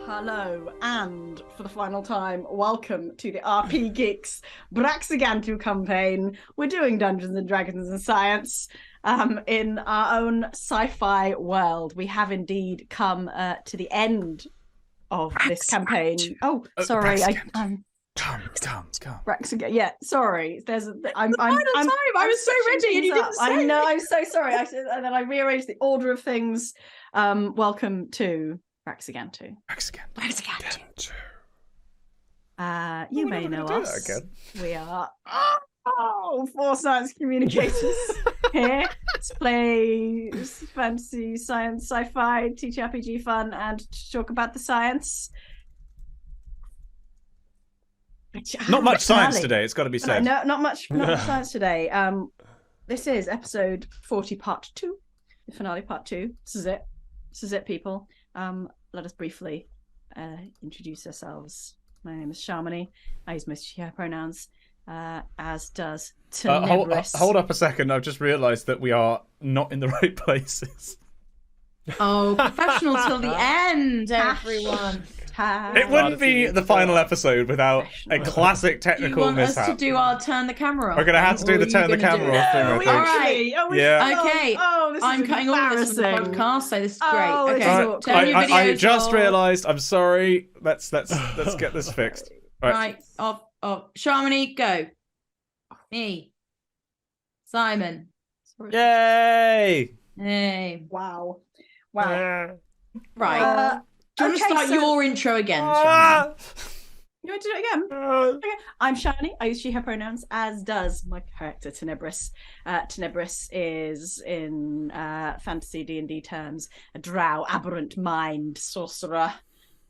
Hello, and for the final time, welcome to the RPGeeks Braxigantu campaign. We're doing Dungeons and Dragons and Science in our own sci-fi world. We have indeed come to the end of this campaign. Oh, sorry, I'm Come. Braxigantu. Yeah, sorry. I'm I was so ready and you didn't say. I know. I'm so sorry. And then I rearranged the order of things. Welcome to Braxigantu. You may know us. We are four science communicators here to play fantasy, science, sci-fi, teach RPG fun, and to talk about the science. Not much science today, it's got to be said. No, not much science today. This is episode 40, part 2, the finale, part 2. This is it, people. Let us briefly introduce ourselves. My name is Sharmony. I use most she/her pronouns, as does Tenebris. Hold up a second. I've just realised that we are not in the right places. Oh, professional till the end, everyone. It wouldn't be the final episode without a classic technical mishap. Do you want mishap. us to do our turn the camera off? We're going to have to do the turn the camera off thing, I think. All right. Yeah. Okay. This I'm is cutting all this from the podcast, so this is great. Okay. Turn your videos I just off. realised. I'm sorry. Let's get this fixed. Right. Off. Sharmony, go. Me. Simon. Yay! Hey. Wow. Right. Do you want to start your intro again, You want to do it again? Okay. I'm Shani. I use she/her pronouns, as does my character Tenebris. Tenebris is, in fantasy D&D terms, a drow, aberrant mind sorcerer.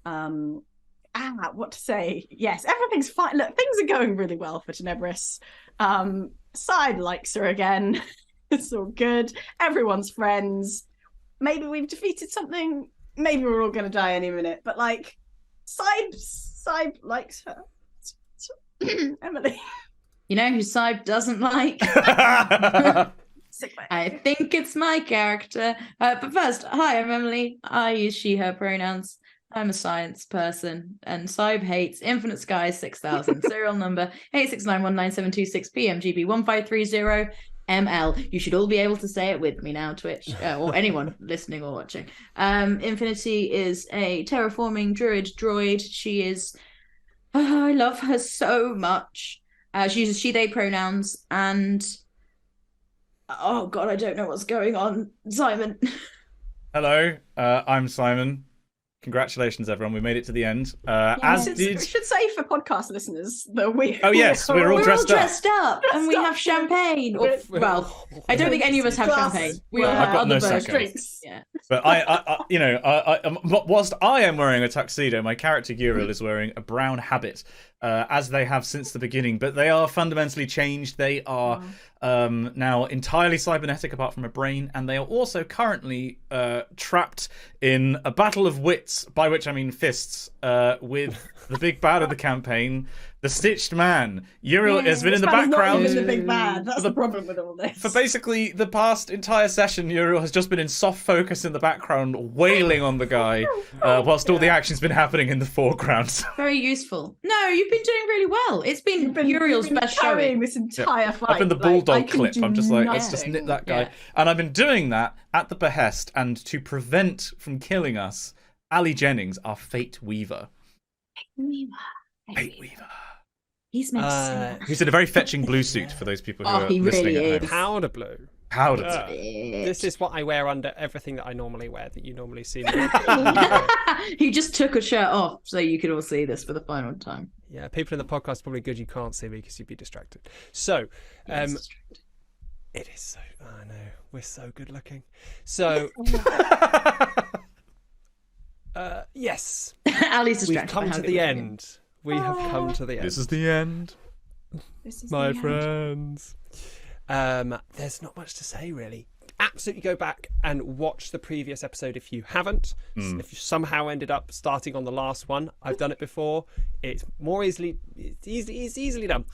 What to say? Yes, everything's fine. Look, things are going really well for Tenebris. Side likes her again. It's all good. Everyone's friends. Maybe we've defeated something. Maybe we're all going to die any minute. But, Side likes her. Emily. You know who Saib doesn't like? I think it's my character. But first, hi, I'm Emily. I use she/her pronouns. I'm a science person, and Saib hates Infinite Skies 6000, serial number 869197226 PMGB 1530 ML. You should all be able to say it with me now, Twitch, or anyone listening or watching. Infinity is a terraforming druid droid. She is... I love her so much. She uses she/they pronouns, and... Oh, God, I don't know what's going on. Simon. Hello, I'm Simon. Congratulations, everyone. We made it to the end. We should say for podcast listeners that we... Oh, yes, we're all dressed up. And we have champagne. Well, I don't think any of us have champagne. We all have other drinks. Yeah. But whilst I am wearing a tuxedo, my character Uriel is wearing a brown habit, as they have since the beginning. But they are fundamentally changed. They are now entirely cybernetic, apart from a brain, and they are also currently trapped in a battle of wits, by which I mean fists, with the big bad of the campaign, the Stitched Man. Uriel has been in the background. Not even the big bad. That's the problem with all this. For basically the past entire session, Uriel has just been in soft focus in the background, wailing on the guy, whilst all the action's been happening in the foreground. Very useful. No, you've been doing really well. It's been Uriel's best showing this entire fight. I've been the bulldog clip. I'm just like, let's just nip that guy. Yeah. And I've been doing that at the behest and to prevent from killing us, Ali Jennings, our Fate Weaver. Fate Weaver. He's meant to say that. Who's in a very fetching blue suit for those people who are he listening really at home. is. Powder blue. Powder blue. This is what I wear under everything that I normally wear, that you normally see me. He just took a shirt off so you could all see this for the final time. Yeah, people in the podcast are probably good you can't see me because you'd be distracted. So, it is so... I know, we're so good looking. So, yes. Ali's distracted. We've come to the end. We have come to the end. This is the end. My friends. There's not much to say, really. Absolutely go back and watch the previous episode if you haven't. If you somehow ended up starting on the last one, I've done it before. It's easily done.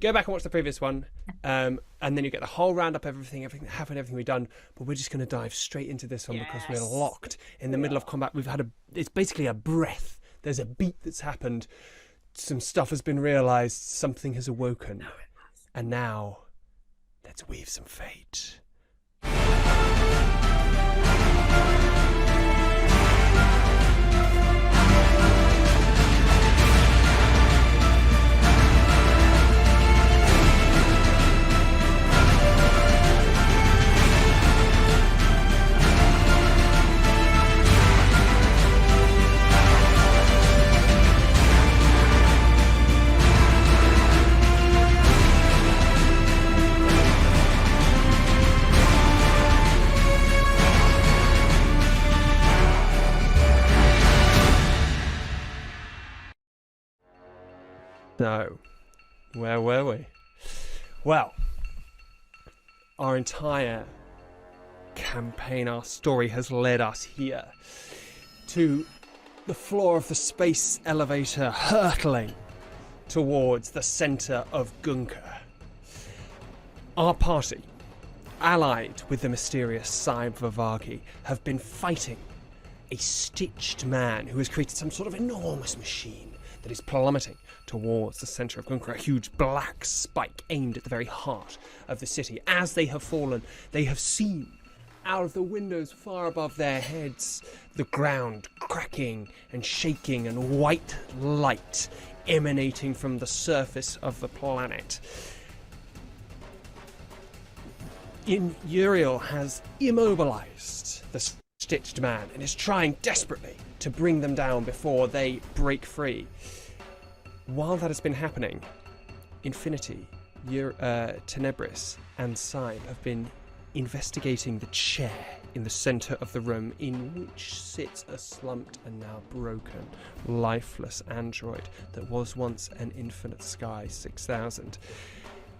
Go back and watch the previous one, and then you get the whole roundup, everything that happened, everything we've done. But we're just going to dive straight into this one because we're locked in the middle of combat. It's basically a breath There's a beat that's happened. Some stuff has been realised. Something has awoken. And now, let's weave some fate. So, where were we? Well, our entire campaign, our story has led us here to the floor of the space elevator hurtling towards the centre of Gunka. Our party, allied with the mysterious Saib Vavagi, have been fighting a stitched man who has created some sort of enormous machine that is plummeting towards the centre of Gunka, a huge black spike aimed at the very heart of the city. As they have fallen, they have seen out of the windows far above their heads the ground cracking and shaking and white light emanating from the surface of the planet. Uriel has immobilised the stitched man and is trying desperately to bring them down before they break free. While that has been happening, Infinity, Tenebris, and Saib have been investigating the chair in the centre of the room in which sits a slumped and now broken, lifeless android that was once an Infinite Sky 6000.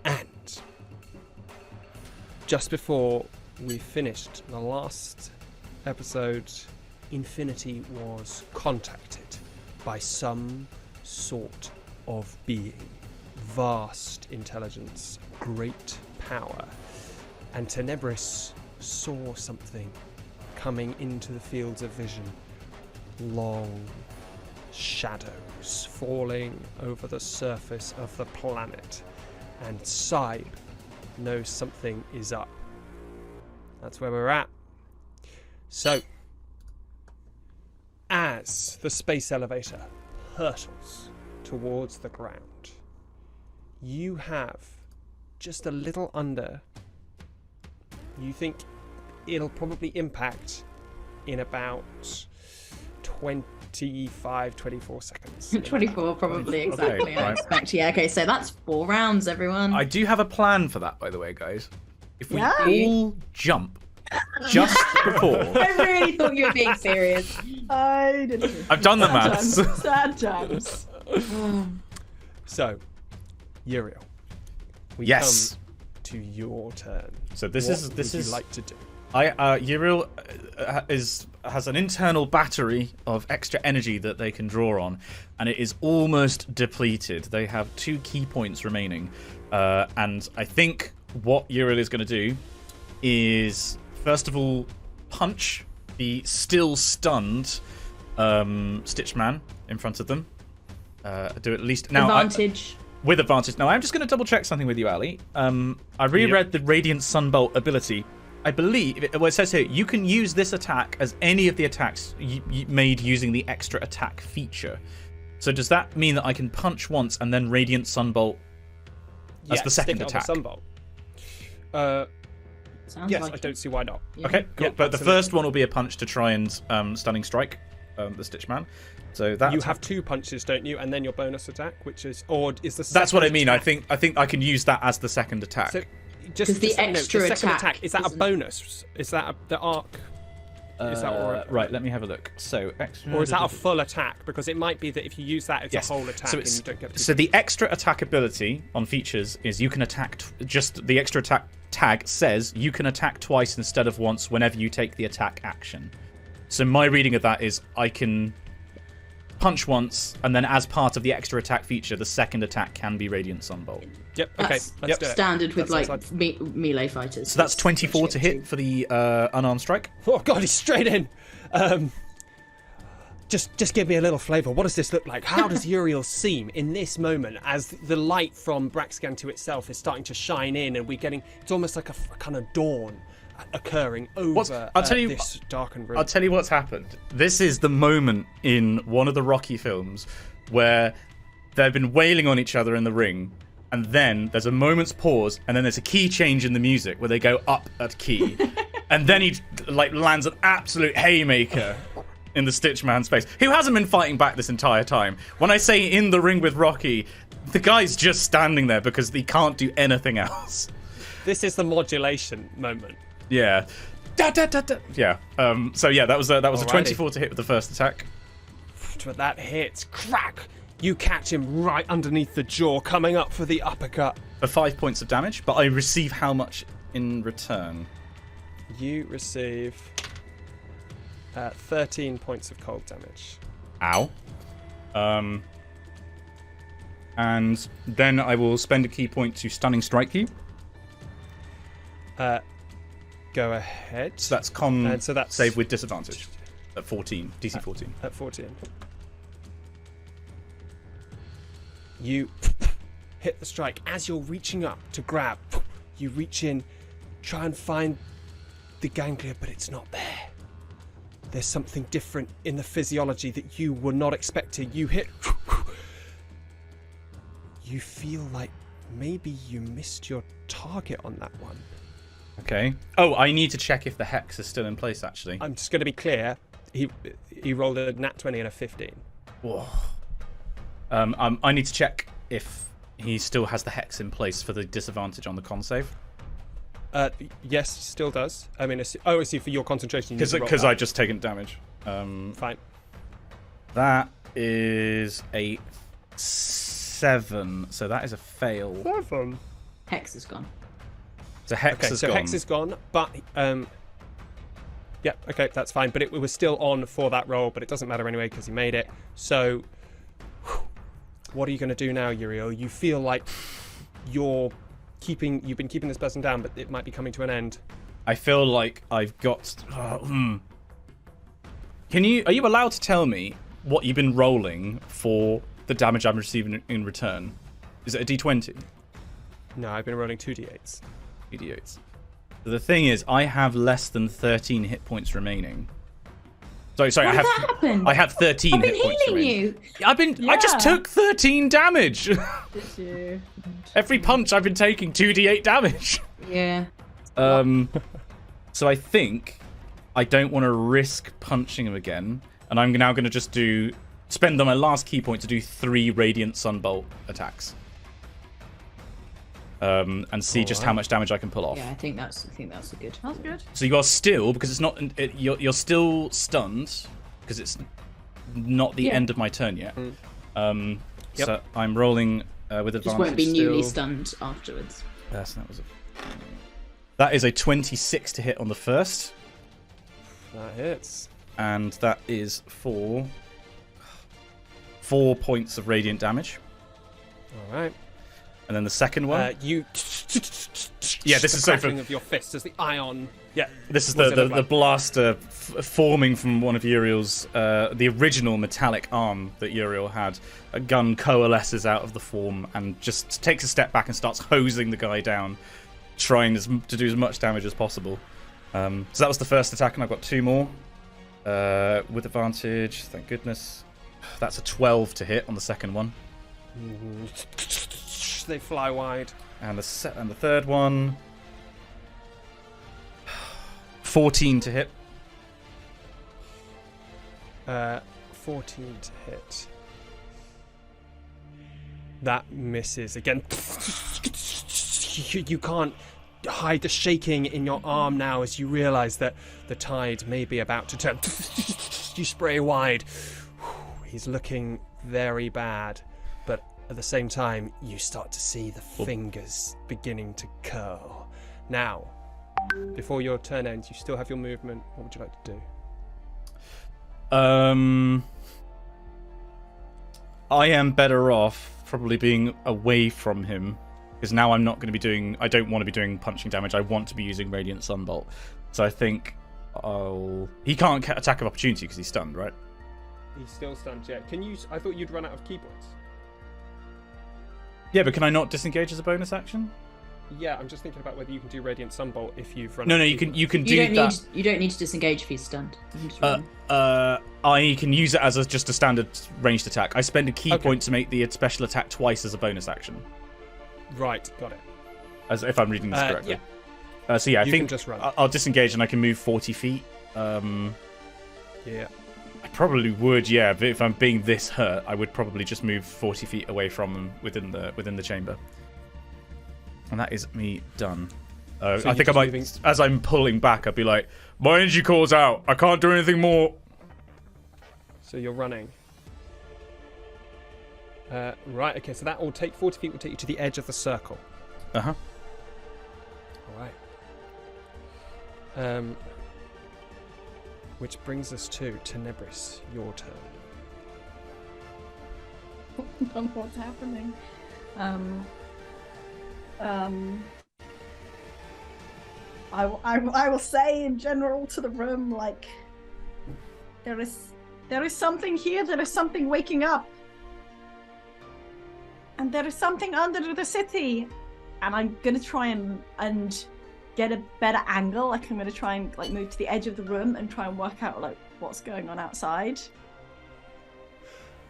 And just before we finished the last episode, Infinity was contacted by some sort of being, vast intelligence, great power, and Tenebris saw something coming into the fields of vision. Long shadows falling over the surface of the planet, and Saib knows something is up. That's where we're at. So, as the space elevator hurtles towards the ground, you have just a little under, you think it'll probably impact in about 24 seconds. 24 probably, exactly. Okay, I right. expect. Yeah, okay, so that's 4 rounds, everyone. I do have a plan for that, by the way, guys. If we Yeah. all jump just before. I really thought you were being serious. I didn't. I've done the Sad maths. times. Sad times. So, Uriel, we Yes. come to your turn. So this What is would you like to do? Uriel has an internal battery of extra energy that they can draw on, and it is almost depleted. They have 2 key points remaining, and I think what Uriel is going to do is, first of all, punch the still stunned Stitch Man in front of them. Do at least now. Advantage. With advantage. Now, I'm just going to double check something with you, Ali. I reread the Radiant Sunbolt ability. I believe, it says here, you can use this attack as any of the attacks you made using the extra attack feature. So does that mean that I can punch once and then Radiant Sunbolt as the second attack? Sunbolt. Sounds Yes, like I don't see why not. Yeah. Okay, cool. Yeah, But the absolutely. first one will be a punch to try and stunning strike the Stitch Man. So that You have 2 punches, don't you? And then your bonus attack, which is, or is the that's what I second mean. I attack- think I can use that as the second attack. So, Because the so no, extra the second attack is that a isn't- bonus? Is that the arc? Is that right? Let me have a look. So extra. Or is that a full attack? Because it might be that if you use that, it's Yes. a whole attack So, and you don't get to... so the extra attack ability on features is you can attack. Just the extra attack tag says you can attack twice instead of once whenever you take the attack action. So my reading of that is I can punch once, and then as part of the extra attack feature, the second attack can be Radiant Sunbolt. Yep, okay, That's let's do it. standard with That like sounds melee fighters. So that's 24 to hit for the unarmed strike. Oh god, he's straight in. just give me a little flavour. What does this look like? How does Uriel seem in this moment as the light from Braxigantu itself is starting to shine in, and it's almost like a kind of dawn occurring over this darkened room. I'll tell you what's happened. This is the moment in one of the Rocky films where they've been wailing on each other in the ring, and then there's a moment's pause, and then there's a key change in the music where they go up at key, and then he lands an absolute haymaker in the Stitch Man's face, who hasn't been fighting back this entire time. When I say in the ring with Rocky, the guy's just standing there because he can't do anything else. This is the modulation moment. Yeah. Da, da, da, da. Yeah. So yeah, that was a Alrighty. 24 to hit with the first attack. But that hits. Crack! You catch him right underneath the jaw, coming up for the uppercut. For 5 points of damage, but I receive how much in return? You receive 13 points of cold damage. Ow. And then I will spend a key point to stunning strike you. Go ahead. So that's save with disadvantage at 14, DC 14. At 14. You hit the strike. As you're reaching up to grab, you reach in, try and find the ganglia, but it's not there. There's something different in the physiology that you were not expecting. You hit. You feel like maybe you missed your target on that one. Okay. Oh, I need to check if the hex is still in place, actually. I'm just going to be clear. He rolled a nat 20 and a 15. Whoa. I need to check if he still has the hex in place for the disadvantage on the con save. Yes, still does. I mean, I see for your concentration. Because I just taken damage. Fine. That is a 7, so that is a fail. 7. Hex is gone. So hex is gone. Hex is gone, but yeah, okay, that's fine. But it was still on for that roll, but it doesn't matter anyway because he made it. So, what are you going to do now, Uriel? You feel like you've been keeping this person down, but it might be coming to an end. I feel like I've got. Are you allowed to tell me what you've been rolling for the damage I'm receiving in return? Is it a D20? No, I've been rolling 2d8s. 2d8s. So the thing is, I have less than 13 hit points remaining. Sorry, What did that happen? I have 13 I've been hit points healing remaining. you. I just took 13 damage. Did you? Every punch I've been taking 2d8 damage. Yeah. So I think I don't want to risk punching him again, and I'm now going to just spend on my last key point to do 3 Radiant Sunbolt attacks. And see just how much damage I can pull off. Yeah, I think that's a good. That's good. So you are still, because it's not, you're still stunned because it's not the end of my turn yet. So I'm rolling with advantage. Just won't be newly stunned afterwards. Yes, that is a 26 to hit on the first. That hits. And that is for 4 points of radiant damage. All right. And then the second one. Yeah, this is so crackling of your fists as the ion. Yeah. This is the blaster forming from one of Uriel's, the original metallic arm that Uriel had. A gun coalesces out of the form and just takes a step back and starts hosing the guy down, trying to do as much damage as possible. So that was the first attack, and I've got 2 more with advantage. Thank goodness. That's a 12 to hit on the second one. They fly wide. And the third one, 14 to hit. 14 to hit. That misses again. You can't hide the shaking in your arm now as you realise that the tide may be about to turn. You spray wide. He's looking very bad, but at the same time, you start to see the fingers beginning to curl. Now, before your turn ends, you still have your movement. What would you like to do? I am better off probably being away from him, because now I'm not going to be doing. I don't want to be doing punching damage. I want to be using Radiant Sunbolt. So I think he can't attack of opportunity because he's stunned, right? He's still stunned. Yeah. Can you? I thought you'd run out of key points. Yeah, but can I not disengage as a bonus action? Yeah, I'm just thinking about whether you can do Radiant Sunbolt if you've run. No, out no, of you key can. points. You can do that. You don't need to disengage if he's stunned. You can just run. I can use it as just a standard ranged attack. I spend a key Okay. point to make the special attack twice as a bonus action. Right, got it. As if I'm reading this correctly. Yeah. So yeah, I You think can just run. I'll disengage and I can move 40 feet. Yeah. I probably would, yeah. But if I'm being this hurt, I would probably just move 40 feet away from them within the chamber. And that is me done. So I you're think I just might, moving- as I'm pulling back, I'd be like, my energy core's out. I can't do anything more. So you're running. Right. Okay. So that will take 40 feet. Will take you to the edge of the circle. Uh-huh. All right. Which brings us to Tenebris. Your turn. On what's happening. I will say in general to the room, like, there is something here. There is something waking up, and there is something under the city, and I'm gonna try and get a better angle. Like, I'm gonna try and like move to the edge of the room and try and work out like what's going on outside.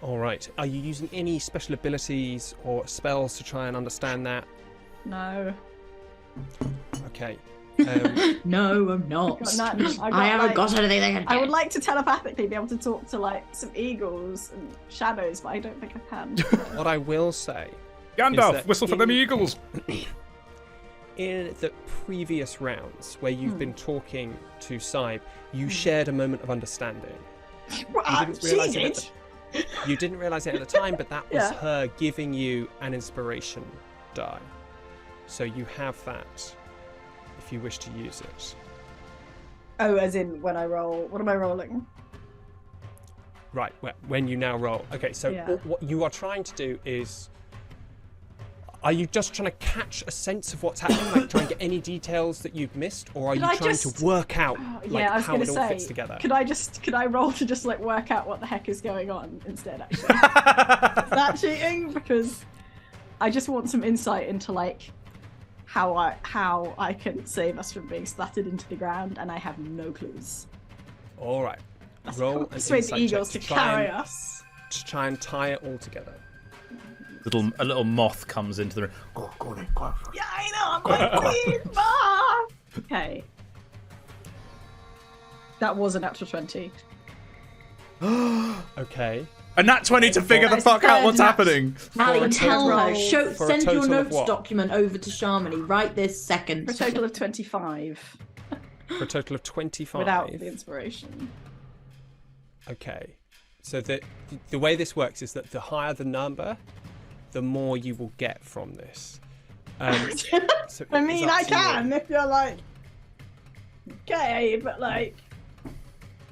All right. Are you using any special abilities or spells to try and understand that? No. Okay. No, I'm not. I haven't got anything they can I get. would like to telepathically be able to talk to like some eagles and shadows, but I don't think I can. What I will say, Gandalf, that whistle for them eagles. in the previous rounds where you've been talking to Saib, you shared a moment of understanding. You didn't realise it at the time, but that was her giving you an inspiration die. So you have that if you wish to use it. Oh, as in when I roll. What am I rolling? Right, when you now roll. Okay, so Yeah. what you are trying to do is... Are you just trying to catch a sense of what's happening, like try and get any details that you've missed, or are you trying to work out like I was how gonna it all say, fits together? Could I roll to just like work out what the heck is going on instead? Actually, is that cheating? Because I just want some insight into like how I can save us from being splattered into the ground, and I have no clues. All right, roll an Persuade the insight eagles check to carry us. to try and tie it all together. A little moth comes into the room. Yeah, I know. I'm like, queen, ah! Okay. That was an natural 20. Okay. And that 20 to figure the fuck out what's happening. Ali, tell her. total- for a Send your total of notes what? document over to Sharmony right this second. For a total of 25. For a total of 25. Without the inspiration. Okay. So the way this works is that the higher the number, the more you will get from this. So I mean, it's up I to you. can if you're like, okay, but like,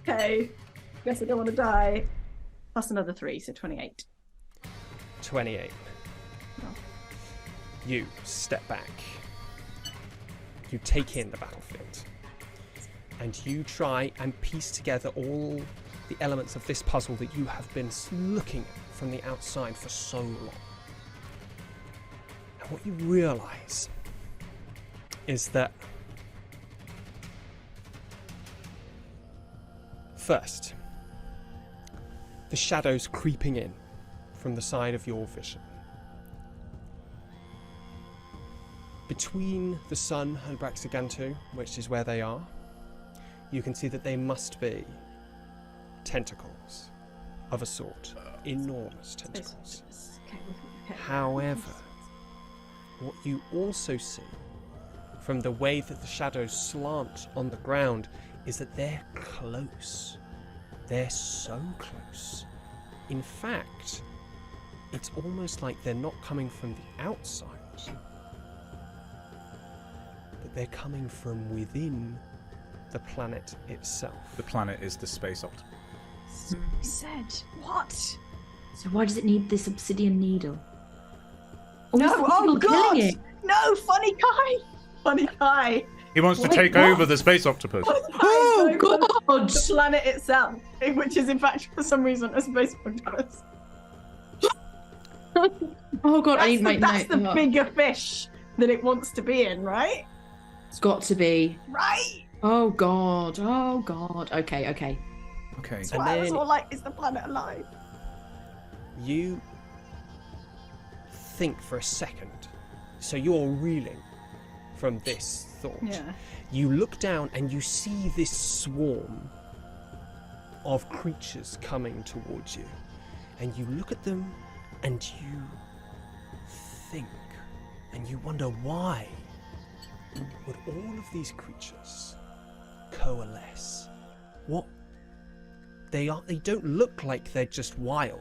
okay, guess I don't want to die. Plus another 3, so 28. 28. Oh. You step back. You take in the battlefield. And you try and piece together all the elements of this puzzle that you have been looking at from the outside for so long. And what you realise is that first, the shadows creeping in from the side of your vision. Between the sun and Braxigantu, which is where they are, you can see that they must be tentacles of a sort. Enormous tentacles. Okay. However, what you also see from the way that the shadows slant on the ground is that they're close. They're so close. In fact, it's almost like they're not coming from the outside, but they're coming from within the planet itself. The planet is the space optimal. He said, what? So why does it need this obsidian needle? No, Or is the oh needle killing god! it? No, funny guy! Funny guy! He wants to Wait, take what? over the space octopus. Oh, God! The planet itself, which is in fact for some reason a space octopus. Oh, God, I need my That's the note. bigger fish that it wants to be in, right? It's got to be. Right. Oh, God. Oh, God. Okay. Okay. That's And why I was then- all like, is the planet alive? You think for a second. So you're reeling from this thought. Yeah. You look down and you see this swarm of creatures coming towards you. And you look at them and you think and you wonder why would all of these creatures coalesce? What they are, they don't look like they're just wild.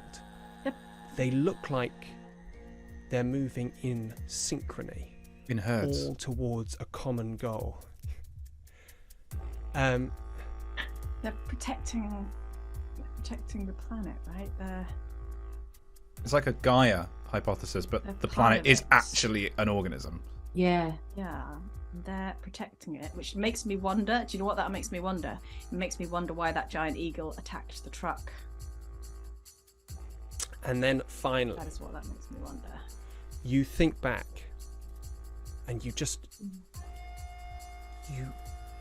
Yep. They look like they're moving in synchrony, In herds. all towards a common goal. They're protecting the planet, right? It's like a Gaia hypothesis, but They're the planet is planets. actually an organism. Yeah. Yeah, they're protecting it, which makes me wonder. Do you know what that makes me wonder? It makes me wonder why that giant eagle attacked the truck. And then finally, That is what that makes me wonder. you think back and you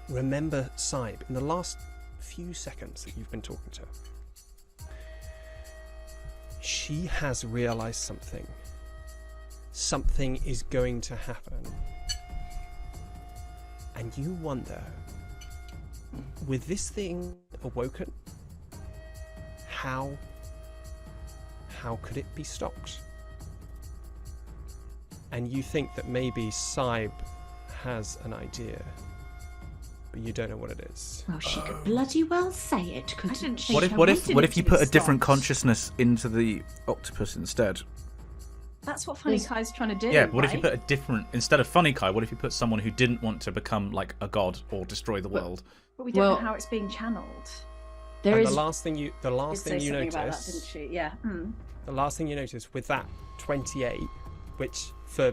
remember Saib in the last few seconds that you've been talking to her. She has realized something. Something is going to happen. And you wonder, with this thing awoken, how could it be stopped? And you think that maybe Saib has an idea, but you don't know what it is. Well, she could bloody well say it, couldn't didn't she? think What I if wanted it you to be put a different stopped. consciousness into the octopus instead? That's what Funny There's- Kai's trying to do. Yeah, what if you right? put a different, instead of Funny Kai, what if you put someone who didn't want to become like a god or destroy the world? But we don't Well- know how it's being channeled. There And is. the last thing you Did say something notice, about that, didn't she? Yeah. Mm. the last thing you notice with that 28, which for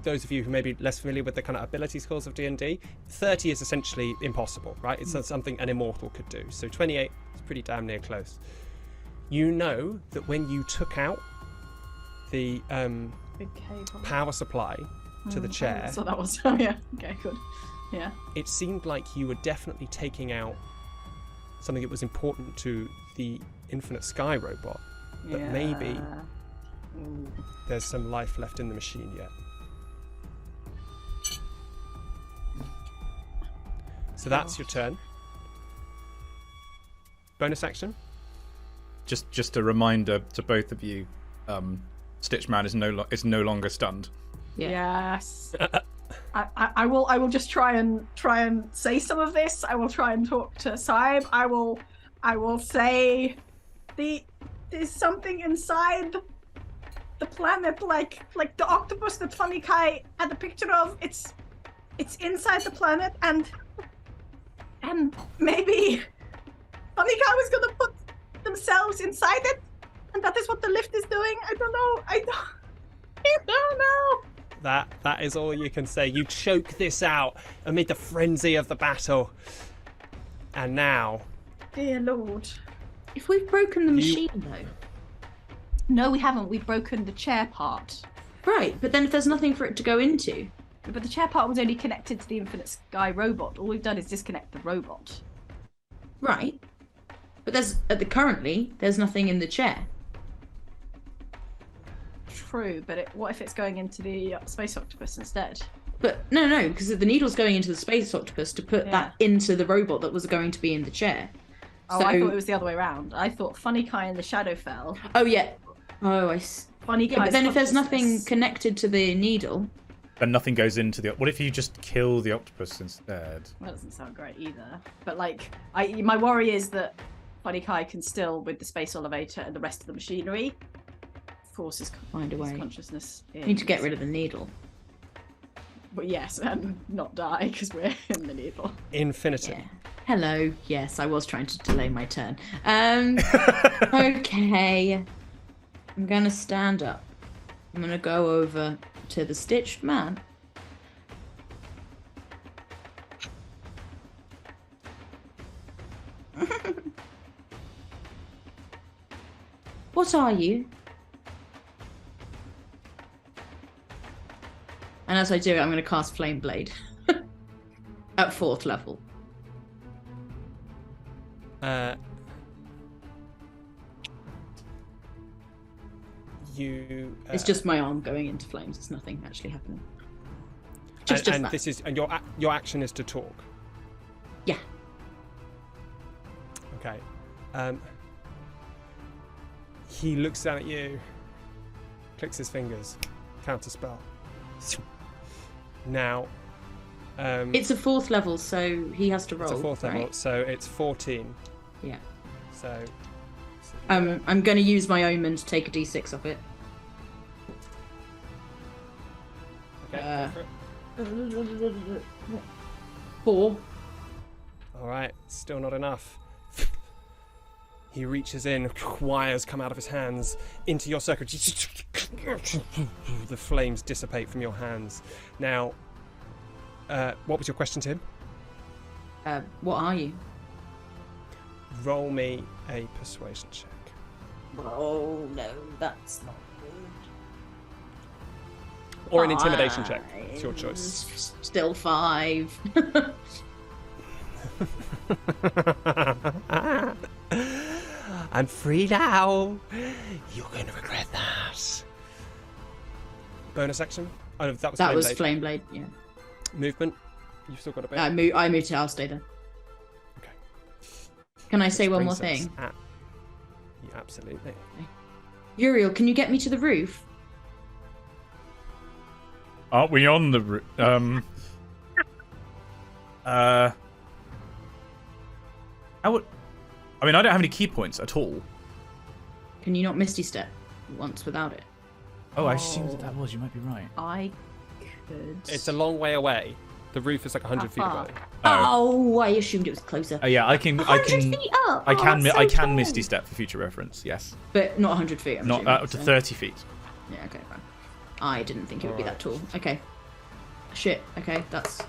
those of you who may be less familiar with the kind of ability scores of D&D, 30 is essentially impossible, right? It's something an immortal could do. So 28 is pretty damn near close. You know that when you took out the Big cable. power supply to the chair, So that was. Oh yeah. Okay. Good. Yeah. it seemed like you were definitely taking out something that was important to the Infinite Sky robot. But maybe Ooh. there's some life left in the machine yet. So that's your turn. Bonus action? Just a reminder to both of you, Stitchman is no longer stunned. Yeah. Yes. I will just try and say some of this. I will try and talk to Saib. I will say there's something inside the planet, like the octopus that Funny Kai had the picture of. It's inside the planet, and maybe Funny Kai was gonna put themselves inside it, and that is what the lift is doing. I don't know. I don't know. That is all you can say. You choke this out amid the frenzy of the battle. And now, Dear Lord. If we've broken the You- machine, though. No, we haven't. We've broken the chair part. Right, but then if there's nothing for it to go into. But the chair part was only connected to the Infinite Sky robot. All we've done is disconnect the robot. Right. But currently, there's nothing in the chair. True, but what if it's going into the space octopus instead? But no, because the needle's going into the space octopus to put that into the robot that was going to be in the chair. Oh, I thought it was the other way around. I thought Funny Kai and the Shadowfell. Oh, yeah. Oh, I see. Funny Yeah, Kai's but then if there's nothing consciousness- connected to the needle. And nothing goes into the. What if you just kill the octopus instead? That doesn't sound great either. But my worry is that Funny Kai can still, with the space elevator and the rest of the machinery, force his Find a way. consciousness in. We need to get rid of the needle. But yes, and not die because we're in the needle. infinitum. Yeah. Hello. Yes, I was trying to delay my turn. Okay. I'm gonna stand up. I'm gonna go over to the stitched man. What are you? And as I do it, I'm going to cast Flame Blade at 4th level. It's just my arm going into flames. It's nothing actually happening. Just and that. this is and your action is to talk. Yeah. Okay. He looks down at you, clicks his fingers, counter spell. Now, it's a 4th level, so he has to roll. It's a 4th level, right? so it's 14. Yeah. So. I'm going to use my omen to take a d6 off it. Okay. Go for it. 4. All right, still not enough. He reaches in, wires come out of his hands into your circle. The flames dissipate from your hands. Now, what was your question to him? What are you? Roll me a persuasion check. Oh no, that's not good. Or an intimidation check. It's your choice. Still 5. I'm free now. You're going to regret that. Bonus action? Oh, that was Flame Blade, yeah. Movement? You've still got a bit. I moved to I'll stay there. Okay. Can I say Which one more brings us thing? Yeah, absolutely. Uriel, can you get me to the roof? Aren't we on the roof? I mean, I don't have any key points at all. Can you not Misty Step once without it? Oh, I assumed that was. You might be right. I could. It's a long way away. The roof is like 100 feet far? away. Oh, I assumed it was closer. Yeah, I can. 100 feet up. I can. that's so I can tall. Misty Step for future reference. Yes. But not 100 feet. I'm Not assuming, up to so- 30 feet. Yeah. Okay. Fine. I didn't think it would be that Alright. tall. Okay. Shit. Okay. That's.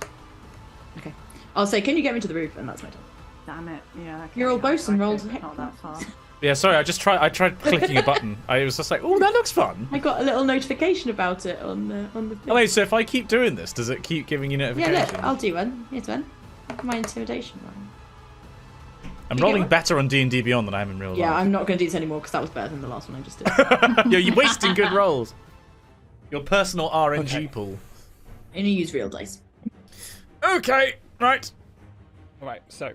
Okay. I'll say, can you get me to the roof? And that's my turn. Damn it. Yeah. Okay. Your old bosun I rolls could, ahead. Not that far. Yeah. Sorry. I tried clicking a button. I was just like, oh, that looks fun. I got a little notification about it on the thing. Oh wait. So if I keep doing this, does it keep giving you Yeah, notifications? look, I'll do one. Here's one. My intimidation one. I'm You rolling get one? better on D&D Beyond than I am in real Yeah, life. I'm not going to do this anymore because that was better than the last one I just did. You're wasting good rolls. Your personal RNG Okay. pool. I'm going to use real dice. Okay. Right. All right, so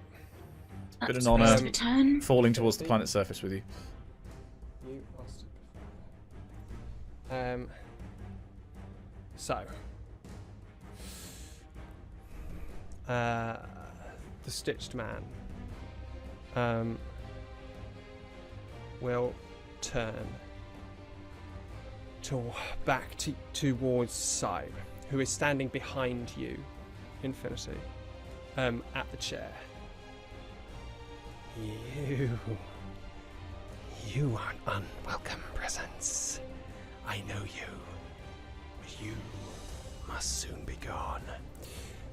Bit That's an honour. my turn. Falling towards the planet's surface with you. you lost it. So the stitched man will turn back towards Sai, who is standing behind you, Infinity, at the chair. You are an unwelcome presence. I know you, but you must soon be gone.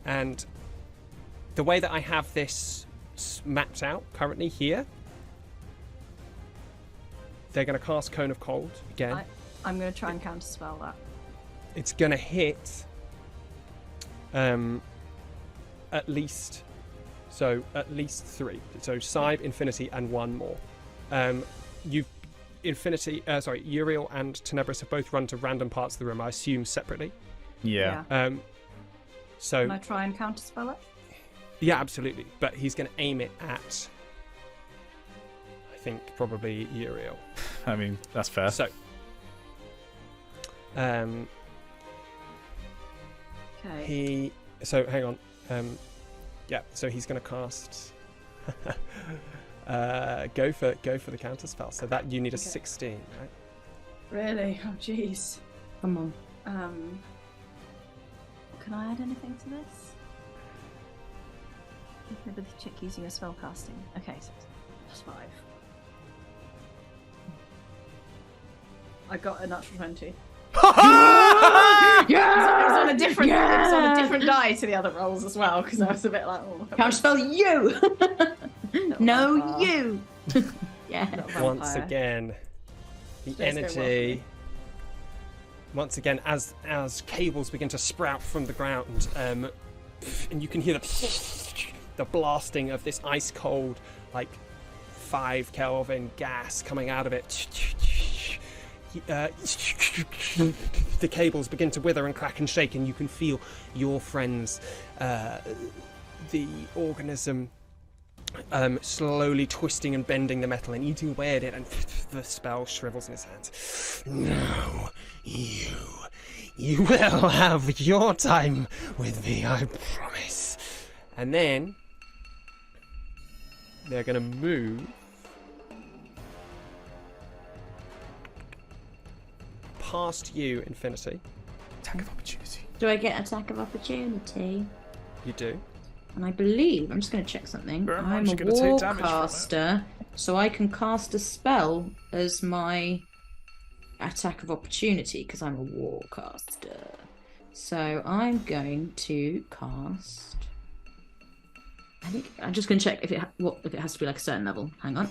And the way that I have this mapped out currently here, they're going to cast Cone of Cold again. I'm going to try and counterspell that. It's going to hit at least 3. So Cybe, Infinity, and one more. Uriel and Tenebris have both run to random parts of the room, I assume separately. Yeah. So Can I try and counterspell it? yeah, absolutely. But he's going to aim it at, I think, probably Uriel. I mean, that's fair. So, Okay. hang on. Yeah, so he's going to cast. Go for the counter spell. So that you need a 16, right? Really? Oh, jeez. Come on. Can I add anything to this? Maybe the chick using a spell casting. Okay, so it's +5. I got a natural 20. Yeah! It was on a different. It was on a different die to the other rolls as well because I was a bit like, oh. Counterspell you! No, vampire. you! Yeah. Not a Once vampire. again, The Today's going well for energy. me. Once again, as cables begin to sprout from the ground, and you can hear the blasting of this ice cold, like 5 Kelvin gas coming out of it. The cables begin to wither and crack and shake, and you can feel your friends, the organism, slowly twisting and bending the metal and eating away at it, and the spell shrivels in his hands. No, you will have your time with me, I promise. And then they're going to move past you, Infinity. Attack of opportunity. Do I get attack of opportunity? You do. And I believe, I'm just going to check something. Very I'm much a gonna take damage from it. warcaster, so I can cast a spell as my attack of opportunity because I'm a warcaster. So I'm going to cast. I'm just going to check if it has to be like a certain level. Hang on.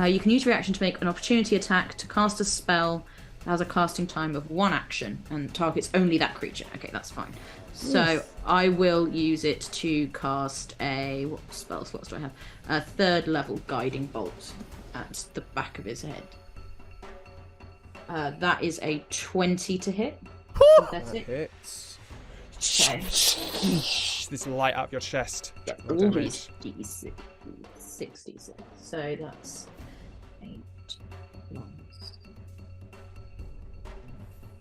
You can use reaction to make an opportunity attack to cast a spell that has a casting time of 1 action and targets only that creature. Okay, that's fine. So I will use it to cast a what spell slots do I have? A 3rd level guiding bolt at the back of his head. That is a 20 to hit. Synthetic. Hits. Okay. This light up your chest. Yep, Roll all damage. these 66. So that's 8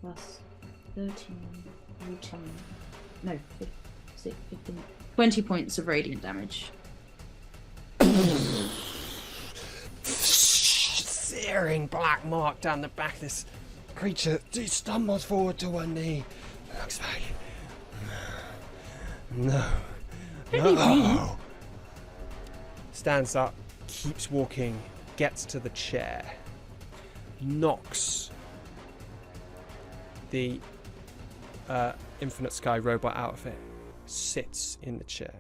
plus 13, 14, no, 15, 20 points of radiant damage. Searing black mark down the back of this creature. He stumbles forward to one knee. Looks back. No. No. Stands up, keeps walking, gets to the chair, knocks the Infinite Sky robot out of it, sits in the chair.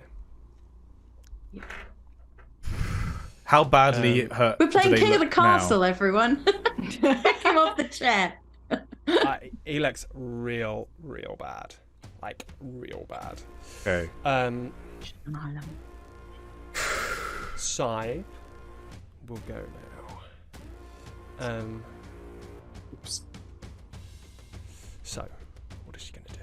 How badly hurt? We're do playing they King of the look now? Castle, everyone. Pick him off the chair. He looks real bad. Like, real bad. Okay. Sai will go now. Oops. So, what is she going to do?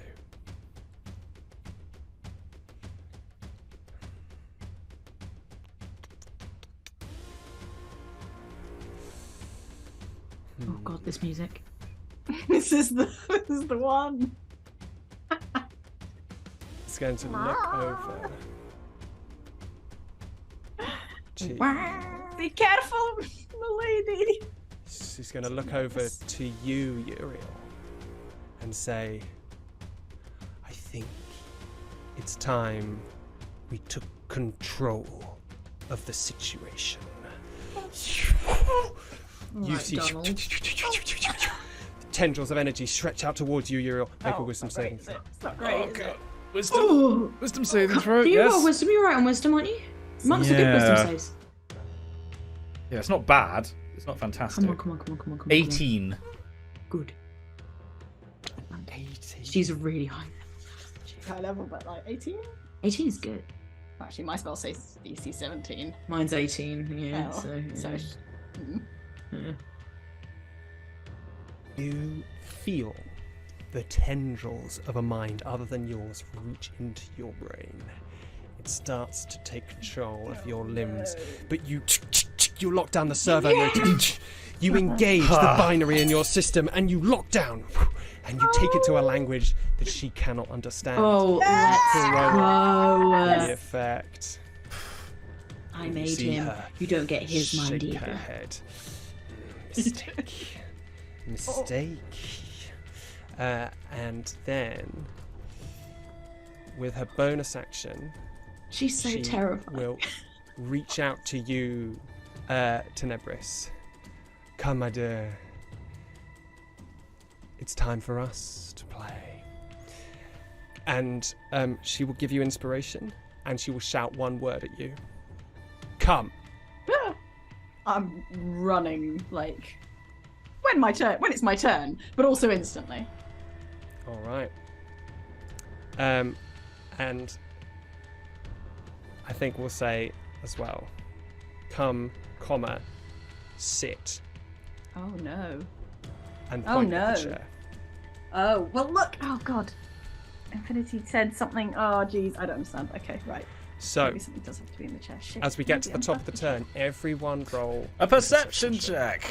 Oh god, this music. This is the one. It's going to look over to... Be careful, milady. She's going to look over to you, Uriel, and say, I think it's time we took control of the situation. You see tendrils of energy stretch out towards you, Uriel. Make a wisdom saving throw. It's not great. Is it? Wisdom saving throw. You Yes. got wisdom, you're right on wisdom, aren't you? Monks are good wisdom saves. Yeah, it's not bad. It's not fantastic. Come on. 18. Good. 18. She's really high. High level, but like 18? 18 is good. Actually, my spell says DC 17. Mine's 18, yeah. Oh, so, yeah. so Yeah. You feel the tendrils of a mind other than yours reach into your brain. It starts to take control of your limbs, but you lock down the servo mode. You engage the binary in your system, and you lock down, and you take it to a language that she cannot understand. Oh, let's The go. effect. I You made see him. her You don't get his mind shake her either. head. Mistake. And then, with her bonus action, She's so she terrifying. will reach out to you, Tenebris. Come, my dear. It's time for us to play. And she will give you inspiration, and she will shout one word at you. Come. I'm running like. when it's my turn, but also instantly. All right. And I think we'll say as well, come, comma, sit, Oh no. and Oh, point at the no. chair. Oh well, look. Oh god. Infinity said something. Oh geez, I don't understand. Okay, right. So, Maybe something does have to be in the chair. Shit. as we get to maybe the top I'm of the fucking turn, everyone roll A perception check.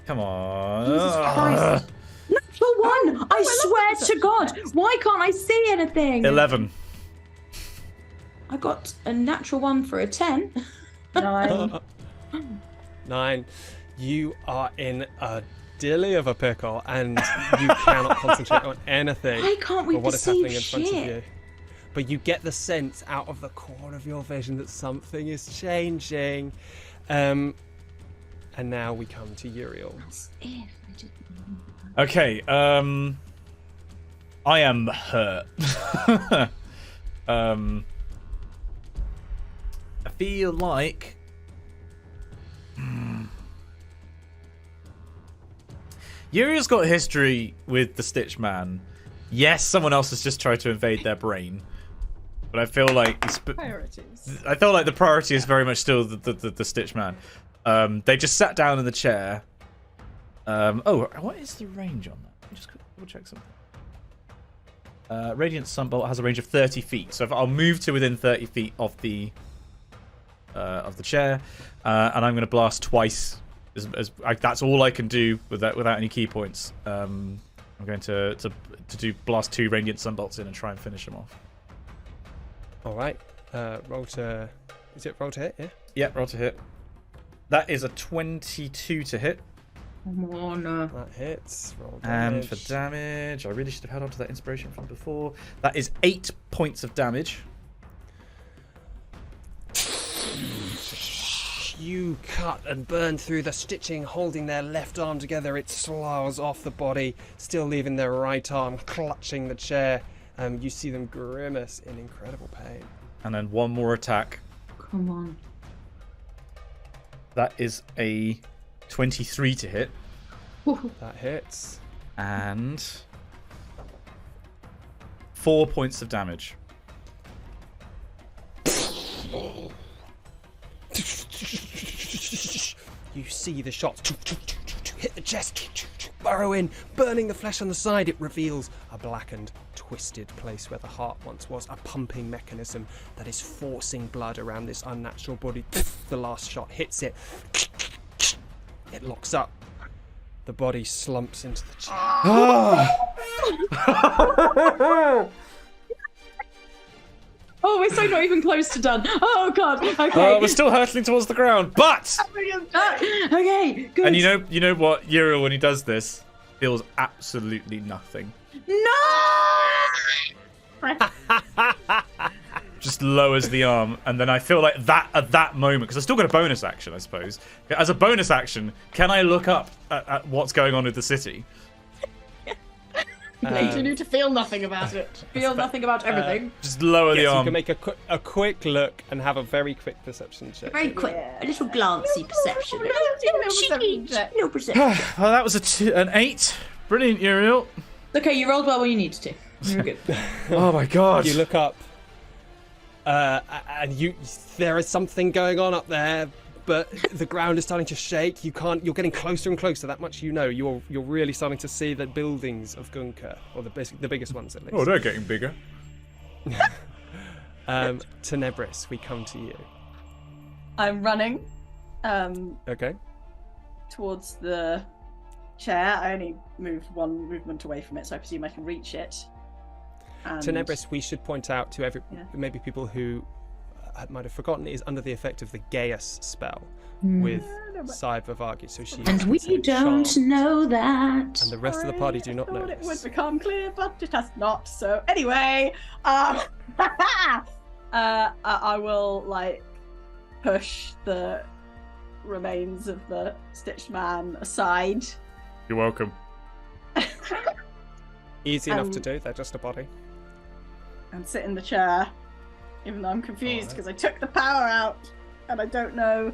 Come on. Jesus Christ. Natural one! I love swear perception to God! checks. Why can't I see anything? 11. I got a natural one for a 10. 9. 9. You are in a dilly of a pickle, and you cannot concentrate on anything Why can't we but what is happening in perceive front of shit? you. But you get the sense out of the core of your vision that something is changing. And now we come to Uriel. As if I didn't know. Okay, I am hurt. I feel like Uriel's got history with the Stitch Man. Yes, someone else has just tried to invade their brain, but I feel like Priorities. I feel like the priority is very much still the Stitch Man. They just sat down in the chair. Oh, what is the range on that? Let me just double check something. Radiant Sunbolt has a range of 30 feet, so if I'll move to within 30 feet of the chair, and I'm going to blast twice. That's all I can do without any key points. I'm going to blast 2 Radiant Sunbolts in and try and finish them off. All right. Roll to... Is it roll to hit? Yeah. Yep, roll to hit. That is a 22 to hit. Come on. That hits. Roll And damage. for damage, I really should have held on to that inspiration from before. That is 8 points of damage. You cut and burn through the stitching, holding their left arm together. It slows off the body, still leaving their right arm clutching the chair. You see them grimace in incredible pain. And then one more attack. Come on. That is a 23 to hit. That hits. And 4 points of damage. You see the shots hit the chest, burrow in, burning the flesh on the side. It reveals a blackened, twisted place where the heart once was, a pumping mechanism that is forcing blood around this unnatural body. The last shot hits it. It locks up. The body slumps into the chair. Oh, we're so not even close to done. Oh God. Okay. We're still hurtling towards the ground, but Okay. Good. and you know what, Uriel, when he does this, feels absolutely nothing. No. Just lowers the arm, and then I feel like that at that moment, because I still got a bonus action, I suppose. As a bonus action, can I look up at what's going on with the city? Continue to feel nothing about it. Feel nothing about everything. Just lower the Yes, you arm. can make a quick look and have a very quick perception check. Very quick. A little glancy perception. perception check. No perception. Well, that was an 8. Brilliant, Uriel. Okay, you rolled well when you needed to. You're good. Oh my god. You look up, and there is something going on up there, but the ground is starting to shake. You're getting closer and closer. That much you know. You're really starting to see the buildings of Gunka, or the biggest ones at least. Oh, they're getting bigger. Tenebris, we come to you. I'm running Okay. towards the chair. I only moved one movement away from it, so I presume I can reach it. And... Tenebris, we should point out to maybe people who might have forgotten, is under the effect of the Gaius spell with Sai Vivagi, so she And we don't know that. and the rest of the party do not know It would this. become clear, but it has not. So anyway, I will push the remains of the Stitched Man aside. You're welcome. Easy enough to do, they're just a body. And sit in the chair, even though I'm confused because I took the power out and I don't know.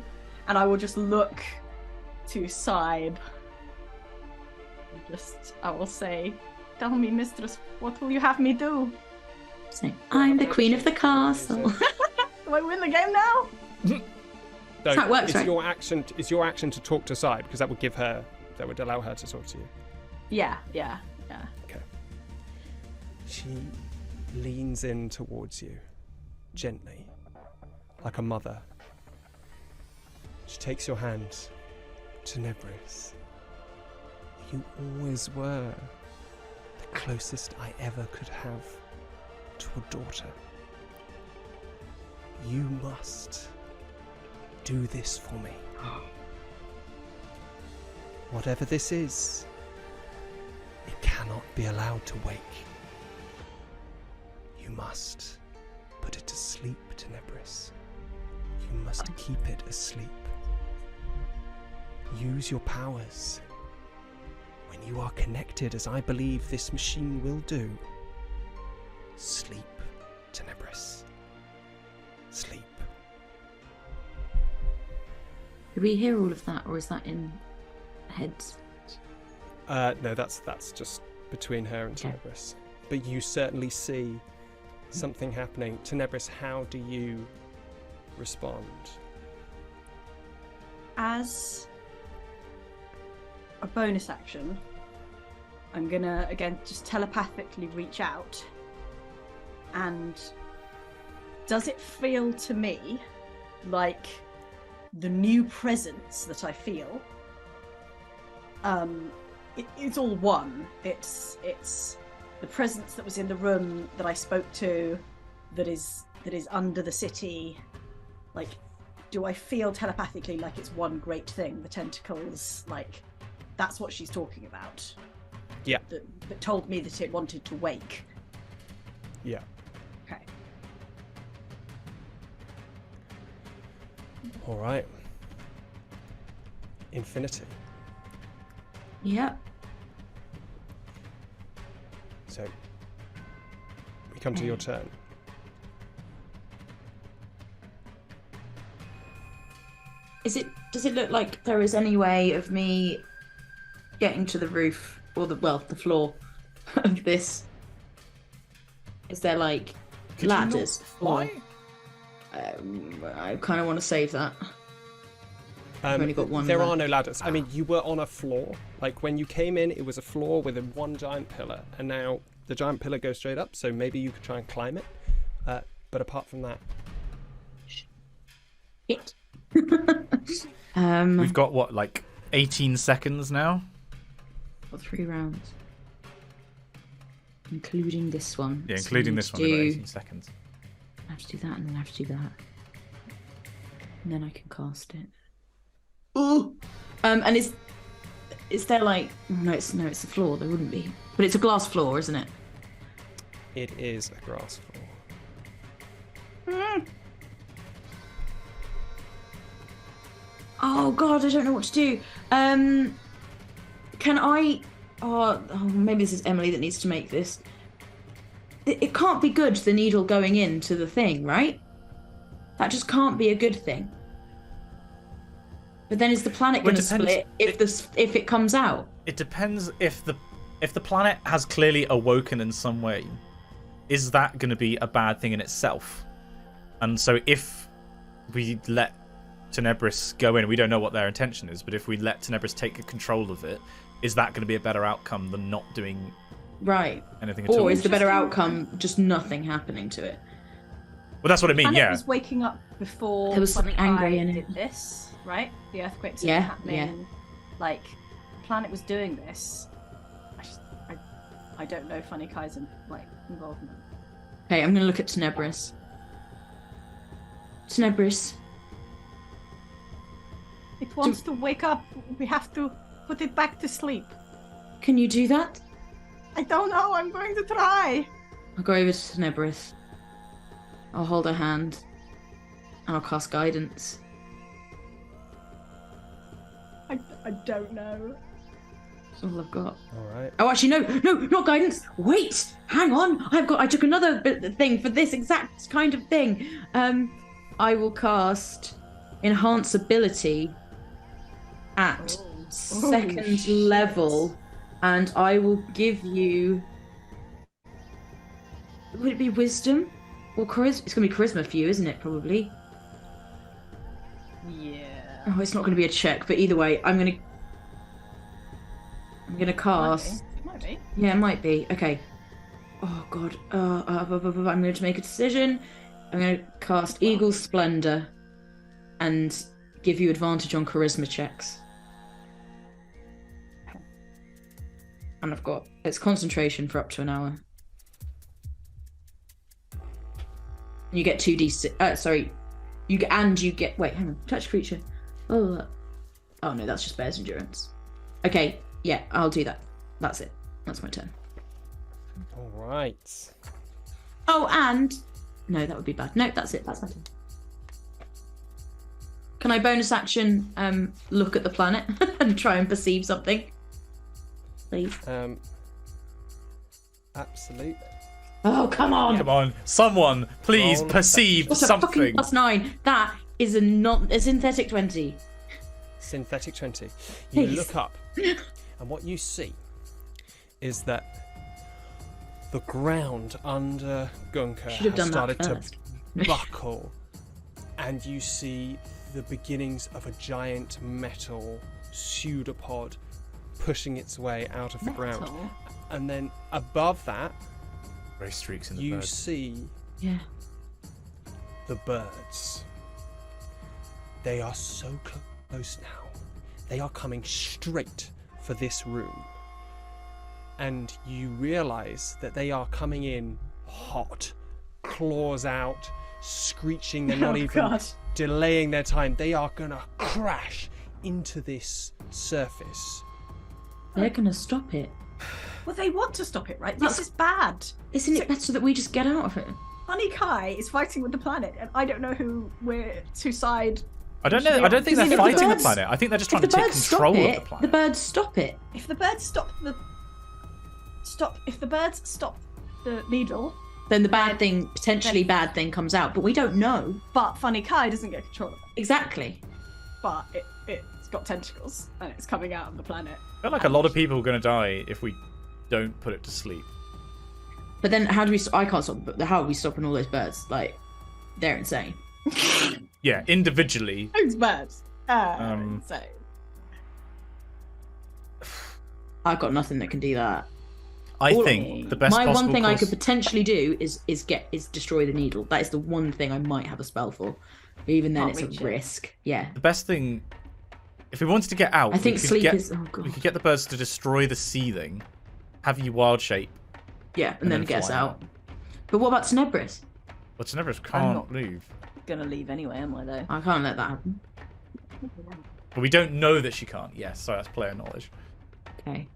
And I will just look to Saib. I will say, tell me, mistress, what will you have me do? Say, I'm the queen of the castle. Do I win the game now? No, That's how it works, it's right? your action to talk to Saib, because that would allow her to talk to you. Yeah. Okay. She leans in towards you, gently, like a mother. She takes your hand. Tenebris, you always were the closest I ever could have to a daughter. You must do this for me. Whatever this is, it cannot be allowed to wake. You must put it to sleep, Tenebris. You must keep it asleep. Use your powers. When you are connected, as I believe this machine will do, sleep, Tenebris. Sleep. Did we hear all of that, or is that in heads? No, that's just between her and Okay. Tenebris. But you certainly see something happening. Tenebris, how do you respond? As a bonus action, I'm gonna again just telepathically reach out, and does it feel to me like the new presence that I feel it's all one. It's the presence that was in the room that I spoke to, that is under the city. Like, do I feel telepathically like it's one great thing? The tentacles, like, that's what she's talking about. Yeah. That told me that it wanted to wake. Yeah. Okay. All right. Infinity. Yep. So, we come to your turn. Does it look like there is any way of me getting to the roof or the floor of this? Is there like Could ladders? you not fly? I kind of want to save that. I've only got one There left. are no ladders. I mean, you were on a floor. Like, when you came in, it was a floor with one giant pillar, and now the giant pillar goes straight up, so maybe you could try and climb it. But apart from that... Shit. We've got, what, like 18 seconds now? Got 3 rounds. Including this one. Yeah, So including I this need one, to about do- 18 seconds. I have to do that, and then I have to do that. And then I can cast it. Ooh! And is there like... No, it's the floor. There wouldn't be. But it's a glass floor, isn't it? It is a grass floor. Oh god, I don't know what to do. Can I? Oh, maybe this is Emily that needs to make this. It can't be good, the needle going into the thing, right? That just can't be a good thing. But then is the planet Well, going to split if it comes out? It depends if the planet has clearly awoken in some way. Is that going to be a bad thing in itself? And so if we let Tenebris go in, we don't know what their intention is, but if we let Tenebris take control of it, is that going to be a better outcome than not doing anything at all? Or is the better outcome just nothing happening to it? Well, that's what I mean, And yeah. it was waking up before There was something angry in it. did this, right? The earthquakes Yeah, were happening. Like, the planet was doing this. I don't know Funny Kai's involvement. Okay, I'm going to look at Tenebris. Tenebris. It wants to wake up. We have to put it back to sleep. Can you do that? I don't know. I'm going to try. I'll go over to Tenebris. I'll hold her hand. And I'll cast guidance. I don't know. That's all I've got. All right. Oh, actually, no, not guidance. Wait, hang on. I took another thing for this exact kind of thing. I will cast Enhance Ability at second level, and I will give you. Would it be wisdom or charisma? It's gonna be charisma for you, isn't it? Probably. Yeah. Oh, it's not gonna be a check, but either way, I'm gonna cast. Might be. Yeah, it might be. Okay. Oh god. I'm going to make a decision. I'm going to cast Eagle's Splendor and give you advantage on charisma checks. And I've got it's concentration for up to an hour. You get 2d6. Sorry. You get. Wait, hang on. Touch creature. Oh no, that's just bear's endurance. Okay. Yeah, I'll do that. That's it. That's my turn. All right. Oh, and no, that would be bad. No, that's it. That's my turn. Can I bonus action look at the planet and try and perceive something, please? Absolutely. Oh, come on! Come on, someone, please Roll perceive What's a fucking something. +9? That is a synthetic 20. Synthetic 20. You Please. look up, and what you see is that the ground under Gunka Should have has done that started to first. buckle, and you see the beginnings of a giant metal pseudopod pushing its way out of the ground. Metal? And then above that, Grey streaks in the you bird. see Yeah. the birds. They are so close now. They are coming straight for this room. And you realise that they are coming in hot, claws out, screeching. They're not Oh, even God. delaying their time. They are going to crash into this surface. They're gonna stop it. Well, they want to stop it, right? That's- This is bad. Isn't it better that we just get out of it? Funny Kai is fighting with the planet, and I don't know whose side. I don't know. I don't think Because they're if the fighting the birds- planet. I think they're just If trying the to take birds stop control of the it, planet. the birds stop it. If the birds stop the needle, Then the potentially bad thing comes out, but we don't know. but Funny Kai doesn't get control of it. Exactly. But it's got tentacles and it's coming out of the planet. I feel like a lot of people are going to die if we don't put it to sleep. But then how do we I can't stop, but how are we stopping all those birds? Like, they're insane. Yeah, individually. Who's birds? So I've got nothing that can do that. I All- think the best My possible one thing I course- could potentially do is destroy the needle. That is the one thing I might have a spell for. But even then, Can't it's reach a it. risk. Yeah. The best thing, if we wanted to get out, I think we could sleep get, is. Oh we god. could get the birds to destroy the seething, have you wild shape, Yeah, and then it gets fly out. But what about Tenebris? but Tenebris I'm can't not- move. gonna leave anyway, am I though? I can't let that happen. But we don't know that she can't. Yes, so that's player knowledge. Okay.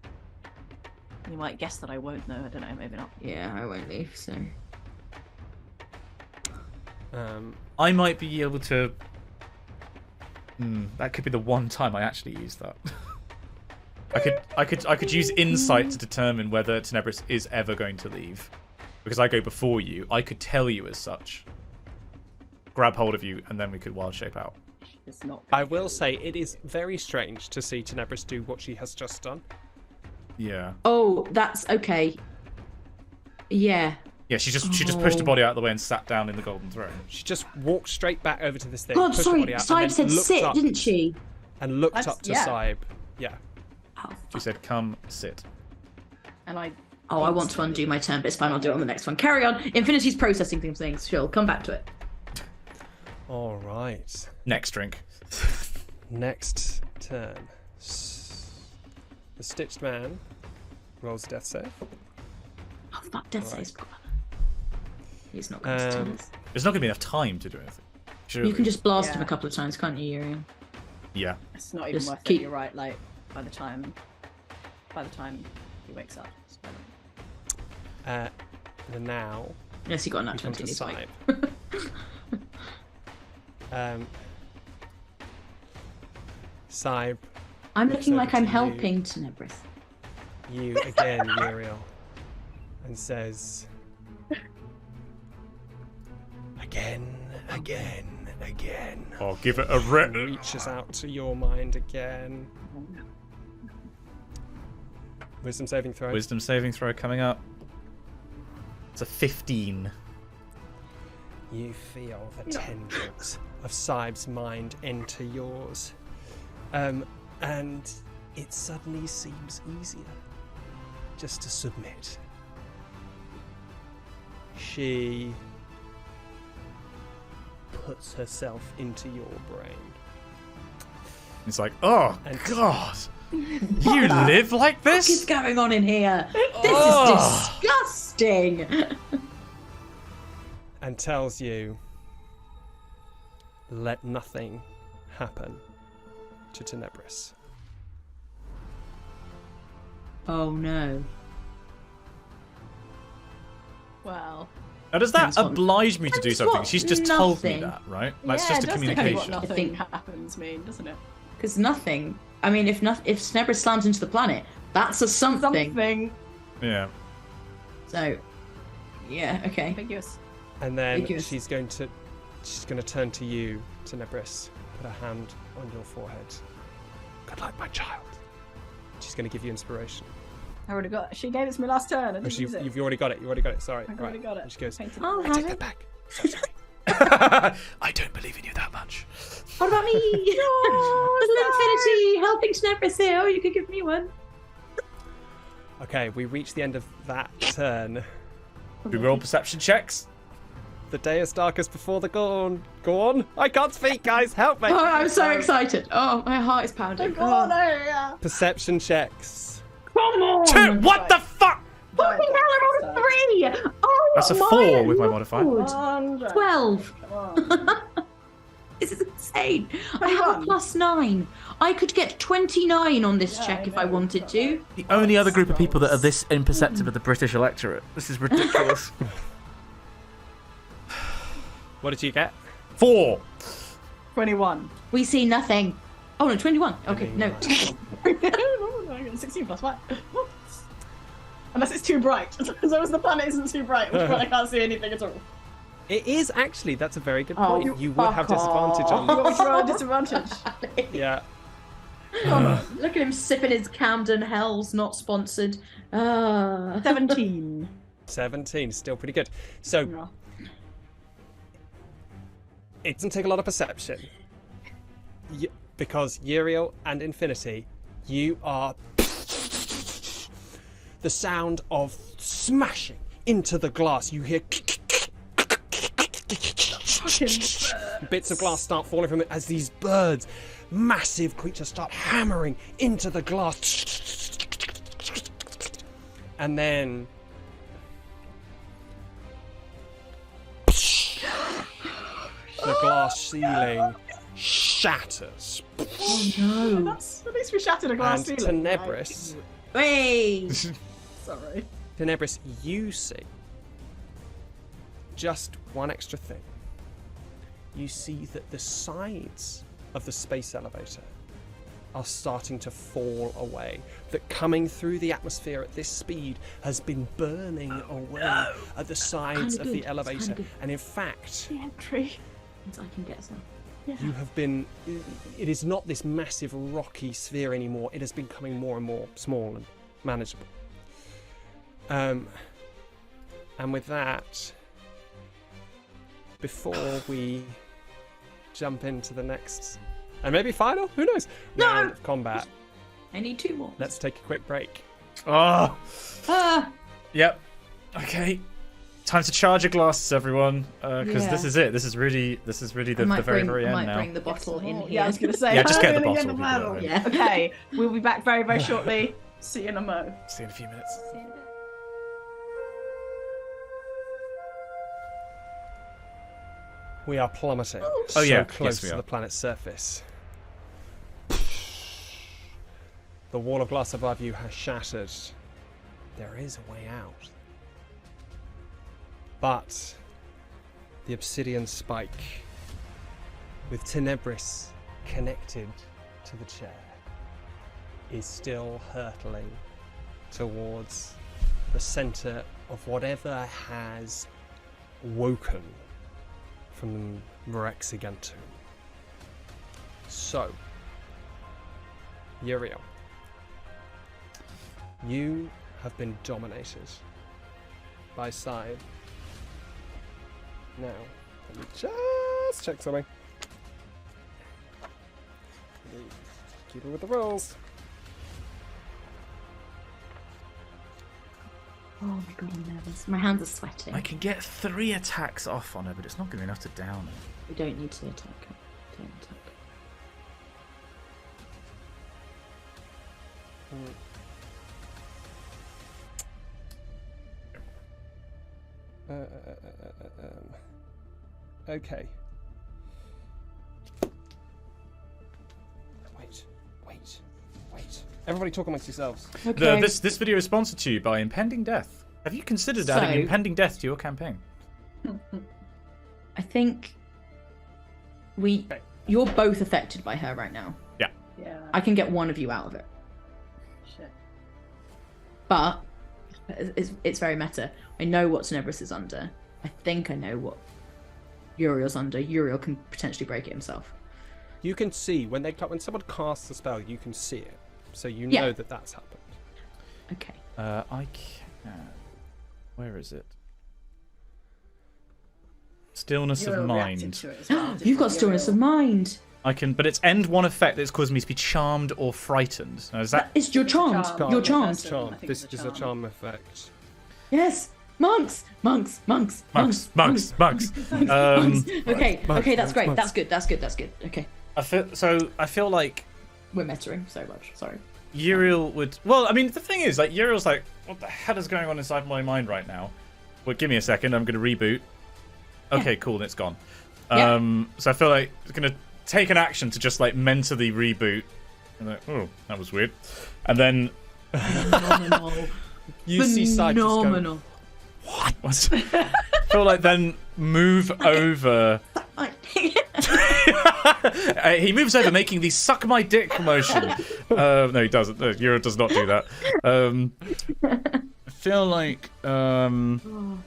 You might guess that I won't know. I don't know. Maybe not. Yeah, I won't leave. So. I might be able to. That could be the one time I actually use that. I could use insight to determine whether Tenebris is ever going to leave, because I go before you. I could tell you as such. Grab hold of you, and then we could wild shape out. It's not. I will say it is very strange to see Tenebris do what she has just done. Yeah. Oh, that's okay. Yeah. Yeah, she just pushed the body out of the way and sat down in the golden throne. She just walked straight back over to this thing. God, pushed the sorry. body out, Saib and said then looked sit, up, didn't she? And looked That's- up to yeah. Saib. Yeah. Oh, She said, "Come sit." And I. Oh, I want to undo my turn, but it's fine. I'll do it on the next one. Carry on. Infinity's processing things. She'll come back to it. All right. Next drink. Next turn. The Stitched Man rolls a death save. Oh, fuck. Death Alright. saves. He's not going to do this. There's not going to be enough time to do anything. Surely. You can just blast him Yeah. a couple of times, can't you, Uriel? Yeah. It's not even Just worth keep- it. You're right. Like by the time he wakes up. it's better. And now Unless you got a nat we come 20 to in his way. Saib. Saib, I'm Looks looking like over I'm to you. helping Tenebris. you again, Uriel, and says, again, again. I'll give it a rip. Reaches out to your mind again. Wisdom saving throw. Wisdom saving throw coming up. It's a 15. You feel the tendrils of Saib's mind enter yours. And it suddenly seems easier just to submit. She puts herself into your brain. It's like, oh, And- God. You live like What is this? going on in here? This Oh. is disgusting. And tells you, let nothing happen to Tenebris. Oh no. Well, Now, does that Depends what- oblige me to do depends something? what She's just told me nothing. that, right? That's yeah, just a it does depend what communication. nothing I think- happens mean, doesn't it? Because nothing. I mean, if Tenebris slams into the planet, that's a something. Something Yeah. So, yeah, okay. ambiguous. And then Ridiculous. she's going to turn to you, Tenebris, put her hand on your forehead. Good luck, my child. She's going to give you inspiration. I already got it. She gave it to me last turn. I didn't use it. You've already got it. You already got it. Sorry. I've already got it. And she goes, Painted I'll it. I have take that it. back. So sorry. I don't believe in you that much. What about me? Little Infinity helping Tenebris here. Oh, you could give me one. Okay, we reach the end of that turn. We roll perception checks. The day is darkest before the dawn. Go on. I can't speak, guys. Help me. Oh, I'm so excited. Oh, my heart is pounding. Oh, no, yeah. Perception checks. Come on. What the fuck? Fucking hell, I rolled a 3. Oh, That's a my 4 with my modifier. lord. Andre. 12. Come on. This is insane. I have a 21. +9. I could get 29 on this Yeah, check I if I know, wanted but to. The only other group of people that are this imperceptive are the British electorate. This is ridiculous. What did you get? 4. 21. We see nothing. Oh no, 21. Okay, no. 16 plus 1. Unless it's too bright. As long as the planet isn't too bright, which one I can't see anything at all. It is actually. That's a very good Oh, point. you You would have fuck disadvantage You on want me that. to roll a disadvantage? Yeah. Look at him sipping his Camden Hells, not sponsored. 17. 17, still pretty good. So No. it doesn't take a lot of perception. Because Uriel and Infinity, you are the sound of smashing into the glass. You hear bits of glass start falling from it as these birds, massive creatures, start hammering into the glass. And then the glass ceiling shatters. Oh no. That's, at least we shattered a glass And ceiling. Tenebris, Wait. Sorry. Tenebris, you see just one extra thing. You see that the sides of the space elevator are starting to fall away. That coming through the atmosphere at this speed has been burning away at the sides Kinda of good, the it's elevator. kinda good. And in fact, The entry. Means I can get some. you have been. It is not this massive rocky sphere anymore. It has been becoming more and more small and manageable. And with that, before we jump into the next and maybe final, who knows, round of combat, I need 2 more. let's take a quick break. Oh. Ah. Yep. Okay. Time to charge your glasses, everyone, because Yeah. this is it. This is really the very I end might now. bring the bottle in here. Yeah, I was going to say. Yeah, just get I'm the gonna bottle, people, yeah. Okay, we'll be back very, very shortly. See you in a mo. See you in a few minutes. We are plummeting Oh, yeah. so close Yes, we to are. the planet's surface. The wall of glass above you has shattered. There is a way out. But the obsidian spike, with Tenebris connected to the chair, is still hurtling towards the center of whatever has woken from Braxigantu. So, Uriel, you have been dominated by Scythe. Now, let me just check something. Keep it with the rolls. Oh my god, I'm nervous. My hands are sweating. I can get 3 attacks off on her, but it's not going to be enough to down her. We don't need to attack her. Don't attack. Okay. Wait. Everybody talk amongst yourselves. Okay. This video is sponsored to you by impending death. Have you considered adding impending death to your campaign? I think you're both affected by her right now. Yeah. I can get one of you out of it. Shit. But it's very meta. I know what Tenebris is under. I think I know what Uriel's under. Uriel can potentially break it himself. You can see when someone casts a spell, you can see it, so you know that that's happened. Okay. I can. Where is it? Stillness of mind. You've got stillness of mind. I can, but it's end 1 effect that's causing me to be charmed or frightened. Now, is that? It's your charmed. You're charmed. Charm. This is a charm effect. Yes. Monks. Monks. Okay. That's great. monks. That's good. Okay. I feel like We're mettering so much. Sorry. Uriel would. Well, I mean, the thing is, like, Uriel's like, what the hell is going on inside my mind right now? Well, give me a second. I'm going to reboot. Okay, cool. And it's gone. So I feel like it's going to take an action to just like mentally reboot. And like, oh, that was weird. And then Phenomenal. You see Scythe just go, what? I feel like then move over. He moves over, making the "suck my dick" motion. No, he doesn't. No, Euro does not do that. I feel like, oh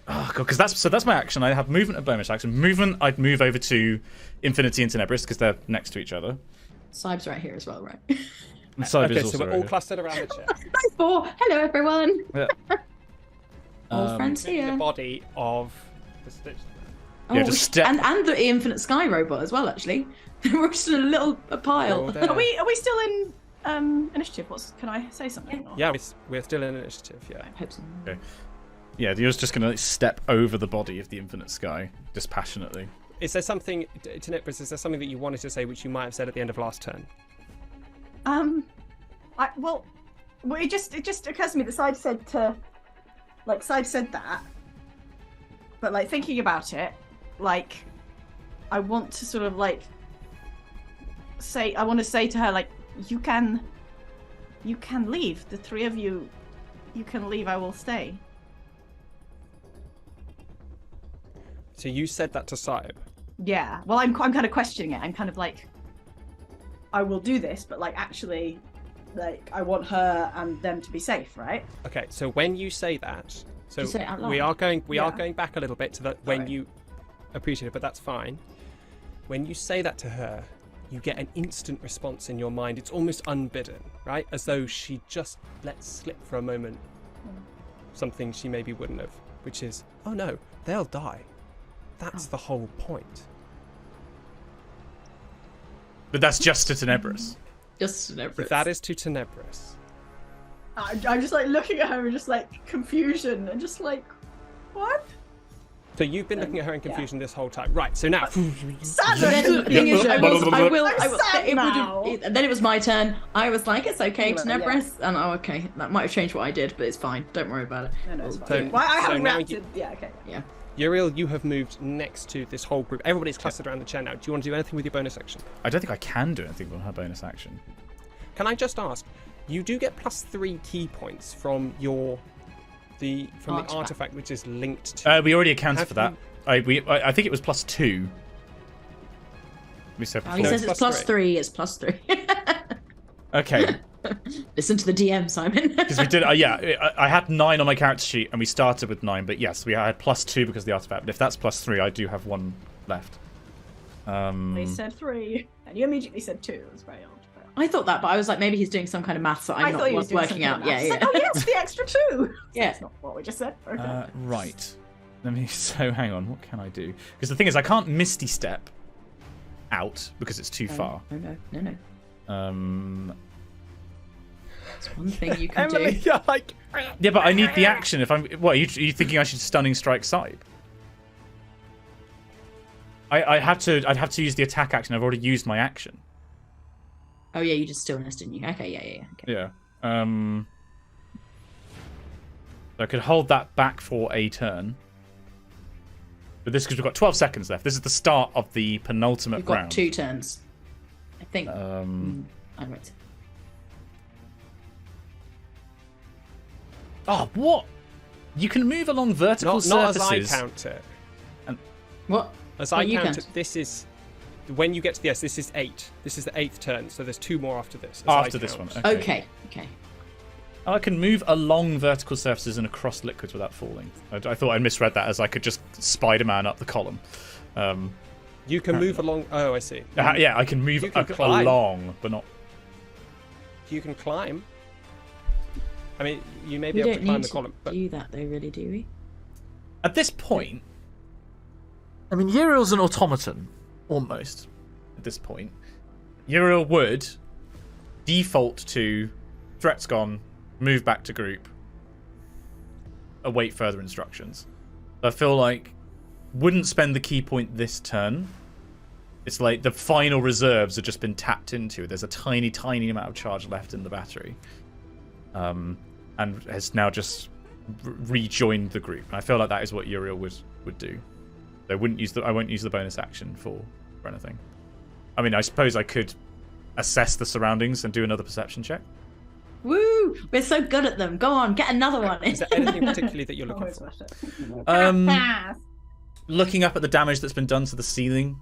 god, because that's my action. I have movement and bonus action. Movement, I'd move over to Infinity and Tenebris because they're next to each other. Sibes right here as well, right? And Cyber's okay, also so we're right all here. clustered around the chair. Hello, everyone. Yeah. All friends here. The body of the Stitch. Yeah, just step. and the Infinite Sky robot as well. Actually, we're just in a pile. They're all Are we still in initiative? Can I say something? Yeah, we're still in initiative. Yeah. I hope so. Okay. Yeah, you're just gonna like, step over the body of the Infinite Sky dispassionately. Is there something, Tenebris, is there something that you wanted to say which you might have said at the end of last turn? It just occurs to me that Side said that, but like thinking about it, like I want to sort of like say to her like you can leave, the 3 of you can leave, I will stay. So you said that to Scythe. Yeah, well I'm kind of questioning it. I'm kind of like, I will do this, but like actually, like I want her and them to be safe, right? Okay, so when you say that, so You say it out loud. we are going back a little bit to the when Sorry. you appreciate it, but that's fine. When you say that to her, you get an instant response in your mind. It's almost unbidden, right? As though she just let slip for a moment something she maybe wouldn't have, which is, oh no, they'll die. That's the whole point. But that's just to Tenebris. Just Tenebris. That is to Tenebris. I'm just like looking at her and just like confusion and just like, what? So you've been looking at her in confusion this whole time. Right, so now... Sad. The thing is, I will. I'm sad now. And then it was my turn. I was like, it's okay, Tenebris. And okay, that might have changed what I did, but it's fine. Don't worry about it. No, it's fine. So- Well, I so haven't now reacted. Yeah, okay. Yeah. Uriel, you have moved next to this whole group. Everybody's clustered around the chair now. Do you want to do anything with your bonus action? I don't think I can do anything on her bonus action. Can I just ask, you do get +3 key points from the artifact which is linked to... We already accounted Have for that. I think it was +2. We said Oh, he before. says it's +3. It's +3. Okay. Listen to the DM, Simon. Because we did, I had 9 on my character sheet, and we started with 9. But yes, we had +2 because of the artifact. But if that's +3, I do have 1 left. They said 3, and you immediately said 2. It was very odd. I thought that, but I was like, maybe he's doing some kind of maths that I'm not working out. Yeah. Oh yes, the extra 2. Yeah, that's not what we just said. Okay. Right. So hang on, what can I do? Because the thing is, I can't Misty Step out because it's too far. No. That's one thing you can Emily, do. you're like... Yeah, but I need the action. If I'm, what are you thinking? I should stunning strike Sybe? I'd have to use the attack action. I've already used my action. Oh yeah, you just stillness, didn't you? Okay, yeah. Okay. Yeah. I could hold that back for a turn. But this because we've got 12 seconds left. This is the start of the penultimate You've got round. 2 turns. I think. I'm right. Oh, what? You can move along vertical surfaces. Not as I count it. What? As I count it, this is... When you get to this is 8. This is the 8th turn, so there's 2 more after this. After this one. Okay. I can move along vertical surfaces and across liquids without falling. I thought I misread that as I could just Spider-Man up the column. You can move along... Oh, I see. Yeah, I can move along, but not... You can climb. I mean, you may be able to climb the column, but... do that, though, really, do we? At this point... I mean, Uriel's an automaton. Almost, at this point. Uriel would default to threat's gone, move back to group, await further instructions. I feel like wouldn't spend the key point this turn. It's like the final reserves have just been tapped into. There's a tiny, tiny amount of charge left in the battery. And has now just rejoined the group. And I feel like that is what Uriel would do. I won't use the bonus action for anything. I mean, I suppose I could assess the surroundings and do another perception check. Woo! We're so good at them. Go on, get another one. Is there anything particularly that you're looking for? Looking up at the damage that's been done to the ceiling,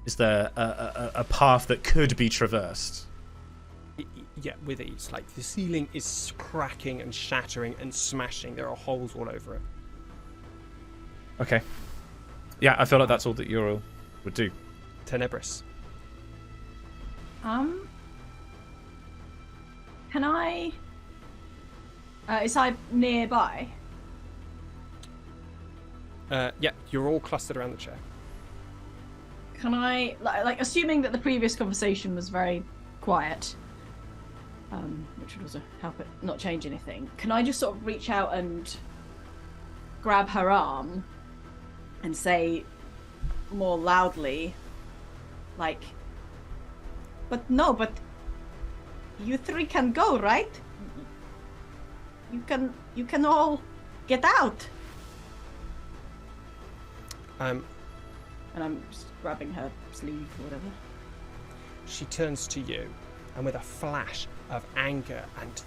is there a path that could be traversed? Yeah, with ease. Like, the ceiling is cracking and shattering and smashing. There are holes all over it. Okay. Yeah, I feel like that's all that Uriel would do. Tenebris. Can I... is I nearby? Yeah, you're all clustered around the chair. Can I... Like, assuming that the previous conversation was very quiet, which would also help it not change anything, can I just sort of reach out and grab her arm and say more loudly, like, but you 3 can go, right? You can all get out. And I'm just grabbing her sleeve or whatever. She turns to you, and with a flash of anger and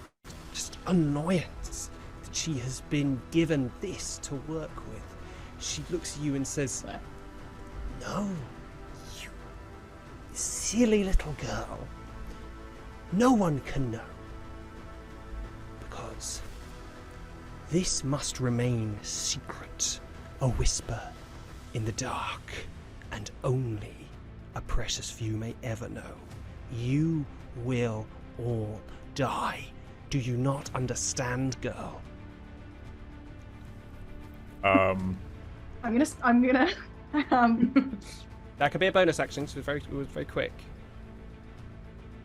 just annoyance that she has been given this to work with, she looks at you and says, "No, you silly little girl. No one can know. Because this must remain secret, a whisper in the dark, and only a precious few may ever know. You will all die. Do you not understand, girl?" I'm gonna That could be a bonus action, so it was very quick.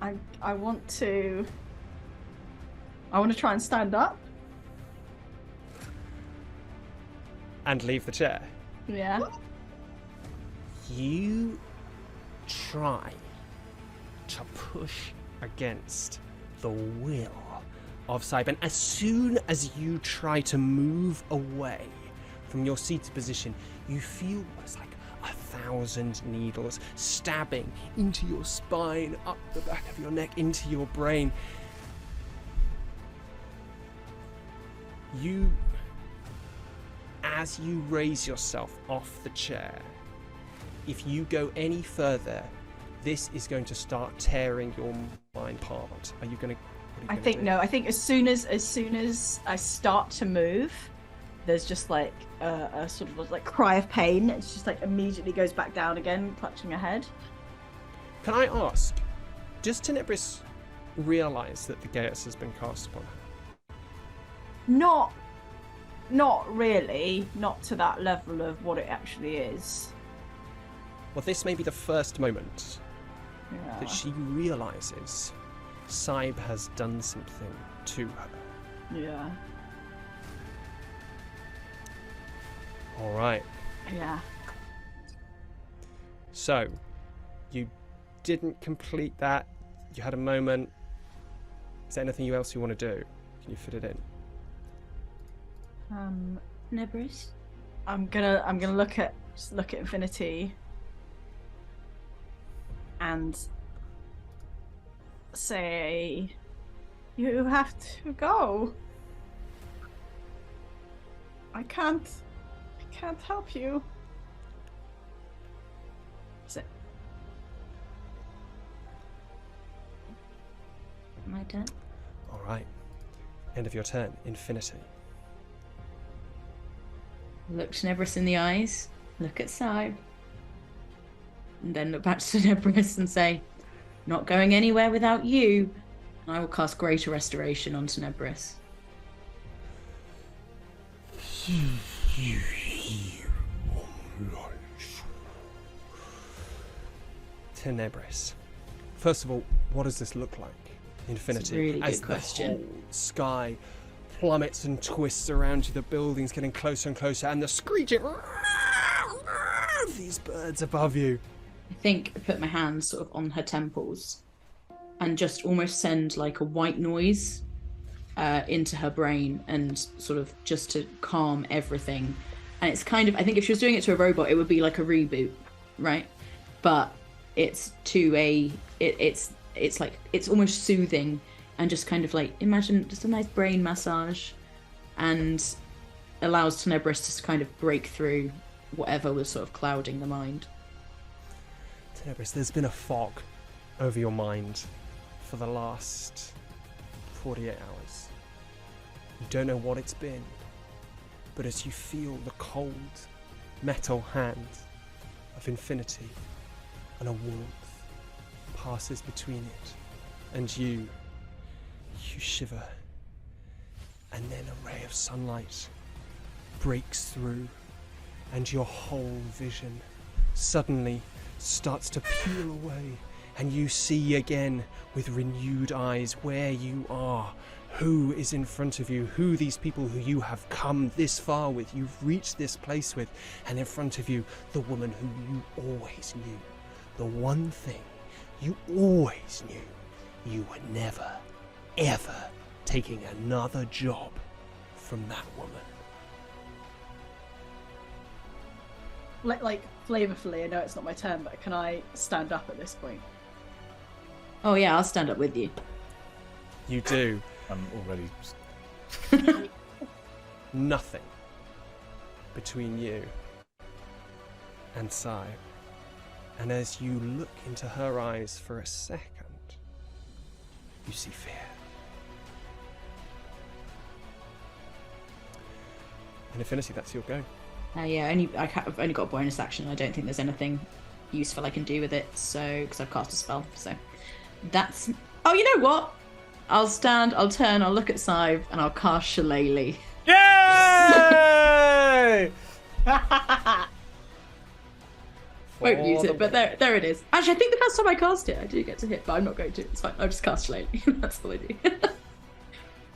I want to try and stand up. And leave the chair. Yeah. You try to push against the will of Sybe, and as soon as you try to move away from your seated position, you feel what's like 1,000 needles stabbing into your spine, up the back of your neck, into your brain. As you raise yourself off the chair, if you go any further, this is going to start tearing your mind apart. Are you going to? I think no. I think as soon as I start to move, there's just like a sort of like cry of pain. It's just like immediately goes back down again, clutching her head. Can I ask? Does Tenebris realise that the Gaius has been cast upon her? Not really. Not to that level of what it actually is. Well, this may be the first moment Yeah. that she realises Saib has done something to her. Yeah. All right. Yeah. So, you didn't complete that. You had a moment. Is there anything else you want to do? Can you fit it in? Tenebris? I'm gonna look at Infinity and say, you have to go. I can't help you. So, My turn. All right. End of your turn. Infinity. Look Tenebris in the eyes. Look at Saib. And then look back to Tenebris and say, not going anywhere without you. And I will cast Greater Restoration on Tenebris. Tenebris. First of all, what does this look like? Infinity. It's a really as good question. The whole sky plummets and twists around you, the buildings getting closer and closer, and the screeching of these birds above you. I think I put my hands sort of on her temples and just almost send like a white noise into her brain and sort of just to calm everything. And it's kind of, I think if she was doing it to a robot, it would be like a reboot, right? But it's to a, it's like, it's almost soothing and just kind of like, imagine just a nice brain massage and allows Tenebris to kind of break through whatever was sort of clouding the mind. Tenebris, there's been a fog over your mind for the last 48 hours. You don't know what it's been, but as you feel the cold metal hand of Infinity and a warmth passes between it and you shiver, and then a ray of sunlight breaks through and your whole vision suddenly starts to peel away, and you see again with renewed eyes where you are, who is in front of you, who these people who you have come this far with, you've reached this place with, and in front of you, the woman who you always knew. The one thing you always knew, you were never, ever taking another job from that woman. like flavorfully, I know it's not my turn, but can I stand up at this point? Oh yeah, I'll stand up with you. You do. I'm already. Nothing between you and Sai. And as you look into her eyes for a second, you see fear. And Infinity, that's your go. Yeah, I've only got a bonus action. I don't think there's anything useful I can do with it, so because I've cast a spell. So that's. Oh, you know what? I'll stand. I'll turn. I'll look at Sive, and I'll cast Shillelagh. Yay! Won't use it, but there it is. Actually, I think the first time I cast it, I do get to hit, but I'm not going to. It's fine. I'll just cast Shillelagh. That's all I do.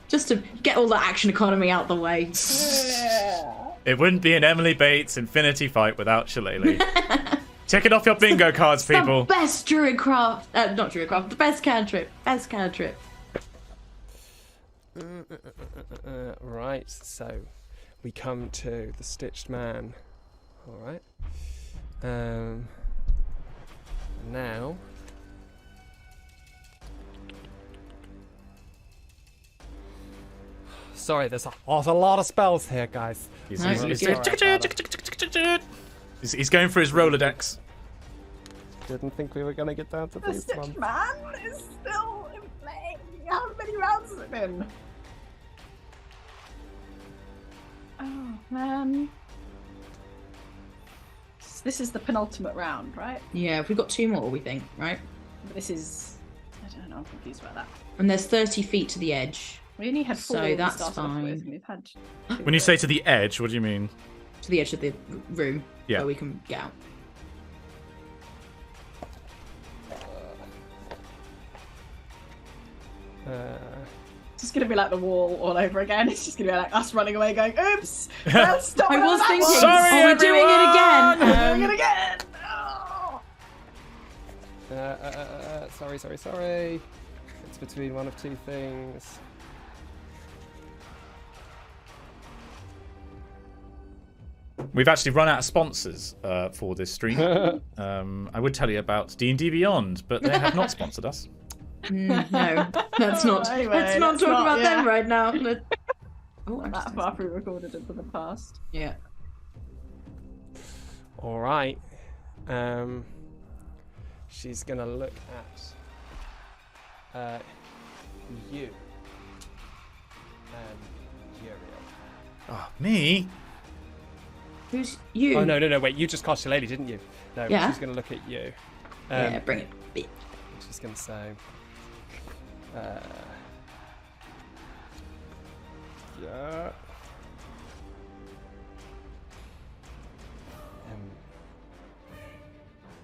Just to get all the action economy out the way. It wouldn't be an Emily Bates Infinity fight without Shillelagh. Check it off your bingo cards, people. The best Druidcraft. Not Druidcraft. The best cantrip. Best cantrip. Right, so we come to the Stitched Man. All right. Now. Sorry, there's a lot of spells here, guys. He's going for his Rolodex. Didn't think we were going to get down to The these Stitch ones. Man is still in play. How many rounds has it been? Oh, man. This is the penultimate round, right? Yeah, if we've got 2 more, we think, right? This is... I don't know, I'm confused about that. And there's 30 feet to the edge. We only had 4 So we that's started off with, fine. and we've had 2 When you say to the edge, what do you mean? To the edge of the room. Yeah. Where we can get out. It's just gonna be like the wall all over again. It's just gonna be like us running away going, oops! Well, stop I was that thinking, one. Sorry, oh, we're doing it again. We're doing it again! Oh. Sorry. It's between one of 2 things. We've actually run out of sponsors for this stream. I would tell you about D&D Beyond, but they have not sponsored us. No, that's not. Anyway, let's not let's talk not, about yeah. them right now. Oh, I'm That just... far pre-recorded into the past. Yeah. All right. She's going to look at you. Uriel. Oh, me? Who's you? Oh, no, wait. You just cast your lady, didn't you? No, Yeah. she's going to look at you. Yeah, bring it. Bitch. She's going to say... yeah.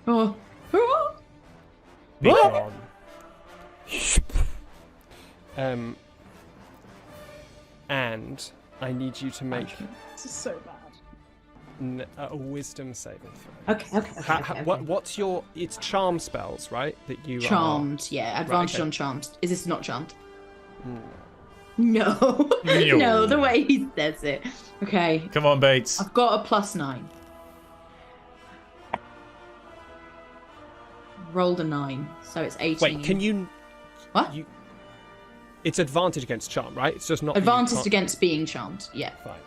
Oh. Be gone. And I need you to make This is so bad. a wisdom saving throw. Okay. What's your... It's charm spells, right? That you Charmed, yeah. Advantage okay. on charmed. Is this not charmed? are... No. No. No, the way he says it. Okay. Come on, Bates. I've got a +9. Rolled a 9, so it's 18. Wait, can you... What? You... It's advantage against charm, right? It's just not... you Advantage can't- against being charmed, yeah. Fine.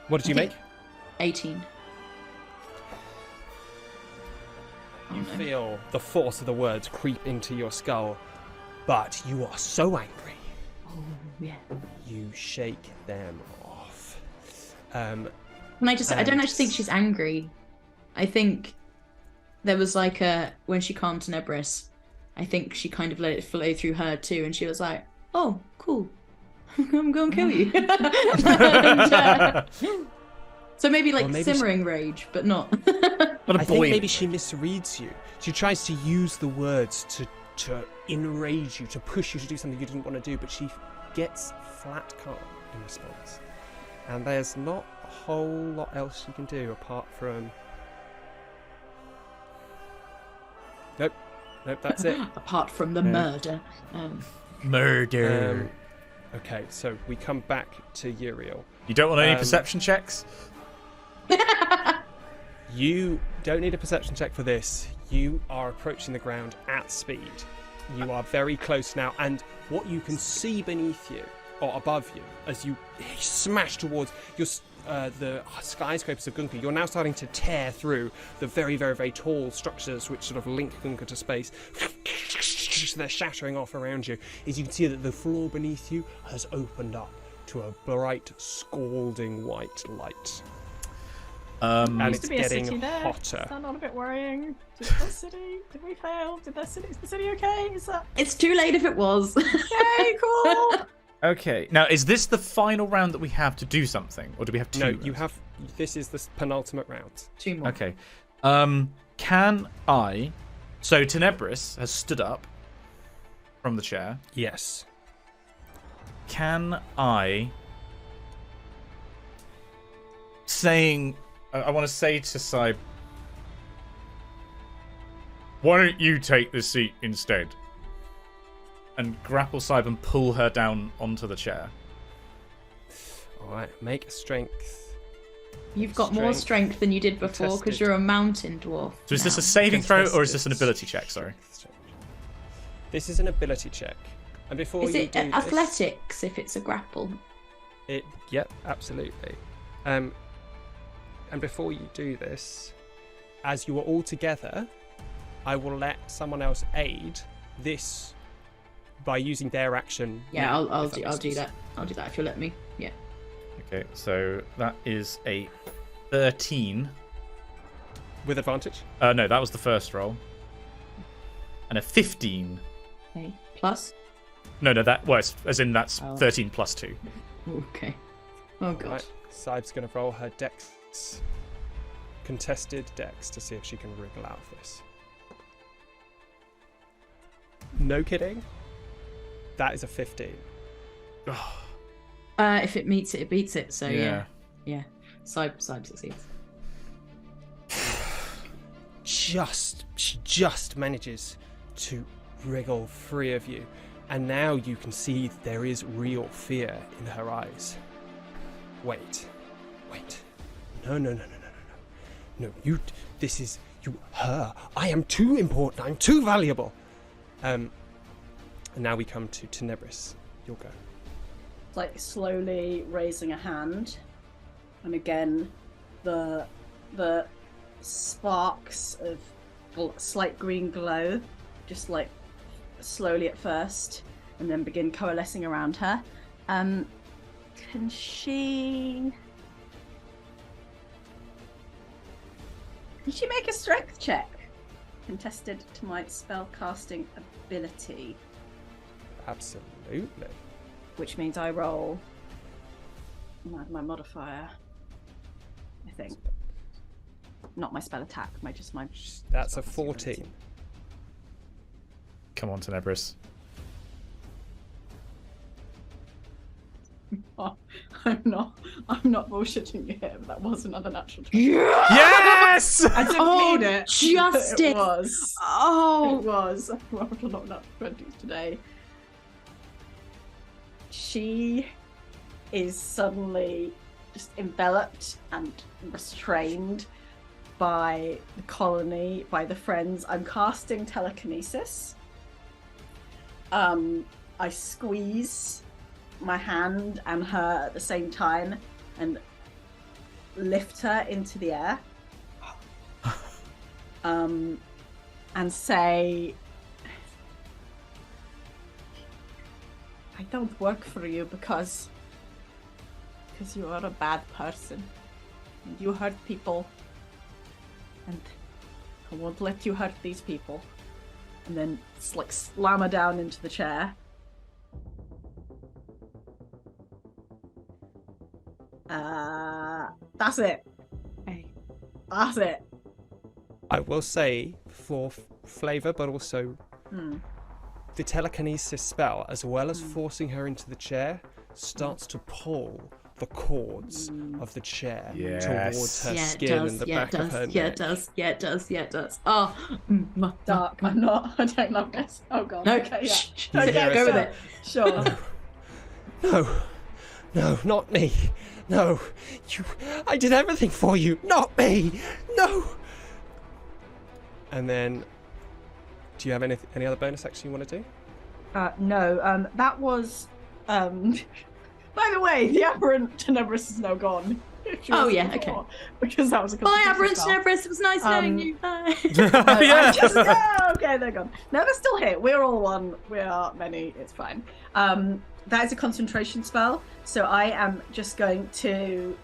What did you make? 18. You feel the force of the words creep into your skull, but you are so angry. Oh, yeah. You shake them off. Can I just say, I don't actually think she's angry. I think there was like when she calmed Tenebris, I think she kind of let it flow through her too, and she was like, oh, cool. I'm going to kill you. So maybe like maybe simmering rage, but not. Not a I boy. think maybe she misreads you. She tries to use the words to enrage you, to push you to do something you didn't want to do, but she gets flat calm in response. And there's not a whole lot else you can do apart from... Nope, that's it. Apart from the murder. Murder. Okay, so we come back to Uriel. You don't want any perception checks? You don't need a perception check for this. You are approaching the ground at speed. You are very close now, and what you can see beneath you, or above you, as you smash towards the skyscrapers of Gunka, you're now starting to tear through the very, very, very tall structures which sort of link Gunka to space. They're shattering off around you. As you can see that the floor beneath you has opened up to a bright, scalding white light. And Used it's to be a city getting there. hotter. Is that not a bit worrying? Did the city? Did we fail? Is the city okay? Is that It's too late if it was. okay? Cool. Okay. Now, is this the final round that we have to do something? Or do we have two? No, rounds? you have. This is the penultimate round. 2 more. Okay. Can I... So, Tenebris has stood up from the chair. Yes. Can I... I want to say to Saib, why don't you take the seat instead? And grapple Saib and pull her down onto the chair. All right. Make a strength. You've got more strength than you did before because Contested. you're a mountain dwarf. So is this now. a saving throw or is Contested this an ability check? Sorry. This is an ability check. And before Is you it do this, athletics if it's a grapple? Yep, absolutely. And before you do this, as you are all together, I will let someone else aid this by using their action. Yeah, now, I'll if do makes sense. that. I'll do that if you'll let me. Yeah. Okay, so that is a 13. With advantage? No, that was the first roll. And a 15. Okay. Plus. No, that was as in that's Oh. 13 plus 2. Okay. Oh god. Right, Saib's going to roll her dex, contested dex, to see if she can wriggle out of this. No kidding. That is a 15. If it meets it, it beats it. So Yeah. yeah. Saib succeeds. She just manages to wriggle free of you, and now you can see there is real fear in her eyes. Wait. No, her. I am too important. I'm too valuable. And now we come to Tenebris. You'll go. Like slowly raising a hand, and again, the sparks of slight green glow, just like slowly at first, and then begin coalescing around her. Can she make a strength check? Contested to my spell casting ability. Absolutely. Which means I roll my modifier, I think. Not my spell attack, my That's a spell casting 14. ability. Come on, Tenebris. I'm not bullshitting you here, but that was another natural 20. Yes! I didn't mean it. Justice! It was. Oh. It was. I rolled a lot of natural 20s today. She is suddenly just enveloped and restrained by the colony, by the friends. I'm casting telekinesis. I squeeze my hand and her at the same time and lift her into the air. And say, I don't work for you because you are a bad person. And you hurt people. And I won't let you hurt these people. And then like slam her down into the chair. That's it. Hey, that's it. I will say, for flavour, but also the telekinesis spell, as well as forcing her into the chair, starts to pull the cords of the chair Yes. towards her skin and the back of her neck. It does. Oh, Dark. I don't love this. Oh god. No, Okay, yeah. shh, Okay, go with it. Sure. No, not me. No, I did everything for you, not me. No. And then, do you have any other bonus action you want to do? No. That was. By the way, the aberrant Tenebris is now gone. Oh yeah, okay. Because that was a Bye, concentration Aberrant spell. Tenebris. It was nice knowing you. Bye. Okay, they're gone. No, they're still here. We're all one. We are many. It's fine. That is a concentration spell. So I am just going to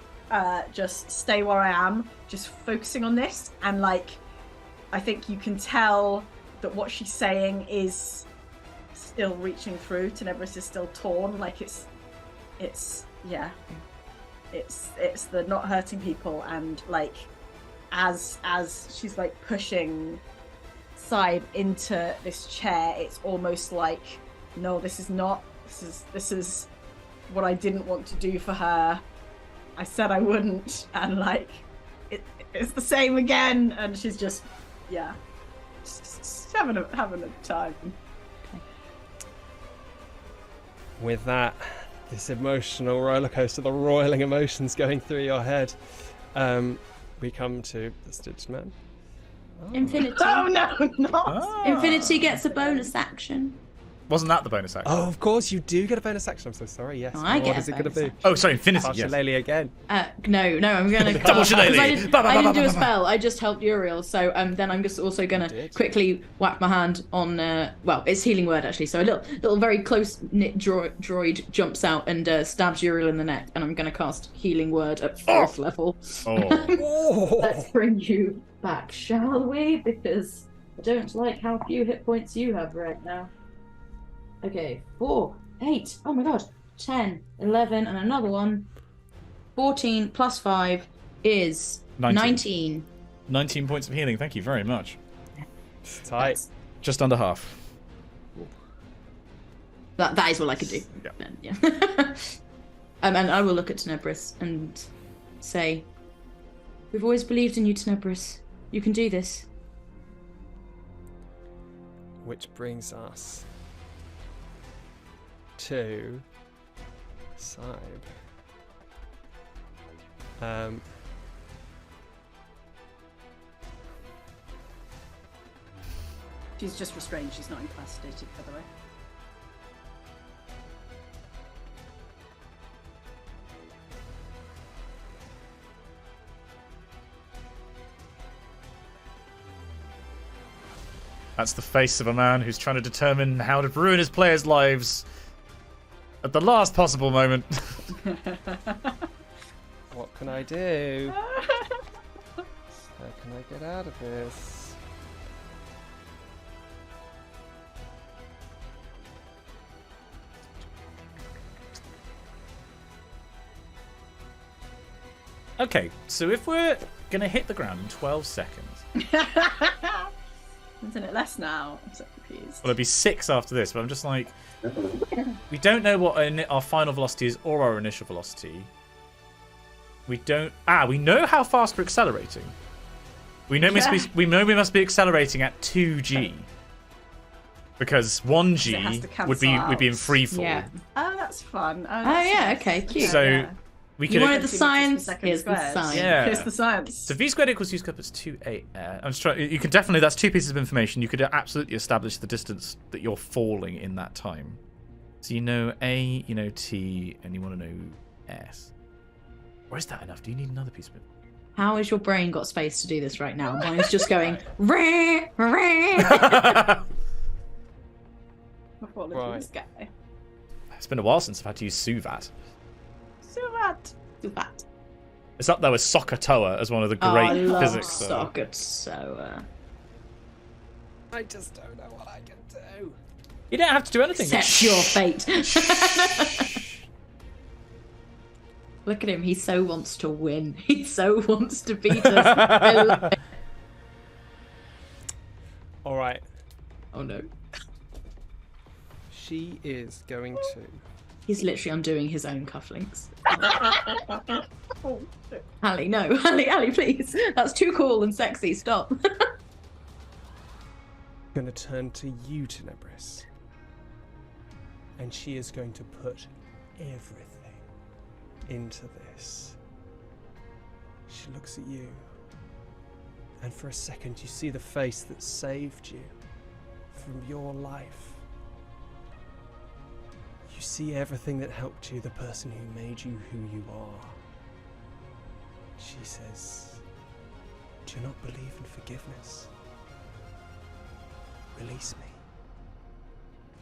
just stay where I am, just focusing on this. And like, I think you can tell that what she's saying is still reaching through. Tenebris is still torn. Like it's the not hurting people, and like as she's like pushing Saib into this chair, it's almost like, no, this is what I didn't want to do for her. I said I wouldn't, and like it's the same again, and she's just having a time. With that, this emotional roller coaster, the roiling emotions going through your head, we come to the Stitched Man. Infinity. Oh no, not! Ah. Infinity gets a bonus action. Wasn't that the bonus action? Oh, of course, you do get a bonus action. I'm so sorry. Yes. Oh, I get what a is it going to bonus be? Oh, sorry, Infinity. Yes. Shillelagh again. No, I'm going to Double shillelagh. I didn't do a spell. I just helped Uriel. So then I'm just also going to quickly whack my hand on. Well, it's healing word actually. So a little very close knit droid jumps out and stabs Uriel in the neck, and I'm going to cast healing word at 4th level. Oh. Let's bring you back, shall we? Because I don't like how few hit points you have right now. Okay, 4, 8, oh my god, 10, 11, and another one. 14 plus 5 is 19. 19 points of healing. Thank you very much. Tight. Just under half. That is all I could do. Yeah. And I will look at Tenebris and say, we've always believed in you, Tenebris. You can do this. Which brings us to Sybe. She's just restrained. She's not incapacitated, by the way. That's the face of a man who's trying to determine how to ruin his players' lives at the last possible moment. What can I do? How can I get out of this? Okay, so if we're going to hit the ground in 12 seconds... Isn't it less now? I'm so confused. Well, it'd be 6 after this, but I'm just like... We don't know what our final velocity is or our initial velocity. We don't... we know how fast we're accelerating. We know we must be accelerating at 2g. Because 1g would be in free fall. Yeah. Oh, that's fun. Yeah, okay, cute. So... We You wanted the science? Here's the science. Yeah. Here's the science. So v squared equals u squared plus 2a. I'm just trying. You can definitely. That's 2 pieces of information. You could absolutely establish the distance that you're falling in that time. So you know a, you know t, and you want to know s. Or is that enough? Do you need another piece of it? How has your brain got space to do this right now? Mine's just going. Rah, rah. Right. This guy. It's been a while since I've had to use Suvat. Suvat. It's up there with Sokotoa as one of the great physics. Sokotoa. I just don't know what I can do. You don't have to do anything. Accept your fate. Look at him. He so wants to win. He so wants to beat us. All right. Oh no. She is going to... He's literally undoing his own cufflinks. Hallie, no. Hallie, please. That's too cool and sexy. Stop. Going to turn to you, Tenebris. And she is going to put everything into this. She looks at you. And for a second you see the face that saved you from your life. You see everything that helped you, the person who made you who you are. She says, do you not believe in forgiveness? Release me.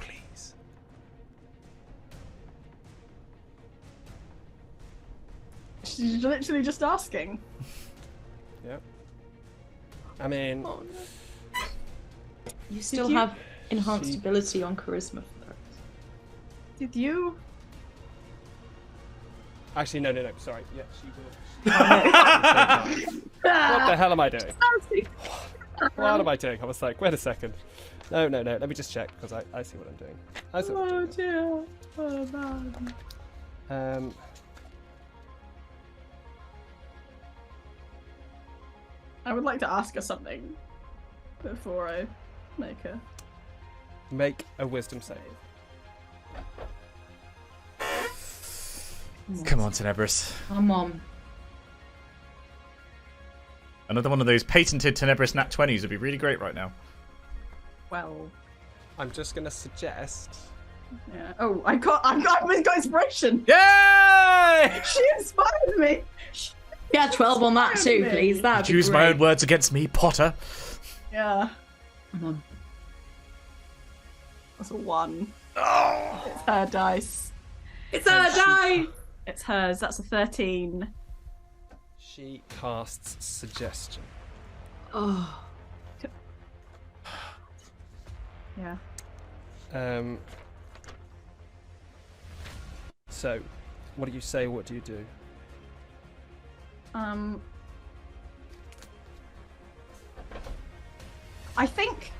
Please. She's literally just asking. Yep. I mean... Oh, no. You still have enhanced ability on charisma. Did you? Actually, no. Sorry. Yeah, she will. What the hell am I doing? What am I doing? I was like, wait a second. No. Let me just check because I see what I'm doing. I see what I'm doing. Oh man. I would like to ask her something before I make a wisdom save. Come on, Tenebris. Come on. Another one of those patented Tenebris Nat 20s would be really great right now. Well, I'm just going to suggest. Yeah. Oh, I've got inspiration. Yay! She inspired me. Yeah, 12 on that too, please. That'd be Use my great. own words against me, Potter. Yeah. Come on. That's a 1. Oh. It's her dice. It's her die! It's hers. That's a 13. She casts suggestion. Oh. Yeah. So, what do you say? What do you do? I think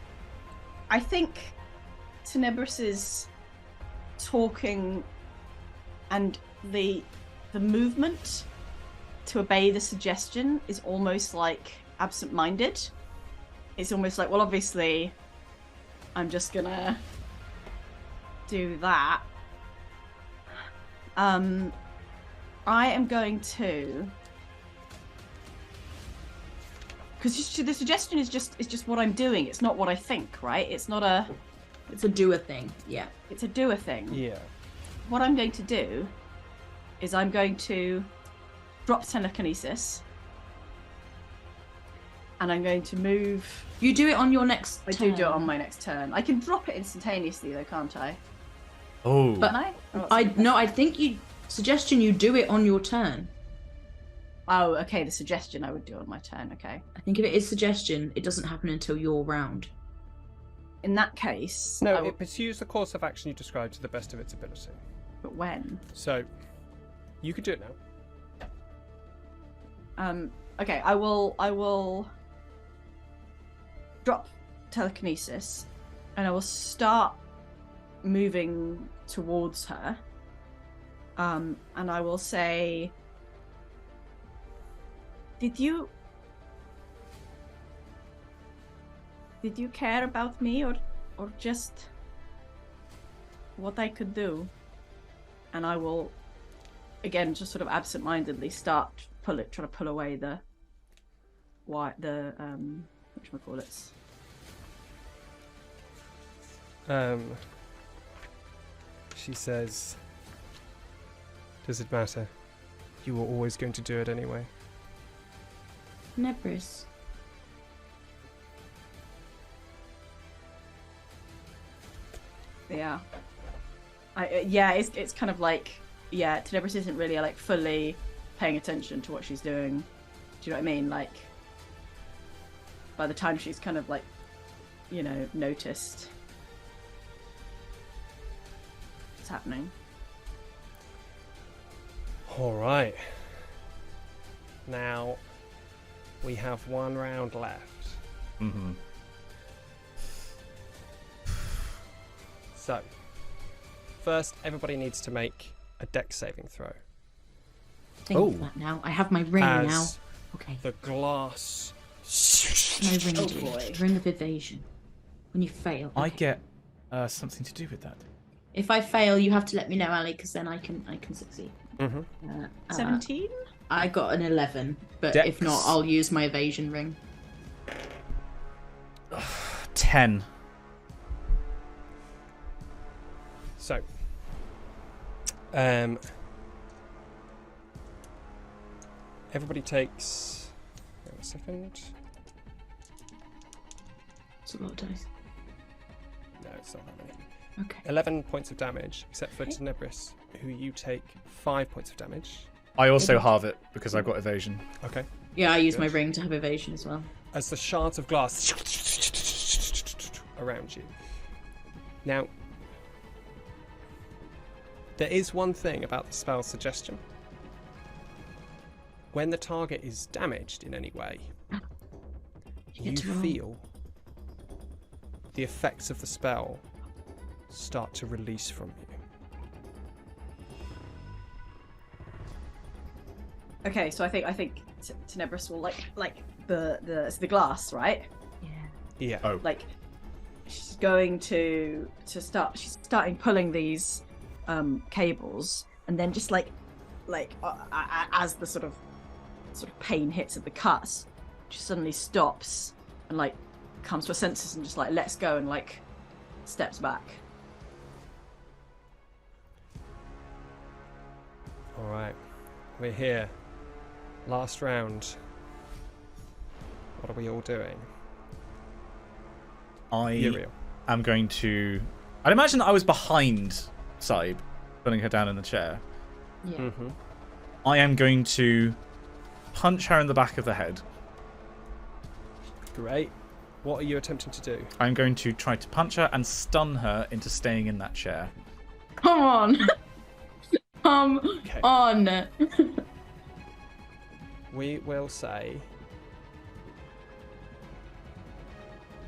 Tenebrus's talking and the movement to obey the suggestion is almost like absent-minded. It's almost like, well, obviously, I'm just gonna do that. I am going to, because the suggestion is just what I'm doing. It's not what I think, right? It's not a. It's a doer thing. Yeah. It's a doer thing. Yeah. What I'm going to do is I'm going to drop telekinesis, and I'm going to move. You do it on your next I turn. do it on my next turn. I can drop it instantaneously, though, can't I? Oh. But Can I? Oh, I think you do it on your turn. Oh, okay. The suggestion I would do on my turn. Okay. I think if it is suggestion, it doesn't happen until your round. In that case, No, I will- it pursues the course of action you described to the best of its ability. but when? So, you could do it now. Okay. I will drop telekinesis, and I will start moving towards her. And I will say, Did you care about me, or just what I could do? And I will, again, just sort of absent-mindedly try to pull away the whatchamacallits. She says, "Does it matter? You were always going to do it anyway." Nebris. Yeah. It's kind of like, Tenebris isn't really like fully paying attention to what she's doing. Do you know what I mean? Like, by the time she's kind of like, noticed what's happening. All right. Now, we have one round left. Mm-hmm. So, first, everybody needs to make a dex saving throw. Think of that now. I have my ring As now. Okay. the glass. My ring Oh, do. boy. Ring of evasion. When you fail. I Okay. get something to do with that. If I fail, you have to let me know, Ali, because then I can succeed. Mm-hmm. 17? I got an 11, but Dex. if not, I'll use my evasion ring. 10. So, everybody takes. Wait a second. It's a lot of dice. No, it's not that many. Okay. 11 points of damage, except for Tenebris, who you take 5 points of damage. I also halve it because I've got evasion. Okay. Yeah, I use my Good. ring to have evasion as well. As the shards of glass around you. Now, there is one thing about the spell suggestion. When the target is damaged in any way, You you get to roll. feel the effects of the spell start to release from you. Okay, so I think Tenebris will like it's the glass, right? Yeah. Yeah. Oh. Like, she's going to start. She's starting pulling these cables, and then just as the sort of pain hits at the cuts, she suddenly stops and like comes to her senses and just like lets go and like steps back. All right, we're here. Last round. What are we all doing? Uriel. I'm going to... I'd imagine that I was behind Saib, putting her down in the chair. Yeah. Mm-hmm. I am going to punch her in the back of the head. Great. What are you attempting to do? I'm going to try to punch her and stun her into staying in that chair. Come on. Come on. We will say...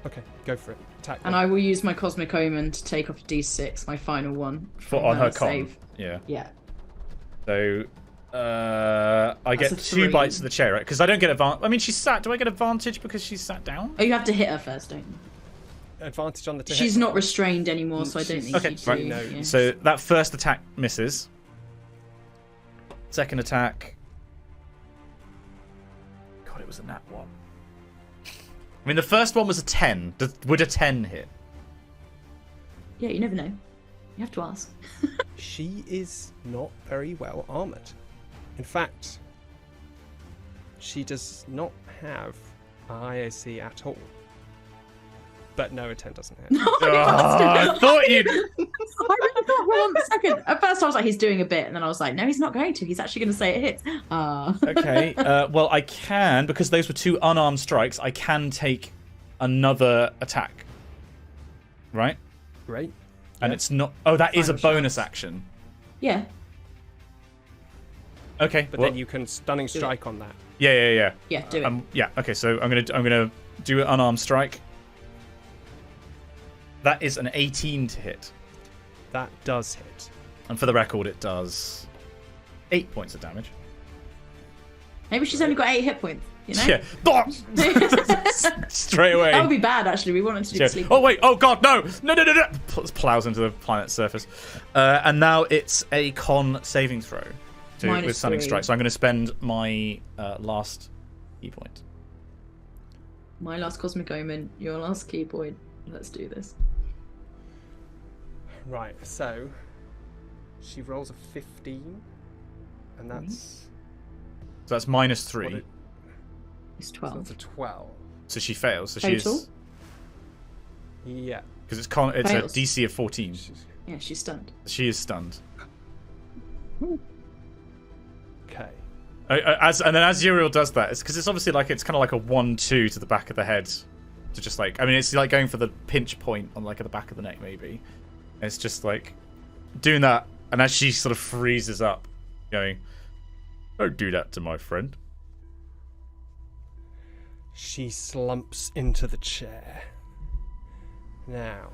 Okay, go for it. Attack. And I will use my Cosmic Omen to take off a D6, my final one. On her con. save. Yeah. Yeah. So... I get a 2 3. bites of the chair, right? Because I don't get advantage. I mean, she's sat. Do I get advantage because she's sat down? Oh, you have to hit her first, don't you? Advantage on the to She's hit. not restrained anymore, so I don't think Okay, you do. right. No. Yeah. So that first attack misses. Second attack. God, it was a nat 1. I mean, the first one was a 10. Would a 10 hit? Yeah, you never know. You have to ask. She is not very well armored. In fact, she does not have an IAC at all. But no, a 10 doesn't hit. I thought you'd... I really thought for 1 second. At first I was like, he's doing a bit, and then I was like, no, he's not going to. He's actually going to say it hits. Okay, well, I can, because those were 2 unarmed strikes, I can take another attack. Right? Great. And Yeah. it's not... Oh, that is a Final bonus chance. action. Yeah. Okay. But well, then you can stunning strike on that. Yeah. Yeah, do it. Yeah. Okay. So I'm gonna do an unarmed strike. That is an 18 to hit, That does hit. and for the record, it does 8 points of damage. Maybe she's only got 8 hit points, you know? Yeah. Straight away. That would be bad, actually. We wanted to do Yeah. the sleep. Oh wait! Oh god! No! No! Plows into the planet's surface, and now it's a con saving throw with stunning -3. strike. So I'm going to spend my last key point. My last Cosmic Omen, your last key point. Let's do this. Right, so she rolls a 15, and that's So that's -3. what it- It's so 12. that's a 12. So she fails. So Total? she's Yeah. because it's Fails. a DC of 14. Yeah, she's stunned. She is stunned. Okay. And then as Uriel does that, it's because it's obviously like it's kind of like a 1-2 to the back of the head, to just like it's like going for the pinch point on like at the back of the neck maybe. And it's just like doing that, and as she sort of freezes up, going, "Don't do that to my friend." She slumps into the chair. Now,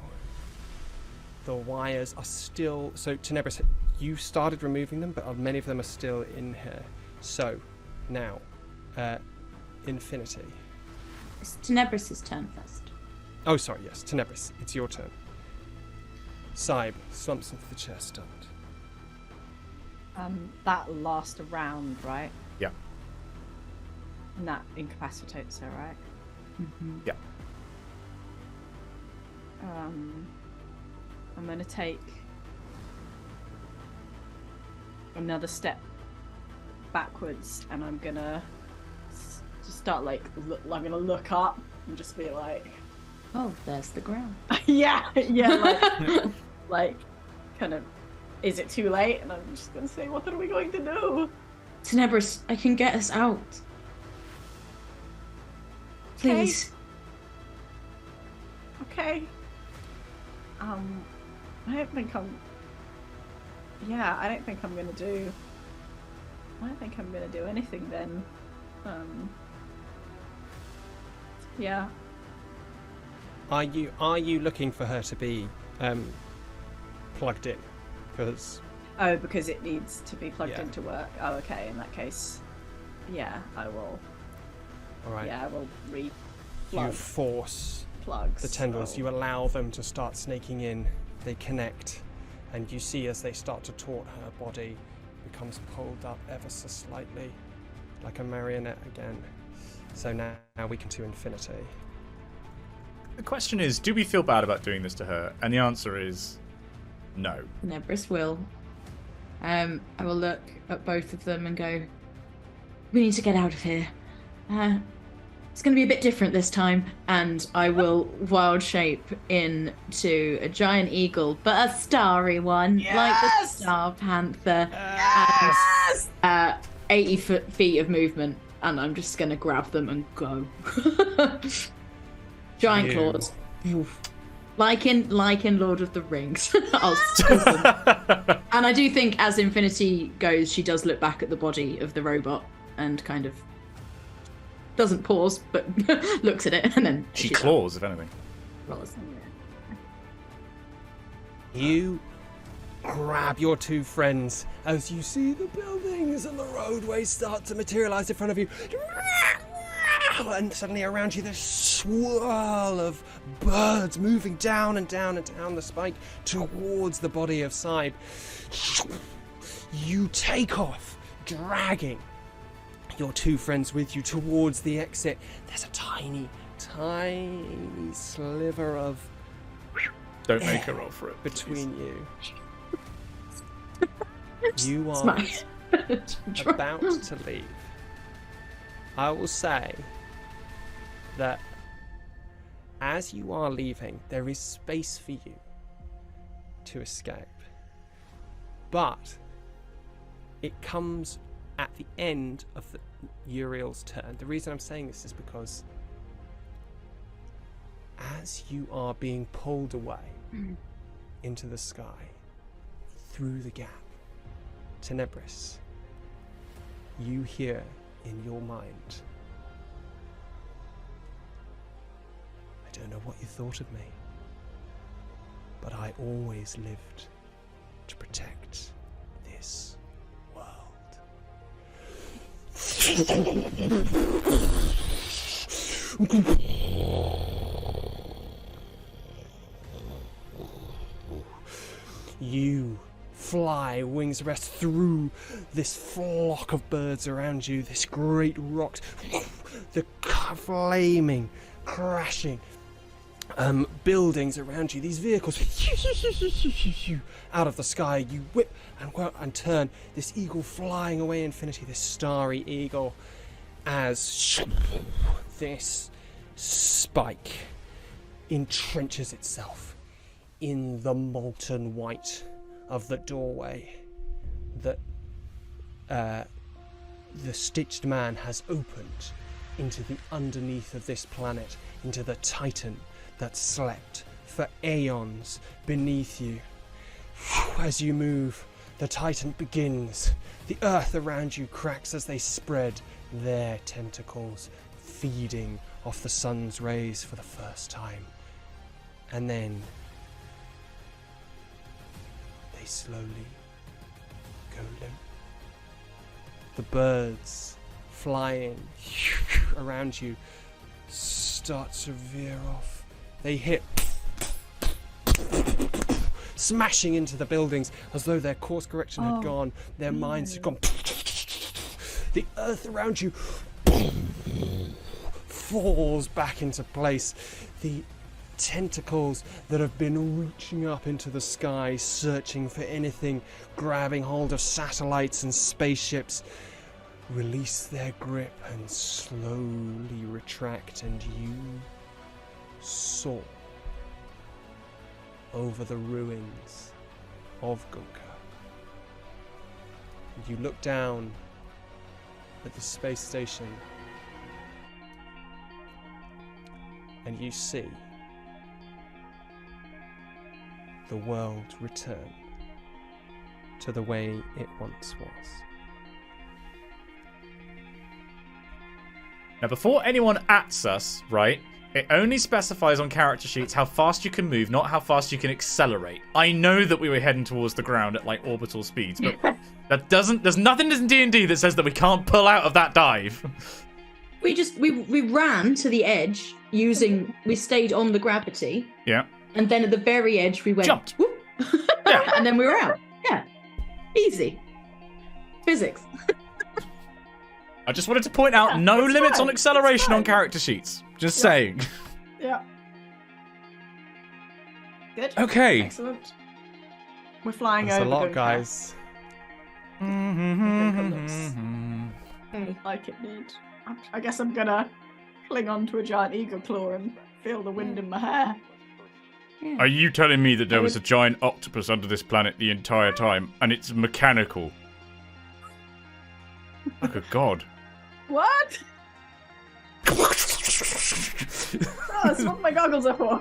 the wires are still... So, Tenebris, you started removing them, but many of them are still in here. So, now, Infinity. It's Tenebris' turn first. Oh, sorry, yes, Tenebris, it's your turn. Saib slumps into the chair, stunned. That last round, right? Yeah. And that incapacitates her, right? Mm-hmm. Yeah. I'm gonna take another step backwards, and I'm gonna just start I'm gonna look up and just be like, Oh, there's the ground. yeah, like kind of, is it too late? And I'm just gonna say, what are we going to do? Tenebris, I can get us out. Please. Okay. I don't think I'm. Yeah, I don't think I'm gonna do. I don't think I'm gonna do anything then. Yeah. Are you looking for her to be plugged in? Because Oh, because it needs to be plugged Yeah. into work. Oh, okay. In that case, yeah, I will. all right, Yeah, I will you re-plug force plugs. the tendrils. so- You allow them to start snaking in. They connect, and you see as they start to taut, her body becomes pulled up ever so slightly, like a marionette again. So now we can to Infinity. The question is, do we feel bad about doing this to her? And the answer is no. Nebris will. I will look at both of them and go, we need to get out of here. It's going to be a bit different this time. And I will wild shape into a giant eagle, but a starry one, like the Star Panther. Yes! 80 feet of movement, and I'm just going to grab them and go. Giant claws. Like in Lord of the Rings. And I do think as Infinity goes, she does look back at the body of the robot and kind of doesn't pause, but looks at it, and then she claws, if anything. Claws. You grab your two friends as you see the buildings and the roadways start to materialize in front of you. And suddenly around you, this swirl of birds moving down and down and down the spike towards the body of Saib. You take off, dragging your two friends with you towards the exit. There's a tiny, tiny sliver of Don't make her roll for it. between you. You are about to leave. I will say that as you are leaving, there is space for you to escape. But it comes at the end of Uriel's turn. The reason I'm saying this is because as you are being pulled away into the sky, through the gap, Tenebris, you hear in your mind, I don't know what you thought of me, but I always lived to protect this world. You fly wings rest through this flock of birds around you, this great rock, the flaming, crashing buildings around you, these vehicles out of the sky. You whip and turn, this eagle flying away infinity, this starry eagle, as this spike entrenches itself in the molten white of the doorway that the Stitched Man has opened into the underneath of this planet, into the Titan that slept for aeons beneath you. As you move, the Titan begins. The earth around you cracks as they spread their tentacles, feeding off the sun's rays for the first time. And then they slowly go limp. The birds flying around you start to veer off. They hit, smashing into the buildings as though their course correction had gone, their minds had gone. The earth around you falls back into place. The tentacles that have been reaching up into the sky, searching for anything, grabbing hold of satellites and spaceships, release their grip and slowly retract, and you soar over the ruins of Gunka. You look down at the space station and you see the world return to the way it once was. Now, before anyone ats us, right, it only specifies on character sheets how fast you can move, not how fast you can accelerate. I know that we were heading towards the ground at, like, orbital speeds, but there's nothing in D&D that says that we can't pull out of that dive. We ran to the edge we stayed on the gravity. Yeah. And then at the very edge we went. Jumped. Whoop. Yeah. And then we were out. Yeah. Easy. Physics. I just wanted to point out no limits on acceleration on character sheets. Just saying. Yeah. Good. Okay. Excellent. We're flying That's a over lot, Gunka. guys. Like it did. I guess I'm gonna cling on to a giant eagle claw and feel the wind in my hair. Yeah. Are you telling me that there was a giant octopus under this planet the entire time, and it's mechanical? Oh, good God. What? Oh, that's what my goggles are for.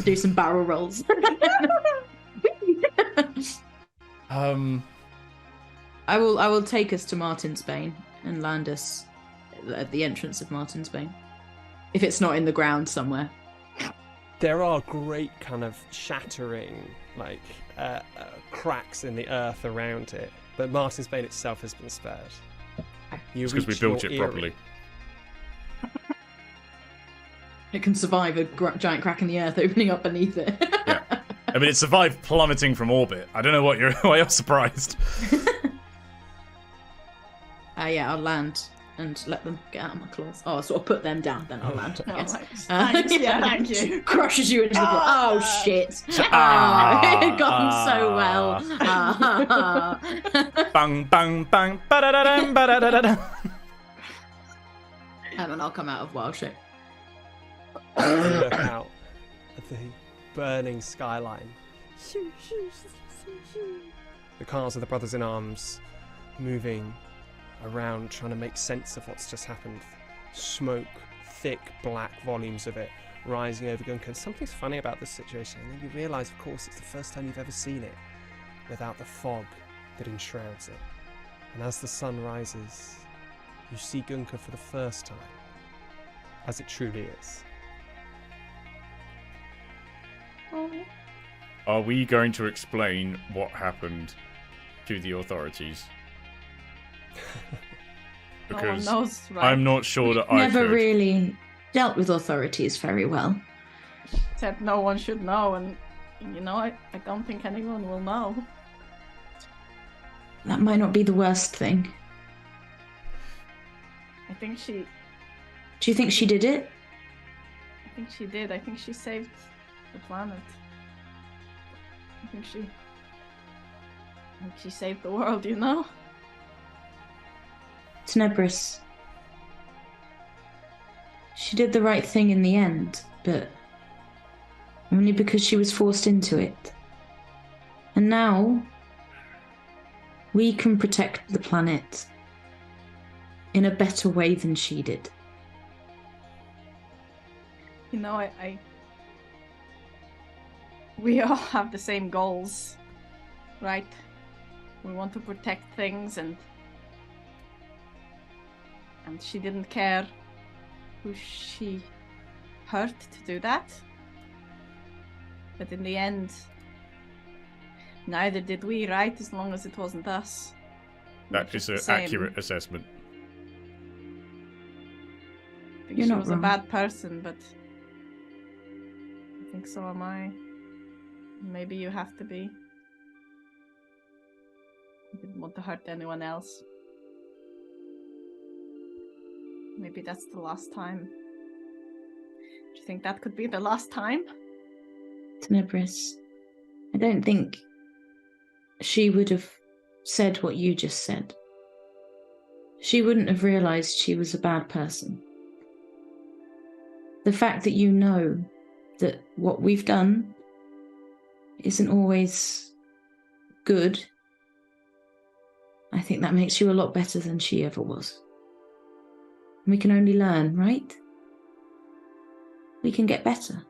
Do some barrel rolls. I will take us to Martin's Bane and land us at the entrance of Martin's Bane. If it's not in the ground somewhere. There are great kind of shattering, like, cracks in the earth around it, but Martin's Bane itself has been spared. It's because we built it properly. It can survive a giant crack in the earth opening up beneath it. Yeah. I mean, it survived plummeting from orbit. I don't know why you're surprised. Yeah, I'll land and let them get out of my claws. Oh, so I'll put them down, then I'll land. I guess. Thanks. Yeah, thank you. Crushes you into the floor. Oh, shit. It gone so well. Bang, bang, bang. Ba-da-da-dum, ba-da-da-da-dum. And then I'll come out of wild shape. You look out at the burning skyline. The cars of the Brothers in Arms moving around, trying to make sense of what's just happened. Smoke, thick black volumes of it rising over Gunka. And something's funny about this situation, and then you realise, of course, it's the first time you've ever seen it without the fog that enshrouds it. And as the sun rises, you see Gunka for the first time, as it truly is. Are we going to explain what happened to the authorities? Because no one knows, right? I'm not sure that I Never could. really dealt with authorities very well. Said no one should know, and I don't think anyone will know. That might not be the worst thing. I think she Do you think she did it? did. I think she saved the planet. I think she saved the world, Tenebris. She did the right thing in the end, but only because she was forced into it. And now we can protect the planet in a better way than she did. We all have the same goals, right? We want to protect things, and she didn't care who she hurt to do that. But in the end, neither did we, right? As long as it wasn't us. That is an accurate assessment. I think You're she not was wrong. a bad person, but I think so am I. Maybe you have to be. I didn't want to hurt anyone else. Maybe that's the last time. Do you think that could be the last time? Tenebris, I don't think she would have said what you just said. She wouldn't have realised she was a bad person. The fact that you know that what we've done isn't always good, I think that makes you a lot better than she ever was. We can only learn, right? We can get better.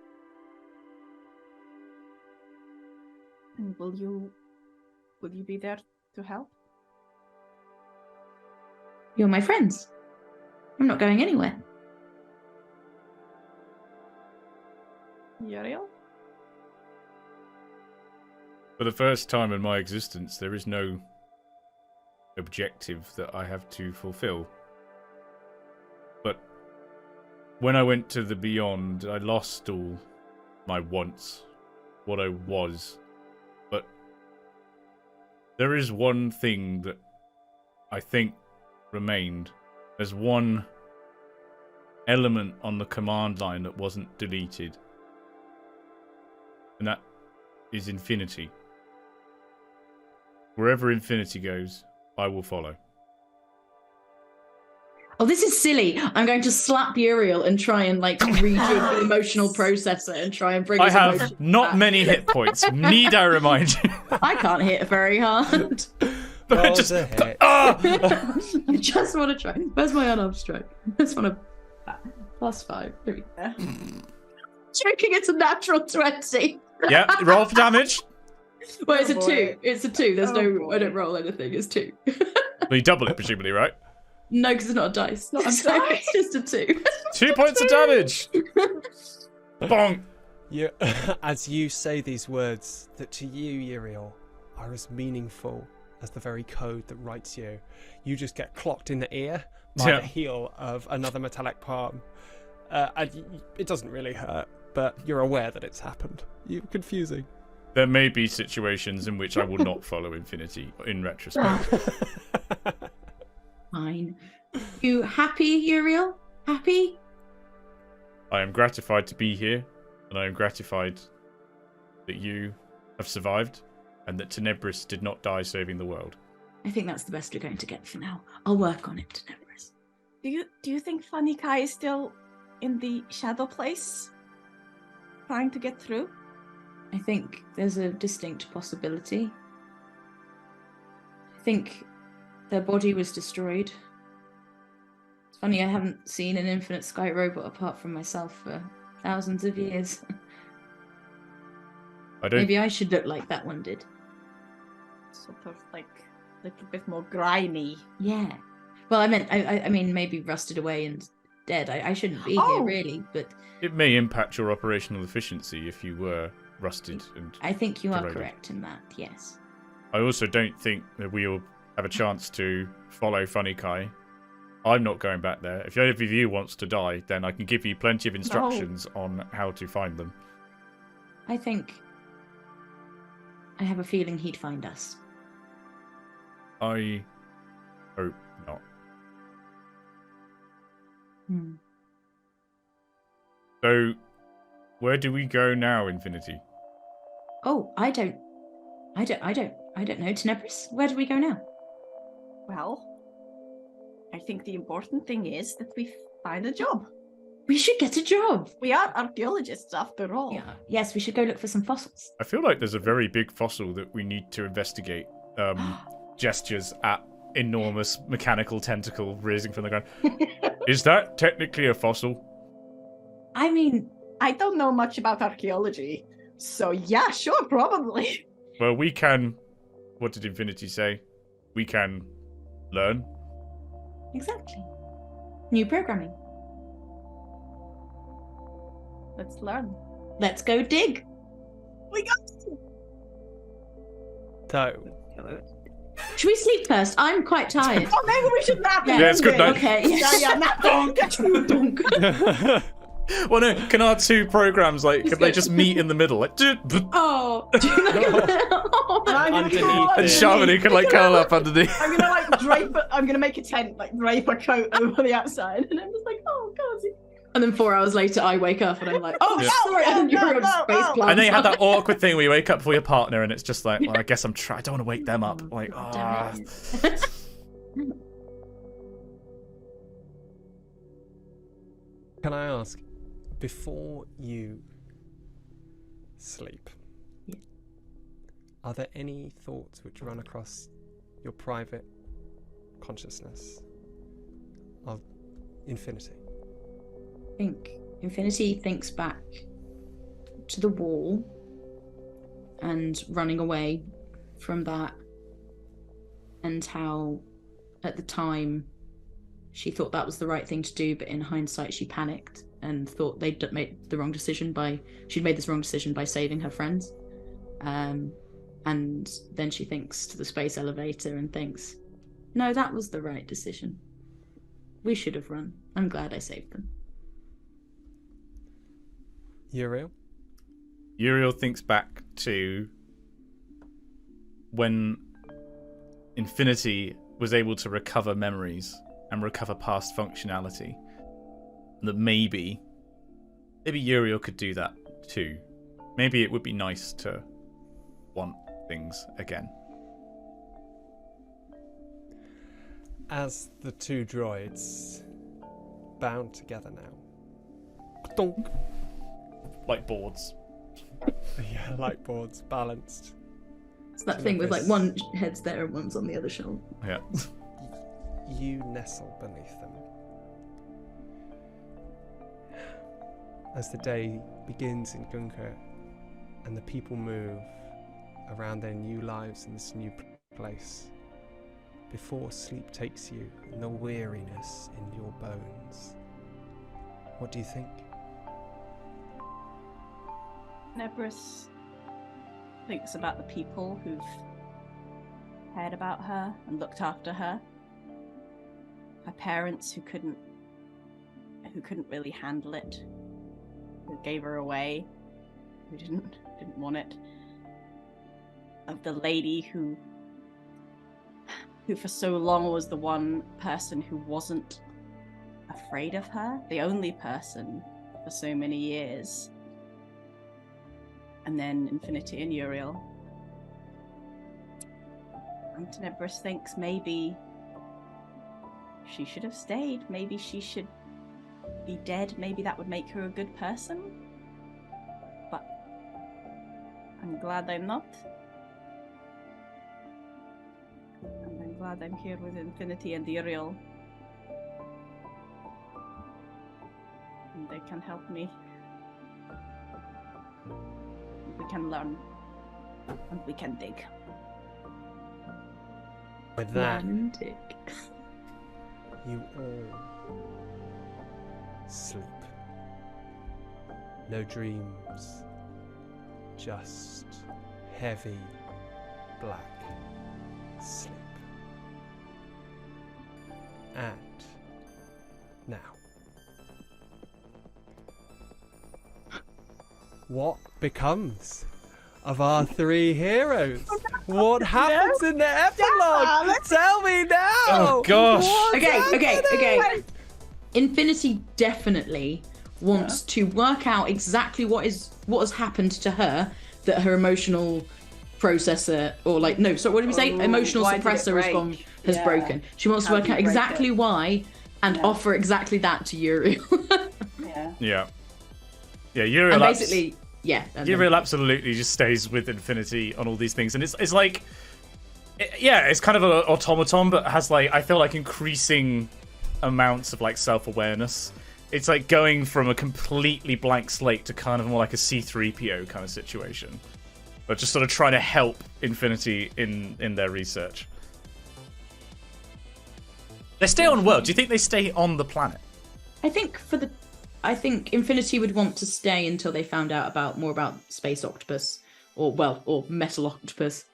And will you be there to help? You're my friends. I'm not going anywhere. Uriel? For the first time in my existence, there is no objective that I have to fulfill. But when I went to the beyond, I lost all my wants, what I was. But there is one thing that I think remained. There's one element on the command line that wasn't deleted. And that is infinity. Wherever infinity goes, I will follow. Oh, this is silly. I'm going to slap Uriel and try and like rejig the emotional processor and try and bring I his have emotions not back. many hit points. Need I remind you? I can't hit very hard. Roll Just- to hit. I just want to try. Where's my unarmed strike? I just want to +5. Here we go. Joking, it's a natural 20. Yeah, roll for damage. Well, it's Oh, a boy. 2. It's a 2. There's Oh, no. boy. I don't roll anything. It's 2. Well, you double it, presumably, right? No, because it's not a dice. Not a I'm sorry, dice. it's just a 2. 2 points of damage. Bonk. You, as you say these words that to you, Uriel, are as meaningful as the very code that writes you, you just get clocked in the ear by Yeah. the heel of another metallic palm. And it doesn't really hurt, but you're aware that it's happened. Confusing. There may be situations in which I will not follow infinity in retrospect. Fine. You happy, Uriel? Happy? I am gratified to be here, and I am gratified that you have survived, and that Tenebris did not die saving the world. I think that's the best we're going to get for now. I'll work on it, Tenebris. Do you think Funny Kai is still in the shadow place? Trying to get through? I think there's a distinct possibility. I think their body was destroyed. It's funny, I haven't seen an infinite sky robot apart from myself for thousands of years. I don't. Maybe I should look like that one did. Sort of like a little bit more grimy. Yeah. Well, I mean, maybe rusted away and dead. I shouldn't be Oh. here, really, but It may impact your operational efficiency if you were rusted. And I think you are Corroded. correct in that, yes. I also don't think that we'll have a chance to follow Funny Kai. I'm not going back there. If any of you wants to die, then I can give you plenty of instructions on how to find them. I think I have a feeling he'd find us. I hope not. Hmm. So, where do we go now, Infinity? Oh, I don't know, Tenebris. Where do we go now? Well, I think the important thing is that we find a job. We should get a job. We are archaeologists after all. Yeah. Yes, we should go look for some fossils. I feel like there's a very big fossil that we need to investigate. Gestures at enormous mechanical tentacle raising from the ground. Is that technically a fossil? I mean, I don't know much about archaeology, so yeah, sure, probably. Well, we can. What did Infinity say? We can learn. exactly. New programming. Let's learn. Let's go dig. We got So, Should we sleep first? I'm quite tired. Oh, maybe we should nap. Yeah, it's good night. Okay. Yeah, nap. Well, no. Can our two programs can they just meet in the middle, like, Oh. Do you know- Oh, I'm gonna Underneath go, and it. Shamini can curl up underneath. I'm gonna drape. I'm gonna make a tent, drape a coat over the outside, and I'm just oh god. And then 4 hours later, I wake up and I'm like, oh, Yeah. sorry, and you're on space plan. And then you have that awkward thing where you wake up for your partner, and it's just like, well, I guess I don't want to wake them up. Like, ah. can I ask, before you sleep, Yeah. are there any thoughts which run across your private consciousness of infinity? I think Infinity thinks back to the wall and running away from that, and how at the time she thought that was the right thing to do, but in hindsight she panicked and thought they'd made the wrong decision she'd made this wrong decision by saving her friends. And then she thinks to the space elevator and thinks, no, that was the right decision. We should have run. I'm glad I saved them. Uriel? Uriel thinks back to when Infinity was able to recover memories and recover past functionality. that maybe Uriel could do that too. Maybe it would be nice to want things again. As the two droids bound together now. Donk. Like boards. Yeah, like boards, balanced. It's that thing with like one head's there and one's on the other shoulder. Yeah. You nestle beneath them. As the day begins in Gunker and the people move around their new lives in this new place, before sleep takes you and the weariness in your bones, what do you think? Nebris thinks about the people who've cared about her and looked after her. Her parents who couldn't really handle it, who gave her away, who didn't want it. Of the lady who for so long was the one person who wasn't afraid of her, the only person for so many years. And then Infinity and Uriel. And Tenebris thinks maybe she should have stayed. Maybe she should be dead. Maybe that would make her a good person. But I'm glad I'm not. And I'm glad I'm here with Infinity and Uriel. And they can help me. We can learn. And we can dig. With that, Romantic. you all sleep. No dreams, just heavy black sleep. And now, what becomes of our three heroes? What happens in the epilogue? Tell me now! Oh gosh! Okay. Infinity definitely wants to work out exactly what has happened to her that her emotional processor, or like, no, so what did we say? Emotional suppressor has broken. She wants to work out exactly why and offer exactly that to Uriel. Yeah, Uriel. And basically, Uriel absolutely just stays with Infinity on all these things, and it's like, it's kind of an automaton, but has like, I feel like increasing amounts of like self-awareness. It's like going from a completely blank slate to kind of more like a C-3PO kind of situation, but just sort of trying to help Infinity in their research. They stay on world. Do you think they stay on the planet? I think Infinity would want to stay until they found out more about space octopus, or metal octopus,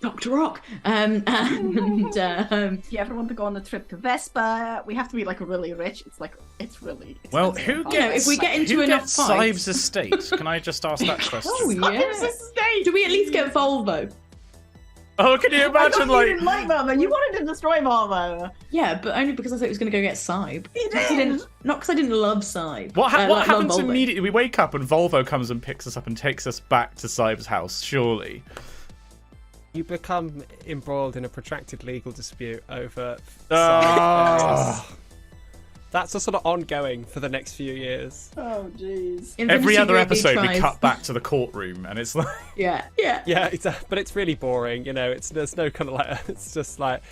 Dr. Rock. And if you ever want to go on a trip to Vespa, we have to be like really rich. It's really. Well, who gets? If we get into enough fights, Sybe's estate? Can I just ask that question? Oh yeah. Do we at least get Volvo? Oh, can you imagine? You didn't like Volvo. You wanted to destroy Volvo. Yeah, but only because I thought he was going to go get Sybe. Not because I didn't love Sybe. What happens immediately? We wake up and Volvo comes and picks us up and takes us back to Sybe's house. Surely. You become embroiled in a protracted legal dispute over. That's a sort of ongoing for the next few years. Oh, jeez. Every other episode, we cut back to the courtroom, and it's like. Yeah. But it's really boring. You know, there's no kind of like. It's just like,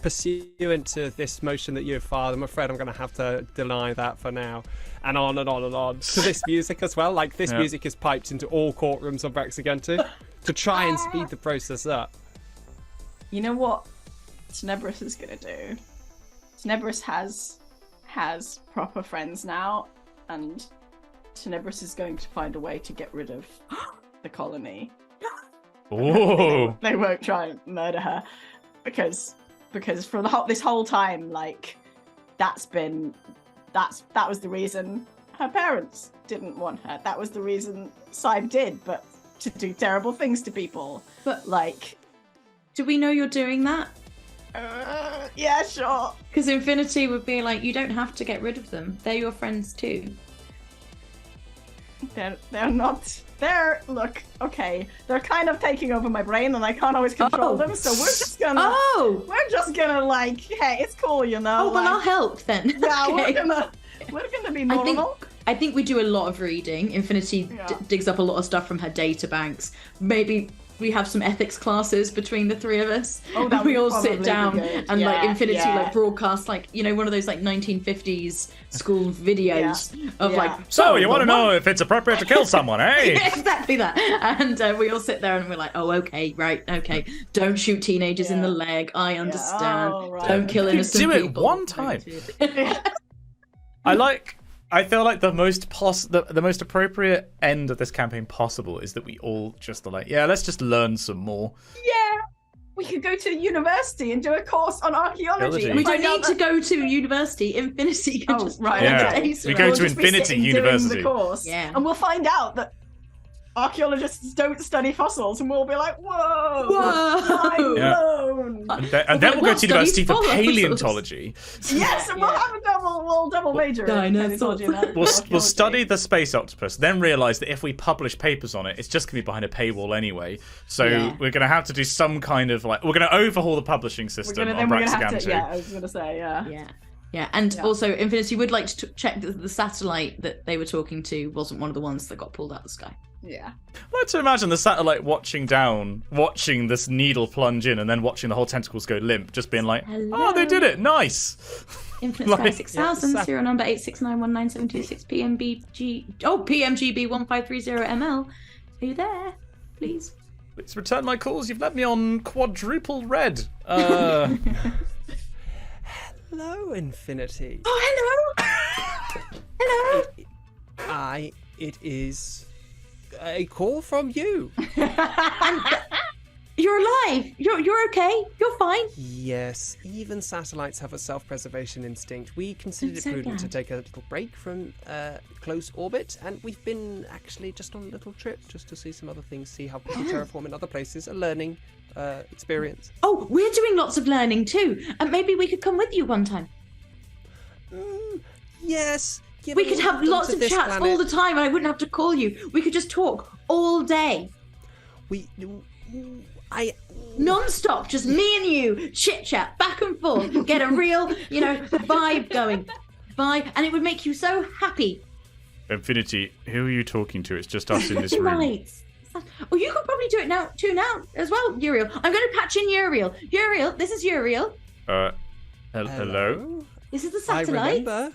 pursuant to this motion that you have filed, I'm afraid I'm going to have to deny that for now, and on and on and on. To this music as well. Like this music is piped into all courtrooms on Braxigantu to try and speed the process up. You know what Tenebris is going to do? Tenebris has proper friends now, and Tenebris is going to find a way to get rid of the colony. Oh! They won't try and murder her because for this whole time, like that was the reason her parents didn't want her. That was the reason Sybe did, but to do terrible things to people. But like, do we know you're doing that? Yeah, sure. Because Infinity would be like, you don't have to get rid of them. They're your friends too. They're not. Look, okay. They're kind of taking over my brain, and I can't always control them. So we're just gonna. We're just gonna like, hey, it's cool, you know. Oh, well, I'll help then. Yeah, Okay. we're gonna be normal. I think we do a lot of reading. Infinity digs up a lot of stuff from her data banks. Maybe we have some ethics classes between the three of us. Oh, that we all would sit down and like Infinity like broadcast like, you know, one of those like 1950s school videos of like. So you want to know if it's appropriate to kill someone, eh? Yeah, exactly that. And we all sit there and we're like, oh, okay, right, okay. Don't shoot teenagers in the leg. I understand. Oh, right. Don't kill innocent do it people. one time. I feel like the most appropriate end of this campaign possible is that we all just are like, yeah, let's just learn some more. Yeah, we could go to university and do a course on archaeology. We don't need to go to university. Infinity can just right. Yeah. We go to Infinity University. The course, and we'll find out that archaeologists don't study fossils, and we'll be like, whoa, yeah. blown. And then we'll go to university for paleontology. Yes, and we'll have a double major. Dinosaurs. We'll study the space octopus, then realise that if we publish papers on it, it's just going to be behind a paywall anyway. So we're going to have to do some kind of like, we're going to overhaul the publishing system on Braxigantu. Yeah, I was going to say, Yeah, and also Infinity would like to check that the satellite that they were talking to wasn't one of the ones that got pulled out of the sky. Yeah. I like to imagine the satellite watching down, watching this needle plunge in, and then watching the whole tentacles go limp, just being like, oh, they did it, nice. Infinite Sky 6000, serial number 869197226 PMGB 1530ML. Are you there? Please. Please return my calls. You've left me on quadruple red. Hello, Infinity. Oh, hello. Hello. It is a call from you. You're alive. You're okay. You're fine. Yes, even satellites have a self-preservation instinct. We considered it prudent to take a little break from close orbit, and we've been actually just on a little trip just to see some other things, see how people terraform in other places, a learning experience. Oh, we're doing lots of learning too, and maybe we could come with you one time. Yes. We could have lots of chats all the time, and I wouldn't have to call you. We could just talk all day. Non-stop, just me and you, chit-chat, back and forth, get a real, vibe going. And it would make you so happy. Infinity, who are you talking to? It's just us in this room. Right. Oh, you could probably do it now as well, Uriel. I'm going to patch in Uriel. Uriel, this is Uriel. Hello? This is the satellite. I remember.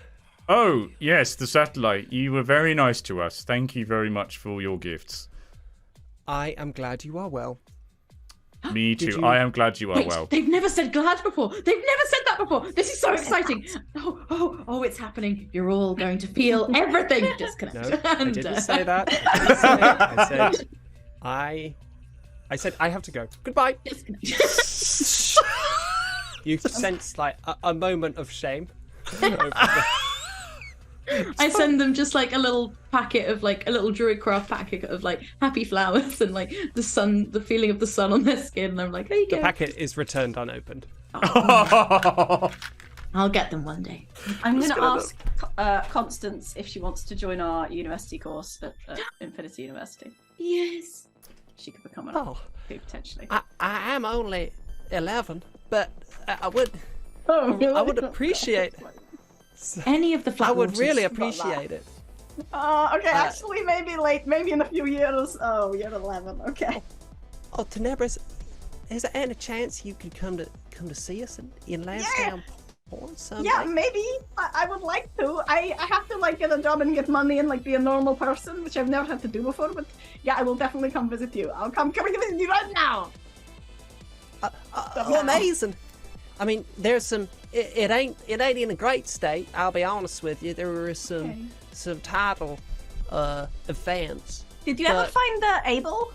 Oh, yes, the satellite. You were very nice to us. Thank you very much for your gifts. I am glad you are well. Me too. I am glad you are well. They've never said glad before. They've never said that before. This is so exciting. Oh, it's happening. You're all going to feel everything. Disconnect. No, I didn't say that. I said I have to go. Goodbye. You sense like a moment of shame. I send them just like a little packet of like a little Druidcraft packet of like happy flowers and like the sun, the feeling of the sun on their skin. And I'm like, there you go. The packet is returned unopened. Oh. I'll get them one day. I'm going to ask Constance if she wants to join our university course at Infinity University. Yes. She could become an potentially. I am only 11, but I would appreciate any of the flowers. I would really appreciate it. Okay, actually, maybe in a few years. Oh, you're 11. Okay. Oh, Tenebris, is there any chance you could come to see us in Lansdowne Port someday? Yeah, maybe. I would like to. I have to like get a job and get money and like be a normal person, which I've never had to do before. But yeah, I will definitely come visit you. I'll come visit you right now. Amazing. I mean, there's some. It ain't in a great state. I'll be honest with you. There were some tidal events. Did you ever find Abel?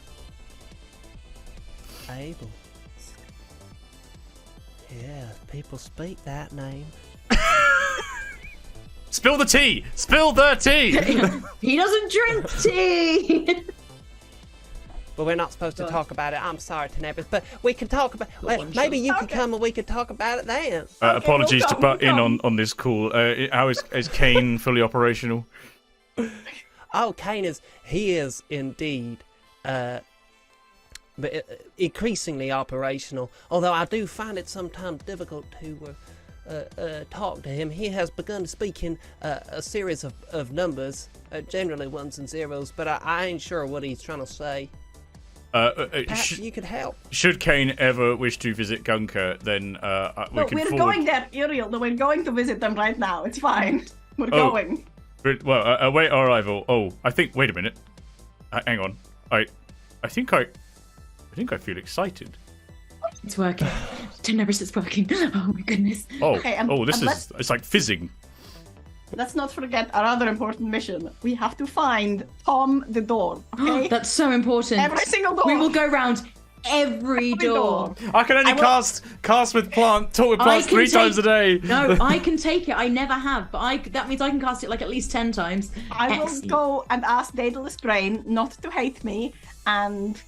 Abel. Yeah, people speak that name. Spill the tea! Spill the tea! He doesn't drink tea. but we're not supposed to talk about it. I'm sorry, Tenebris, but we can talk about. Well, maybe you can come and we can talk about it then. Apologies to butt in on this call. How is Kane fully operational? Oh, Kane is indeed, but increasingly operational. Although I do find it sometimes difficult to talk to him. He has begun speaking a series of numbers, generally ones and zeros, but I ain't sure what he's trying to say. Perhaps you could help. Should Kane ever wish to visit Gunka, then we can we're forward... going there, Uriel. No, we're going to visit them right now. It's fine. We're going. Well, await our arrival. Oh, I think. Wait a minute. Hang on. I think I feel excited. It's working. Tenebris, it's working. Oh my goodness. Oh, it's like fizzing. Let's not forget our other important mission. We have to find Tom the door. Okay? That's so important. Every single door. We will go round every door. I can only cast with talk with plants 3 times a day. No, I can take it. I never have, but that means I can cast it like at least 10 times. I will go and ask Daedalus Brain not to hate me, and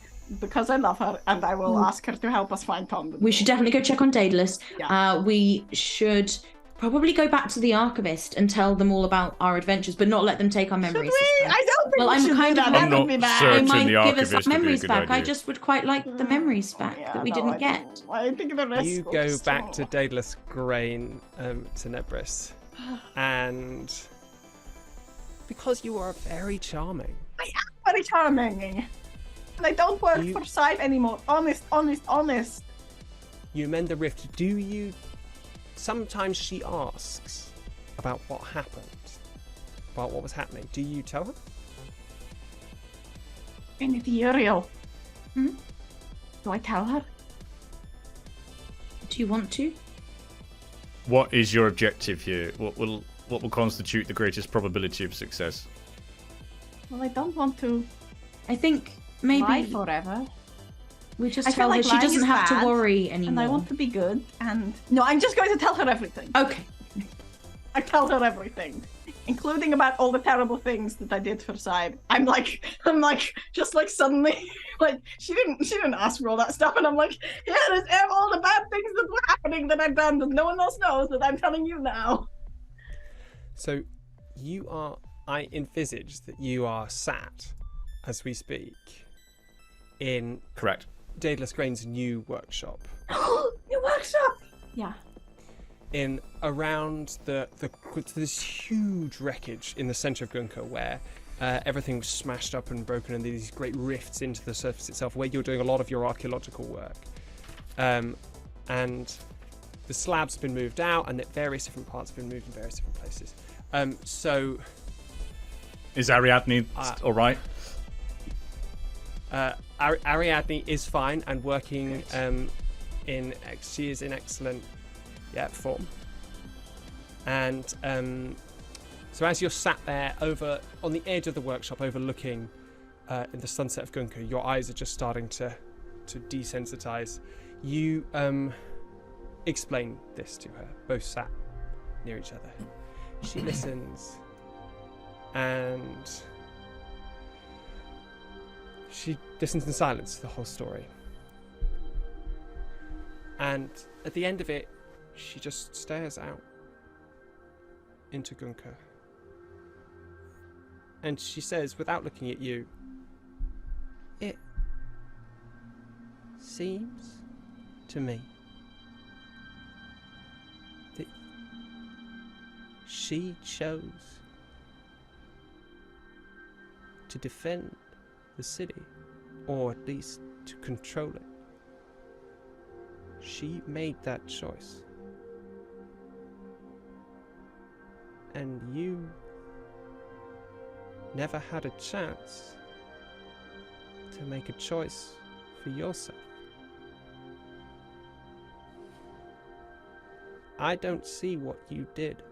because I love her, and I will ask her to help us find Tom. We should definitely go check on Daedalus. Yeah. We should probably go back to the Archivist and tell them all about our adventures, but not let them take our memories. Should we? I don't think we should do that. I'm not certain they might the give Archivist us our memories would be a good back. idea. I just would quite like the memories back that we didn't get. I think the rest You go back to Daedalus Grain, Tenebris, and because you are very charming. I am very charming. And I don't work for Scythe anymore. Honest. You mend the rift. Do you... Sometimes she asks about what happened, about what was happening. Do you tell her? I need Uriel. Do I tell her? Do you want to? What is your objective here? What will constitute the greatest probability of success? Well, I don't want to. I think maybe lie forever. We just I tell feel her like she doesn't lying is have to bad, worry anymore. And I want to be good. And no, I'm just going to tell her everything. Okay. I tell her everything, including about all the terrible things that I did for Scythe. I'm like, just like suddenly, like she didn't ask for all that stuff, and I'm like, here is all the bad things that were happening that I've done that no one else knows that I'm telling you now. So, I envisage that you are sat, as we speak, in Correct. Daedalus Grain's new workshop. New workshop. Yeah. In around this huge wreckage in the center of Gunka, where everything's smashed up and broken, and these great rifts into the surface itself, where you're doing a lot of your archaeological work, and the slabs have been moved out, and various different parts have been moved in various different places. So, is Ariadne all right? Ariadne is fine and working. She is in excellent form. And so as you're sat there over on the edge of the workshop, overlooking in the sunset of Gunka, your eyes are just starting to desensitize. You explain this to her, both sat near each other. She listens, and she listens in silence to the whole story. And at the end of it, she just stares out into Gunka. And she says, without looking at you, "It seems to me that she chose to defend the city, or at least to control it. She made that choice. And you never had a chance to make a choice for yourself. I don't see what you did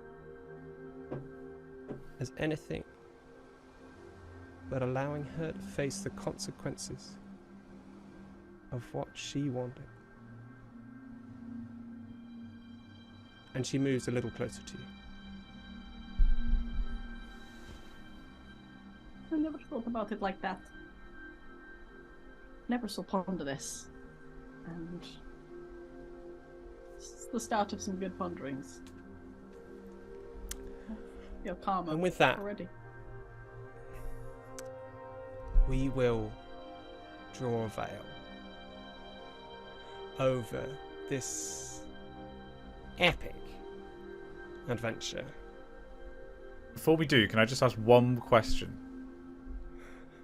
as anything but allowing her to face the consequences of what she wanted." And she moves a little closer to you. I never thought about it like that. Nebris will ponder this, and it's the start of some good ponderings. You're calmer. And with that, already. we will draw a veil over this epic adventure. Before we do, can I just ask one question?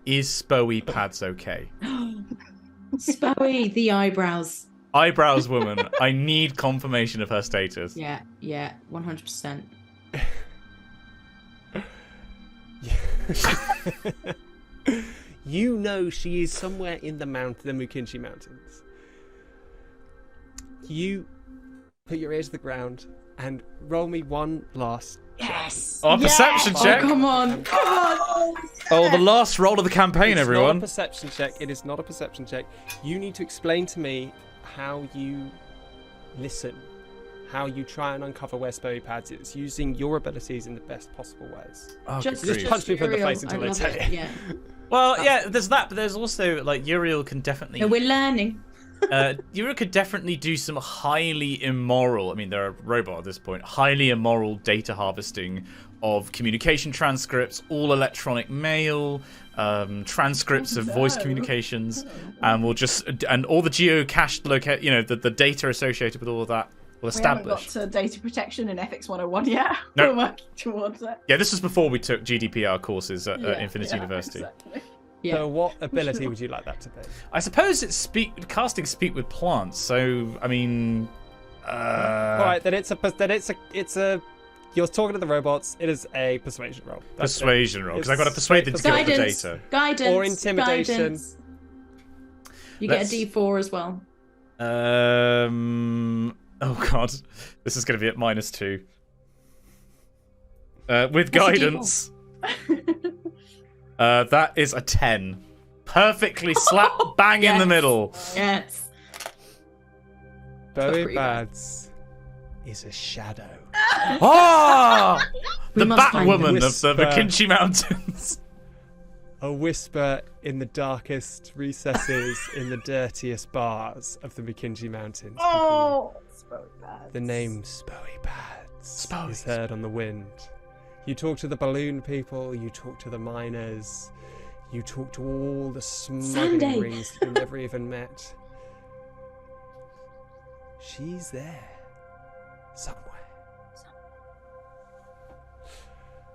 Is Spoey Pads okay? Spoey, the eyebrows. Eyebrows woman, I need confirmation of her status. Yeah, 100%. You know she is somewhere in the Mukinchi Mountains. You put your ear to the ground and roll me one last Yes. Oh, perception check. Oh, come on. Oh, the last roll of the campaign, It's everyone. not a perception check. It is not a perception check. You need to explain to me how you listen, how you try and uncover where Spoey Pads is, using your abilities in the best possible ways. Oh, Just good grief. punch people in the Uriel, face until I they love say it. Yeah. Well, yeah, there's that, but there's also, like, Uriel can definitely... No, we're learning. Uriel could definitely do some highly immoral, I mean, they're a robot at this point, highly immoral data harvesting of communication transcripts, all electronic mail, transcripts of voice communications, and we'll just, and all the geocached the data associated with all of that will establish. We haven't got to data protection in Ethics 101 yet. No. We're working towards it. Yeah, this was before we took GDPR courses at Infinity University. Exactly. Yeah. So what ability would you like that to be? I suppose it's casting speak with plants. So I mean, All right, then it's a. You're talking to the robots. It is a persuasion roll. That's it. persuasion roll because I've got to It's persuade them to give up the Guidance. data. Guidance. Or intimidation. Guidance. You Let's- get a D4 as well. Oh god, this is going to be at -2. With What's a guidance, that is a 10. Perfectly slap bang in the Yes. middle. Yes. Bowie pretty bad. Bads is a shadow. Ah, We the must find Batwoman of whisper. the McKinchy Mountains. A whisper in the darkest recesses, in the dirtiest bars of the McKinchy Mountains. Oh, Spoey Pads. The name Spoey Pads Spoey. is heard on the wind. You talk to the balloon people, you talk to the miners, you talk to all the smuggling Sunday. rings that you never even met. She's there. Somewhere.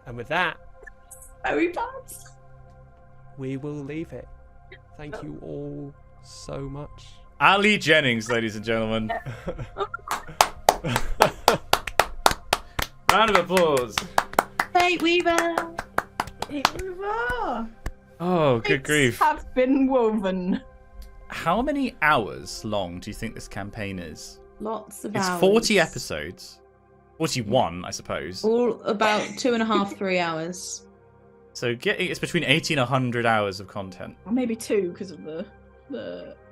And with that, Spoey Pads. we will leave it. Thank you all so much. Ali Jennings, ladies and gentlemen. Round of applause. Hey, Weaver. Oh, good Things grief. have been woven. How many hours long do you think this campaign is? Lots of It's hours. 40 episodes. 41, I suppose. All about 2.5, 3 hours. So it's between 80 and 100 hours of content. Or maybe 2 because of the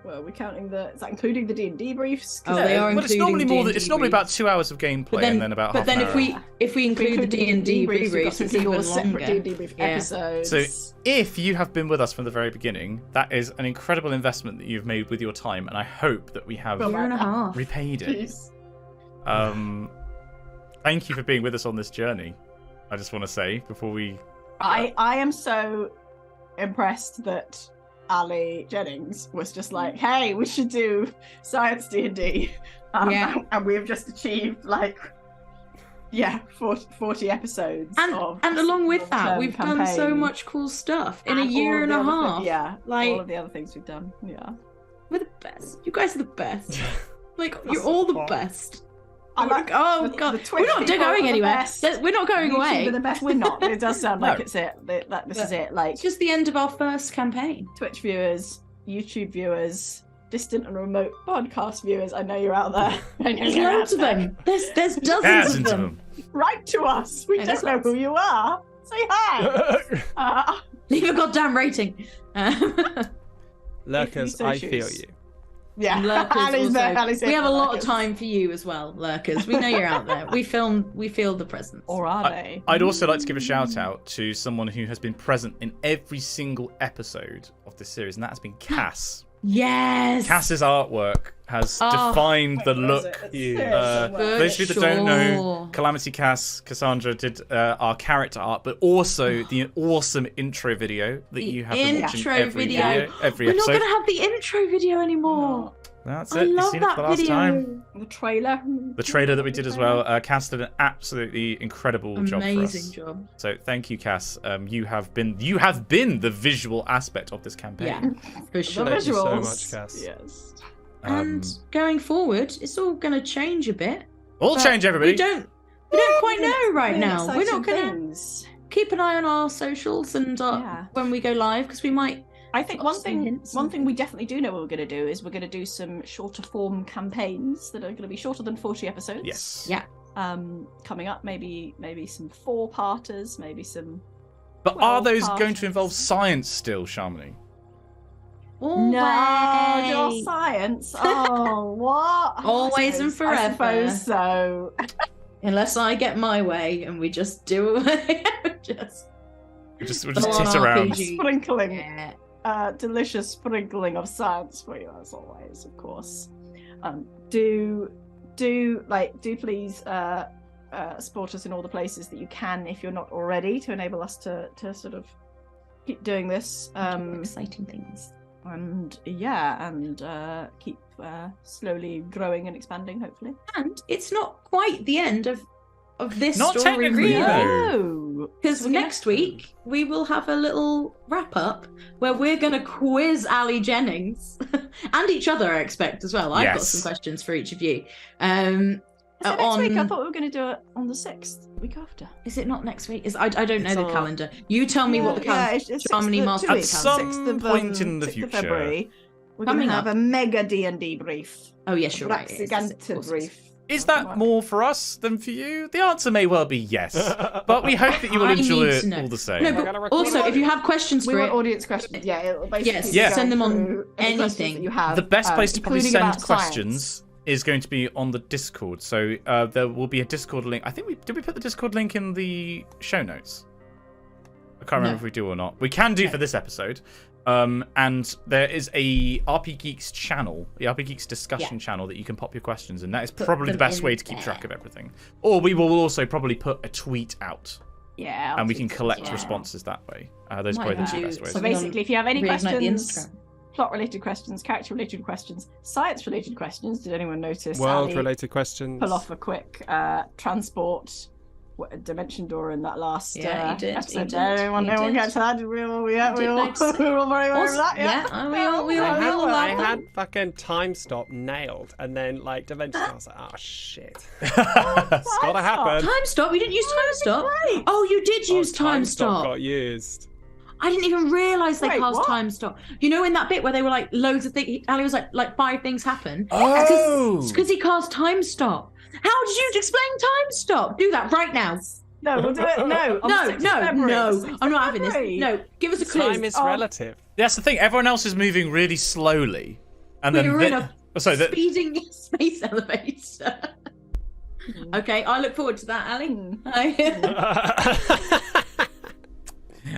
well, we're counting is that including the DnDebriefs? Oh, they are But it's including normally D&D it's normally about 2 hours of gameplay and then about half an hour. if we include the D&D briefs, it's even separate longer. DnDebrief Yeah. episodes. So if you have been with us from the very beginning, that is an incredible investment that you've made with your time, and I hope that we have Year and a half. repaid it. Jeez. Thank you for being with us on this journey. I just want to say before we... I am so impressed that Ali Jennings was just like, hey, we should do science D&D. Yeah. And we've just achieved 40 episodes. And along with that, long-term we've done so campaign. much cool stuff in a And year all and of a the other half. yeah, Like- all of the other things we've done. Yeah. We're the best. You guys are the best. You're all the best. I like Oh the god, Twitch we're not people are going the anywhere. best. We're not going YouTube away. are the best. We're not. It does sound like No. it's it. This is it. Like It's just the end of our first campaign. Twitch viewers, YouTube viewers, distant and remote podcast viewers. I know you're out there. I know There's you're loads out of there. them. There's dozens of Thousands of them. them. Write to us. We Yeah, don't know that's who you are. Say hi. Leave a goddamn rating. Lurkers, so I choose. feel you. Yeah. Lurkers Ali's there. also. Ali's We have a lot of Lurkers. time for you as well, lurkers. We know you're out there. We feel the presence. Or are they? I'd also like to give a shout out to someone who has been present in every single episode of this series, and that has been Cass. Yes. Cass's artwork has defined the look. For Those of you that don't know, Calamity Cassandra did our character art, but also the awesome intro video that you have been watching every episode. We're not going to have the intro video anymore. That's I it. You've love seen it that for the last video. time. The trailer. The trailer that we did as well. Cass did an absolutely incredible job for us. Amazing job. So thank you, Cass. You have been the visual aspect of this campaign. Yeah, for sure. The Thank you so visuals. much, Cass. Yes. And going forward, it's all going to change a bit. All but change, everybody. We don't quite know right now. We're not going to keep an eye on our socials and when we go live, because we might. I think Lots of hints one and thing we definitely do know what we're going to do is we're going to do some shorter form campaigns that are going to be shorter than 40 episodes. Yes. Yeah. Coming up, maybe some 4-parters, maybe some. But are those 12-parters. going to involve science still, Shamini? Always. No, your science. Oh, what? Always and I forever. suppose so. Unless I get my way and we just do just We'll just full tit on around. RPG. Sprinkling. Yeah. Delicious sprinkling of science for you as always, of course. Do please support us in all the places that you can if you're not already, to enable us to sort of keep doing this. Exciting things. And keep slowly growing and expanding, hopefully. And it's not quite the end of this Not story, technically, really. No, Because next week we will have a little wrap up where we're going to quiz Ali Jennings and each other, I expect, as well. I've got Yes. some questions for each of you. Is it next week? I on- thought we were going to do it on the 6th, the week after. Is it not next week? I don't know It's the on- calendar. You tell me what the calendar. it's how many 6th, months 2 we weeks, At count. some 6th of, point in the 6th of future. February, we're going Coming to have up. a mega D&D brief. Oh yes, you're right. It is, of Braxigantu course it is. brief. Is that more for us than for you? The answer may well be yes, but we hope that you will I enjoy need it to know. all the same. No, We're but gonna record also, it. if you have questions We for want it, audience questions. Yeah, it'll basically Yes, be Yeah. going send them on through any questions anything. that you have. The best place to probably including send about questions science. is going to be on the Discord. So there will be a Discord link. I think did we put the Discord link in the show notes? I can't remember No. if we do or not. We can do for this episode. And there is a RPGeeks channel, the RPGeeks discussion channel that you can pop your questions in. That is probably the them best in way to keep there. track of everything. Or we will also probably put a tweet out, Yeah, and we can collect Yeah. responses that way. Those are Might probably the two do best ways. So something basically, if you have any reignite the questions, Instagram. plot-related questions, character-related questions, science-related questions, did anyone notice Ali World-related questions. pull off a quick transport dimension door in that last Yeah, he did, episode? he did, Anyone he did. get to that? We all did notice it. very aware of that. We all I love had fucking time stop nailed, and then like dimension. I was like, oh shit, it's gotta happen. Time stop. We didn't use time stop. Oh, you did use time stop. got used. I didn't even realise they Wait, cast what? time stop. You know, in that bit where they were like loads of things. Ali was like 5 things happen. Oh! because he cast time stop. How did you explain time stop? Do that right now. No, we'll do it. No, on the 6th of February. No. 6th I'm of not having this. February. No, give us a clue. Time is relative. That's the thing. Everyone else is moving really slowly, and We then were in a sorry, speeding space elevator. Okay, I look forward to that, Ali.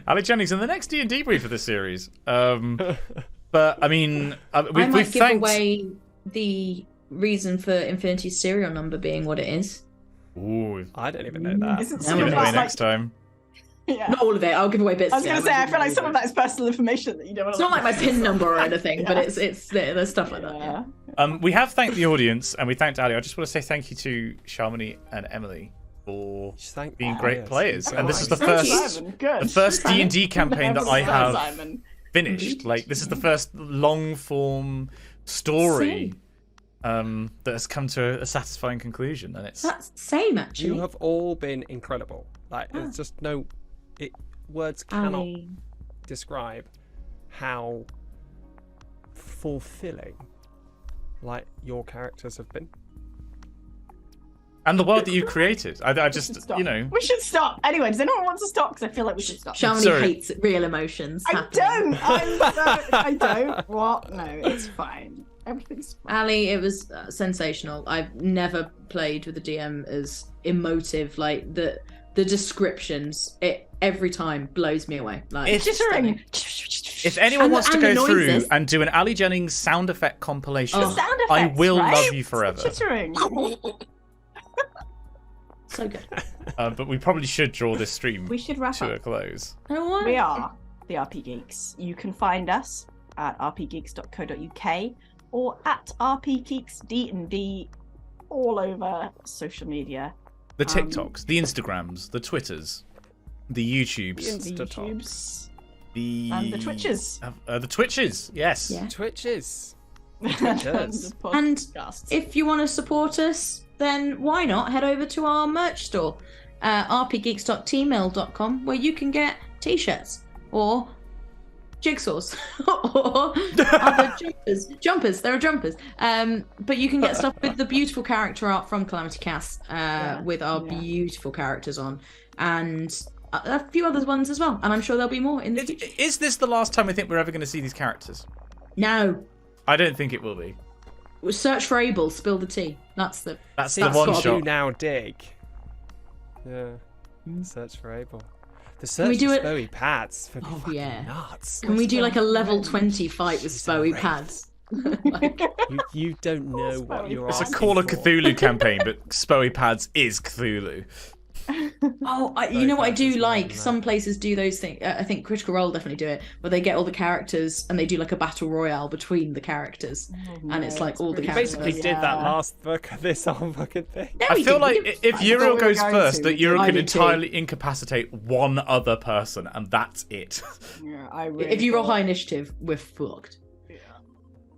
Ali Jennings in the next D&D brief of this series. But I mean, I we've might give thanked. away the reason for Infinity's serial number being what it is. Ooh, I don't even know that. Isn't No, some give of it we'll away that, next time. Yeah. Not all of it. I'll give away bits. I was of it. going to say, I feel like give some away of that is personal information that you don't want It's to. not like my PIN number or anything, but it's there's stuff like that. Yeah. We have thanked the audience and we thanked Ali. I just want to say thank you to Shamini and Emily for Thank being you. great Yes. players. And this is the Thank you. first Simon, good. the first D&D campaign that I have Simon. finished. Like this is the first long form story that has come to a satisfying conclusion, and it's That's same actually. You have all been incredible. Like it's just words cannot Ali. describe how fulfilling like your characters have been. and the world that you created. I just Stop. you know We should stop. Anyway, does anyone want to stop? Because I feel like we should stop. Shamini Sorry. hates real emotions. I happening. don't. I don't. What? No, it's fine. Everything's fine. Ali, it was sensational. I've never played with a DM as emotive. Like the descriptions, it every time blows me away. Like It's Jittering. If anyone wants to and go the through noises. and do an Ali Jennings sound effect compilation, Oh. Sound I effects, will right? love you forever. Chittering. So good. But we probably should draw this stream We should wrap to a up. close. Oh, what? We are the RP Geeks. You can find us at rpgeeks.co.uk or at rpgeeks D&D all over social media. The TikToks, the Instagrams, the Twitters, the YouTubes, The YouTubes the and the Twitches. The Twitches, yes. Yeah. Twitches. And Twitches. the And podcasts. if you want to support us, then why not head over to our merch store, rpgeeks.tmail.com, where you can get t-shirts or jigsaws or other jumpers. There are jumpers. But you can get stuff with the beautiful character art from Calamity Cast, with our beautiful characters on, and a few other ones as well. And I'm sure there'll be more in the future. Is this the last time we think we're ever going to see these characters? No. I don't think it will be. Search for Abel, spill the tea. That's the That's See, the one what shot. you now dig. Yeah. Search for Abel. The search we do for it- Spoey pads for Oh, fucking yeah. nuts. Can we do like a level 20 fight with She's Spoey outrageous. pads? Like, You don't know what you're It's a asking Call of for. Cthulhu campaign, but Spoey Pads is Cthulhu. you know what I do Spoey like? pads as Some well. places do those things. I think Critical Role definitely do it, where they get all the characters and they do like a battle royale between the characters, and it's like all the We characters. basically did that last book of this whole fucking thing. No, I we feel didn't. We like didn't if fight. Uriel we were goes going first, to. that Uriel I can did too. entirely incapacitate one other person, and that's it. Yeah, I really If you roll thought- high initiative, we're fucked.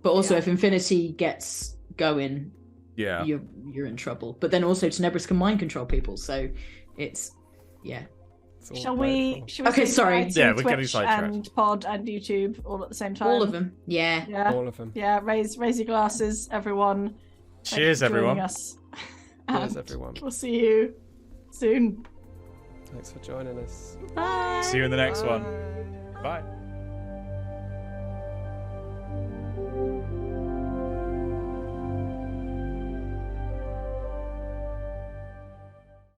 But also, if Infinity gets going, Yeah. you're in trouble. But then also, Tenebris can mind control people, so it's It's all Shall we? playful. Shall we Okay, say sorry. goodbye to Yeah, we're getting Twitch sidetracked. and Pod and YouTube all at the same time. all of them. Yeah. Yeah. All of them. Yeah. Raise your glasses, everyone. Thank you Cheers, for joining everyone. us. Cheers, And everyone. We'll see you soon. Thanks for joining us. Bye. See you in the next one. Bye. Bye.